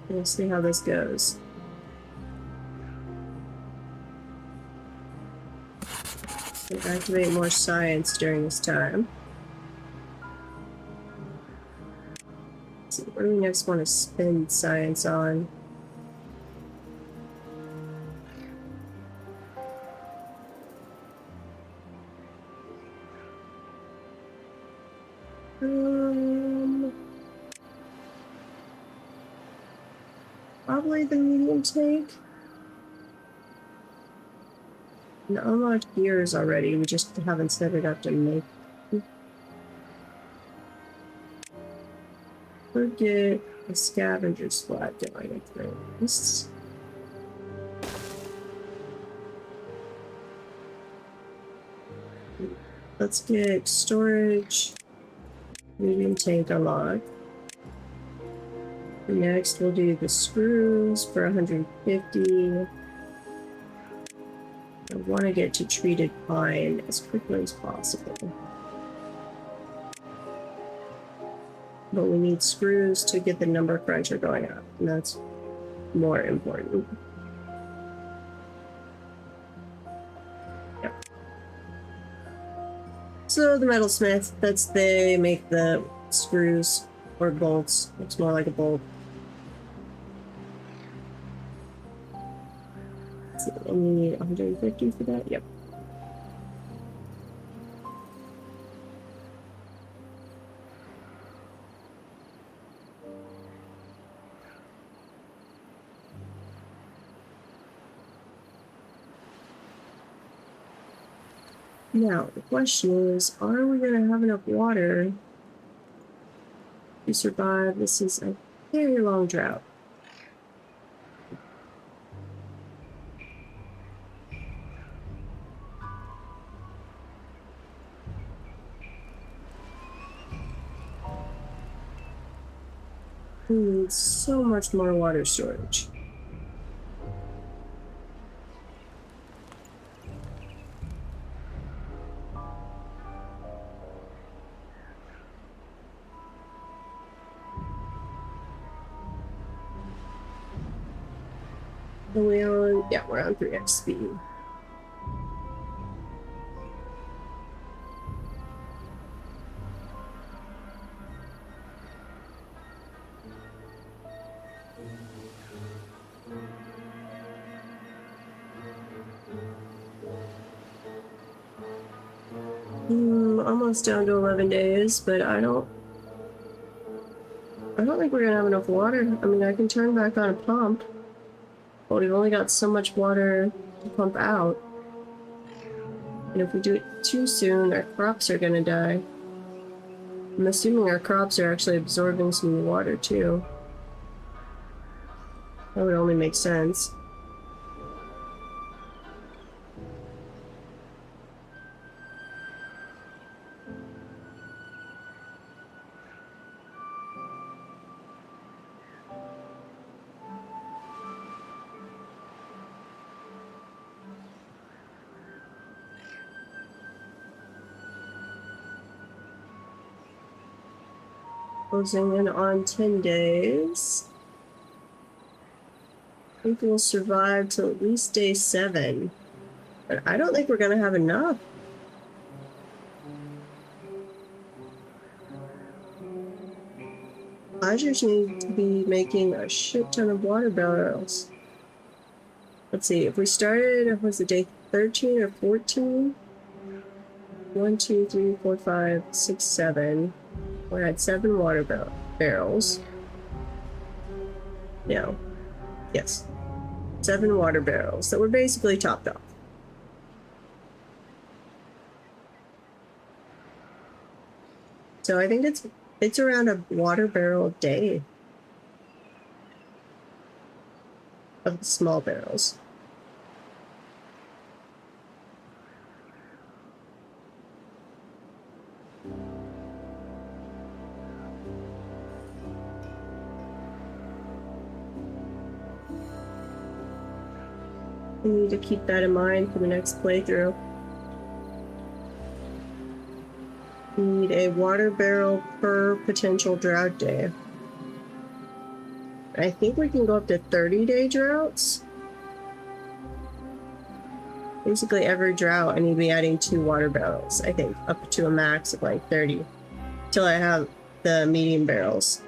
[SPEAKER 2] We'll see how this goes. We'll activate more science during this time. Let's see, what do we next want to spend science on? Probably the medium tank. And unlocked gears already, we just haven't set it up to make. Could get a scavenger squad going at things. Let's get storage, medium tank unlocked. Next, we'll do the screws for 150. I want to get to treated pine as quickly as possible. But we need screws to get the number cruncher going up, and that's more important. Yep. So the metalsmith, they make the screws or bolts. Looks more like a bolt. So we need 150 for that. Yep. Now, the question is, are we going to have enough water to survive? This is a very long drought. We need so much more water storage.
[SPEAKER 1] Are we on? Yeah, we're on 3x speed. Almost down to 11 days, but I don't think we're gonna have enough water. I mean, I can turn back on a pump, but we've only got so much water to pump out. And if we do it too soon, our crops are gonna die. I'm assuming our crops are actually absorbing some of the water too. That would only make sense. Closing in on 10 days. I think we'll survive till at least day 7. But I don't think we're gonna have enough. I just need to be making a shit ton of water barrels. Let's see, if we started, was it day 13 or 14? 1, 2, 3, 4, 5, 6, 7. We had 7 water barrels. No. Yes. 7 water barrels that were basically topped off. So I think it's around a water barrel a day of the small barrels. We need to keep that in mind for the next playthrough. We need a water barrel per potential drought day. I think we can go up to 30-day droughts. Basically every drought I need to be adding 2 water barrels, I think, up to a max of like 30. Till I have the medium barrels.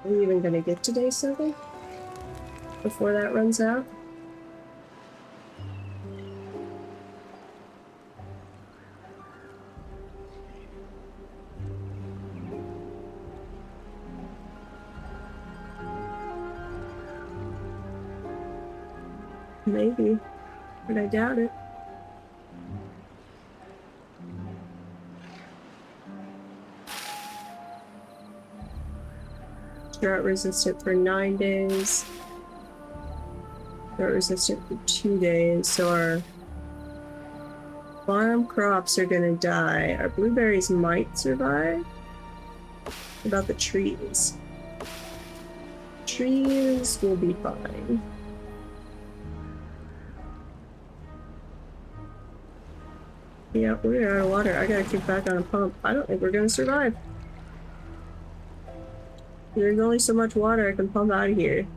[SPEAKER 1] Are we even gonna get to day 7? Before that runs out? Maybe, but I doubt it. Drought resistant for 9 days. Drought resistant for 2 days. So our farm crops are gonna die. Our blueberries might survive. What about the trees? Trees will be fine. Yeah, we're out of water. I gotta kick back on a pump. I don't think we're gonna survive. There's only so much water I can pump out of here.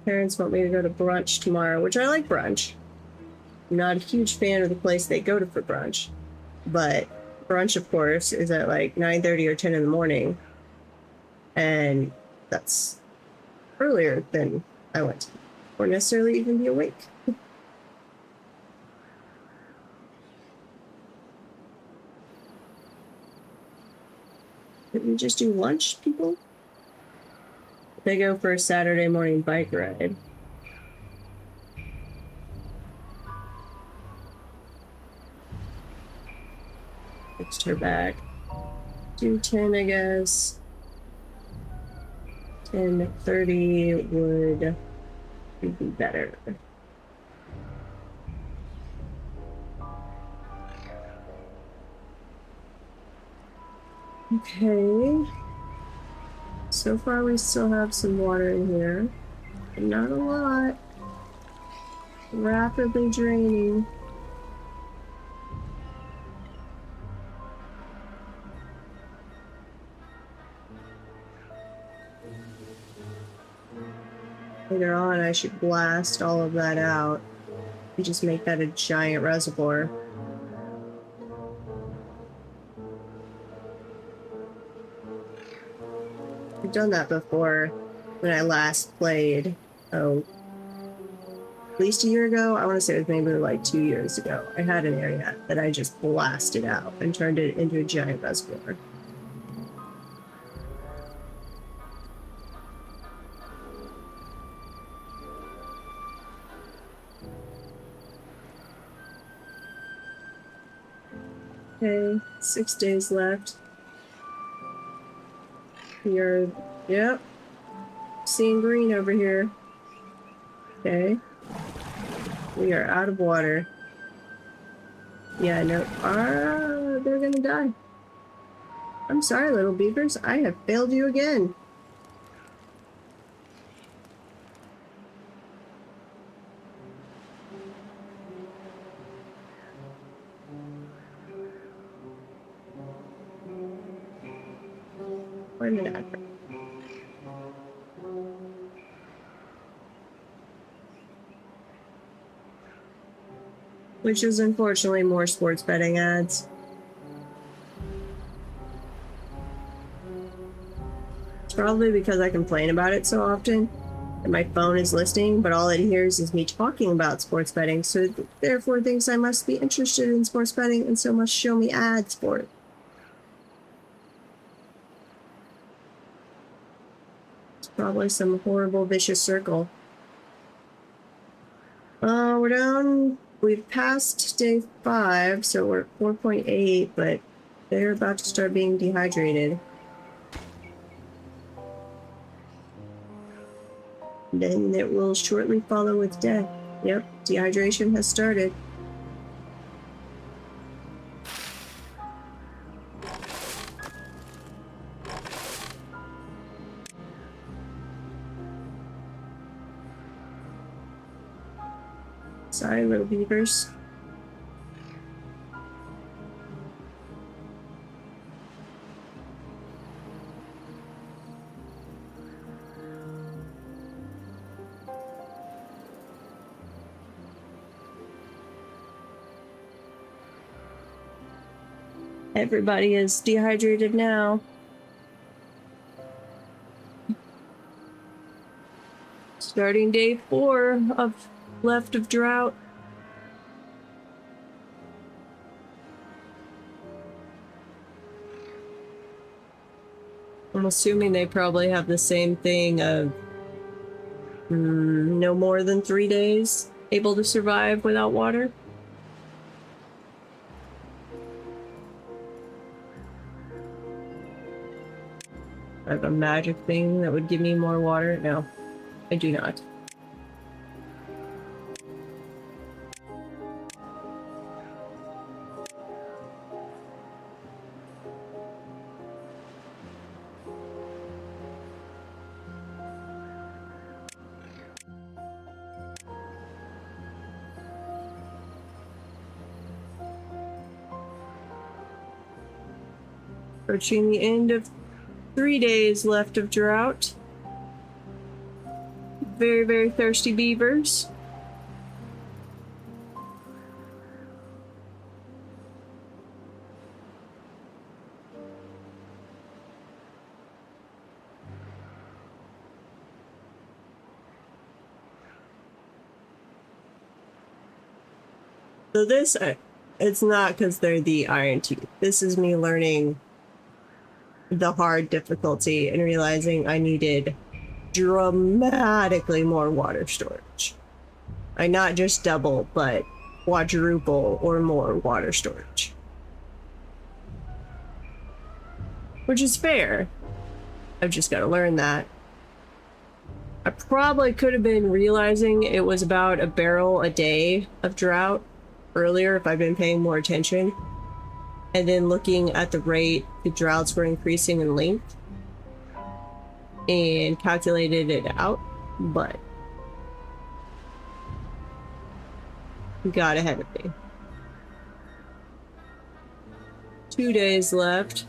[SPEAKER 1] Parents want me to go to brunch tomorrow, which I like brunch. I'm not a huge fan of the place they go to for brunch. But brunch, of course, is at like 9:30 or 10 in the morning. And that's earlier than I went to, or necessarily even be awake. Did we just do lunch, people? They go for a Saturday morning bike ride. Fixed her back. Do 10, I guess. 10:30 would be better. Okay. So far we still have some water in here. But not a lot. Rapidly draining. Later on, I should blast all of that out and just make that a giant reservoir. I've done that before when I last played. Oh, at least a year ago. I want to say it was maybe like 2 years ago. I had an area that I just blasted out and turned it into a giant reservoir. Okay, 6 days left. You're, yep, seeing green over here. Okay. We are out of water. Yeah, no, they're gonna die. I'm sorry, little beavers. I have failed you again. Wait a minute. Which is unfortunately more sports betting ads. It's probably because I complain about it so often that my phone is listening, but all it hears is me talking about sports betting, so it therefore thinks I must be interested in sports betting and so must show me ads for it. It's probably some horrible vicious circle. We're down. We've passed day 5, so we're at 4.8, but they're about to start being dehydrated. Then it will shortly follow with death. Yep, dehydration has started. Sorry, little beavers. Everybody is dehydrated now. Starting day 4 of left of drought. I'm assuming they probably have the same thing of no more than 3 days able to survive without water. I have a magic thing that would give me more water. No, I do not. Approaching the end of 3 days left of drought. Very, very thirsty beavers. So this, it's not because they're the Iron Teeth. This is me learning the hard difficulty and realizing I needed dramatically more water storage. I not just double, but quadruple or more water storage. Which is fair. I've just got to learn that. I probably could have been realizing it was about a barrel a day of drought earlier if I'd been paying more attention.
[SPEAKER 2] and then looking at the rate the droughts were increasing in length and calculated it out, but got ahead of me. 2 days left,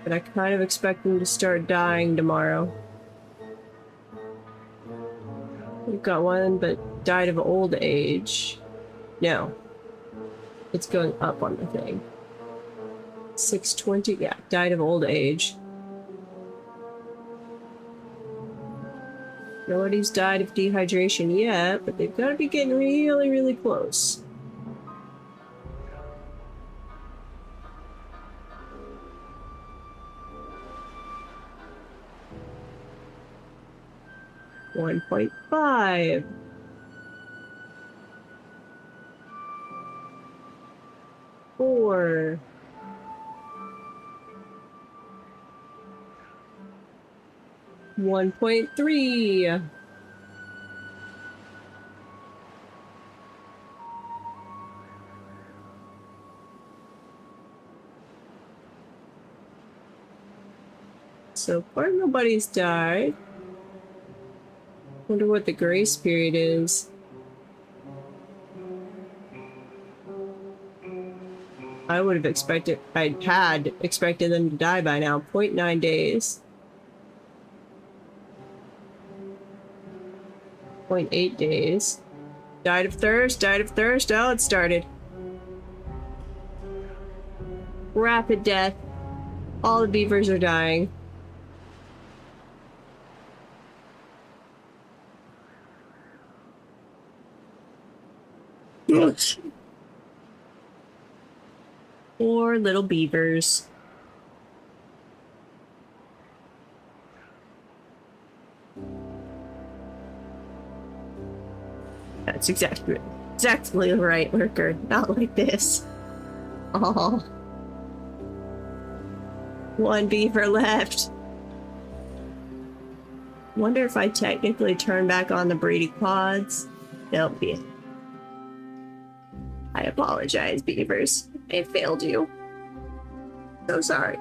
[SPEAKER 2] but I kind of expect them to start dying tomorrow. We've got one, but died of old age. No. It's going up on the thing. 620, yeah, died of old age. Nobody's died of dehydration yet, but they've got to be getting really, really close. $1.5. $4. $1.3. So far, nobody's died. Wonder what the grace period is. I would have expected, I had expected them to die by now. 0.9 days. 0.8 days. Died of thirst, died of thirst. Oh, it started. Rapid death. All the beavers are dying. Poor little beavers. That's exactly right, Lurker. Not like this. Oh. One beaver left. Wonder if I technically turn back on the breeding pods. Nope. I apologize, beavers. I failed you. So sorry.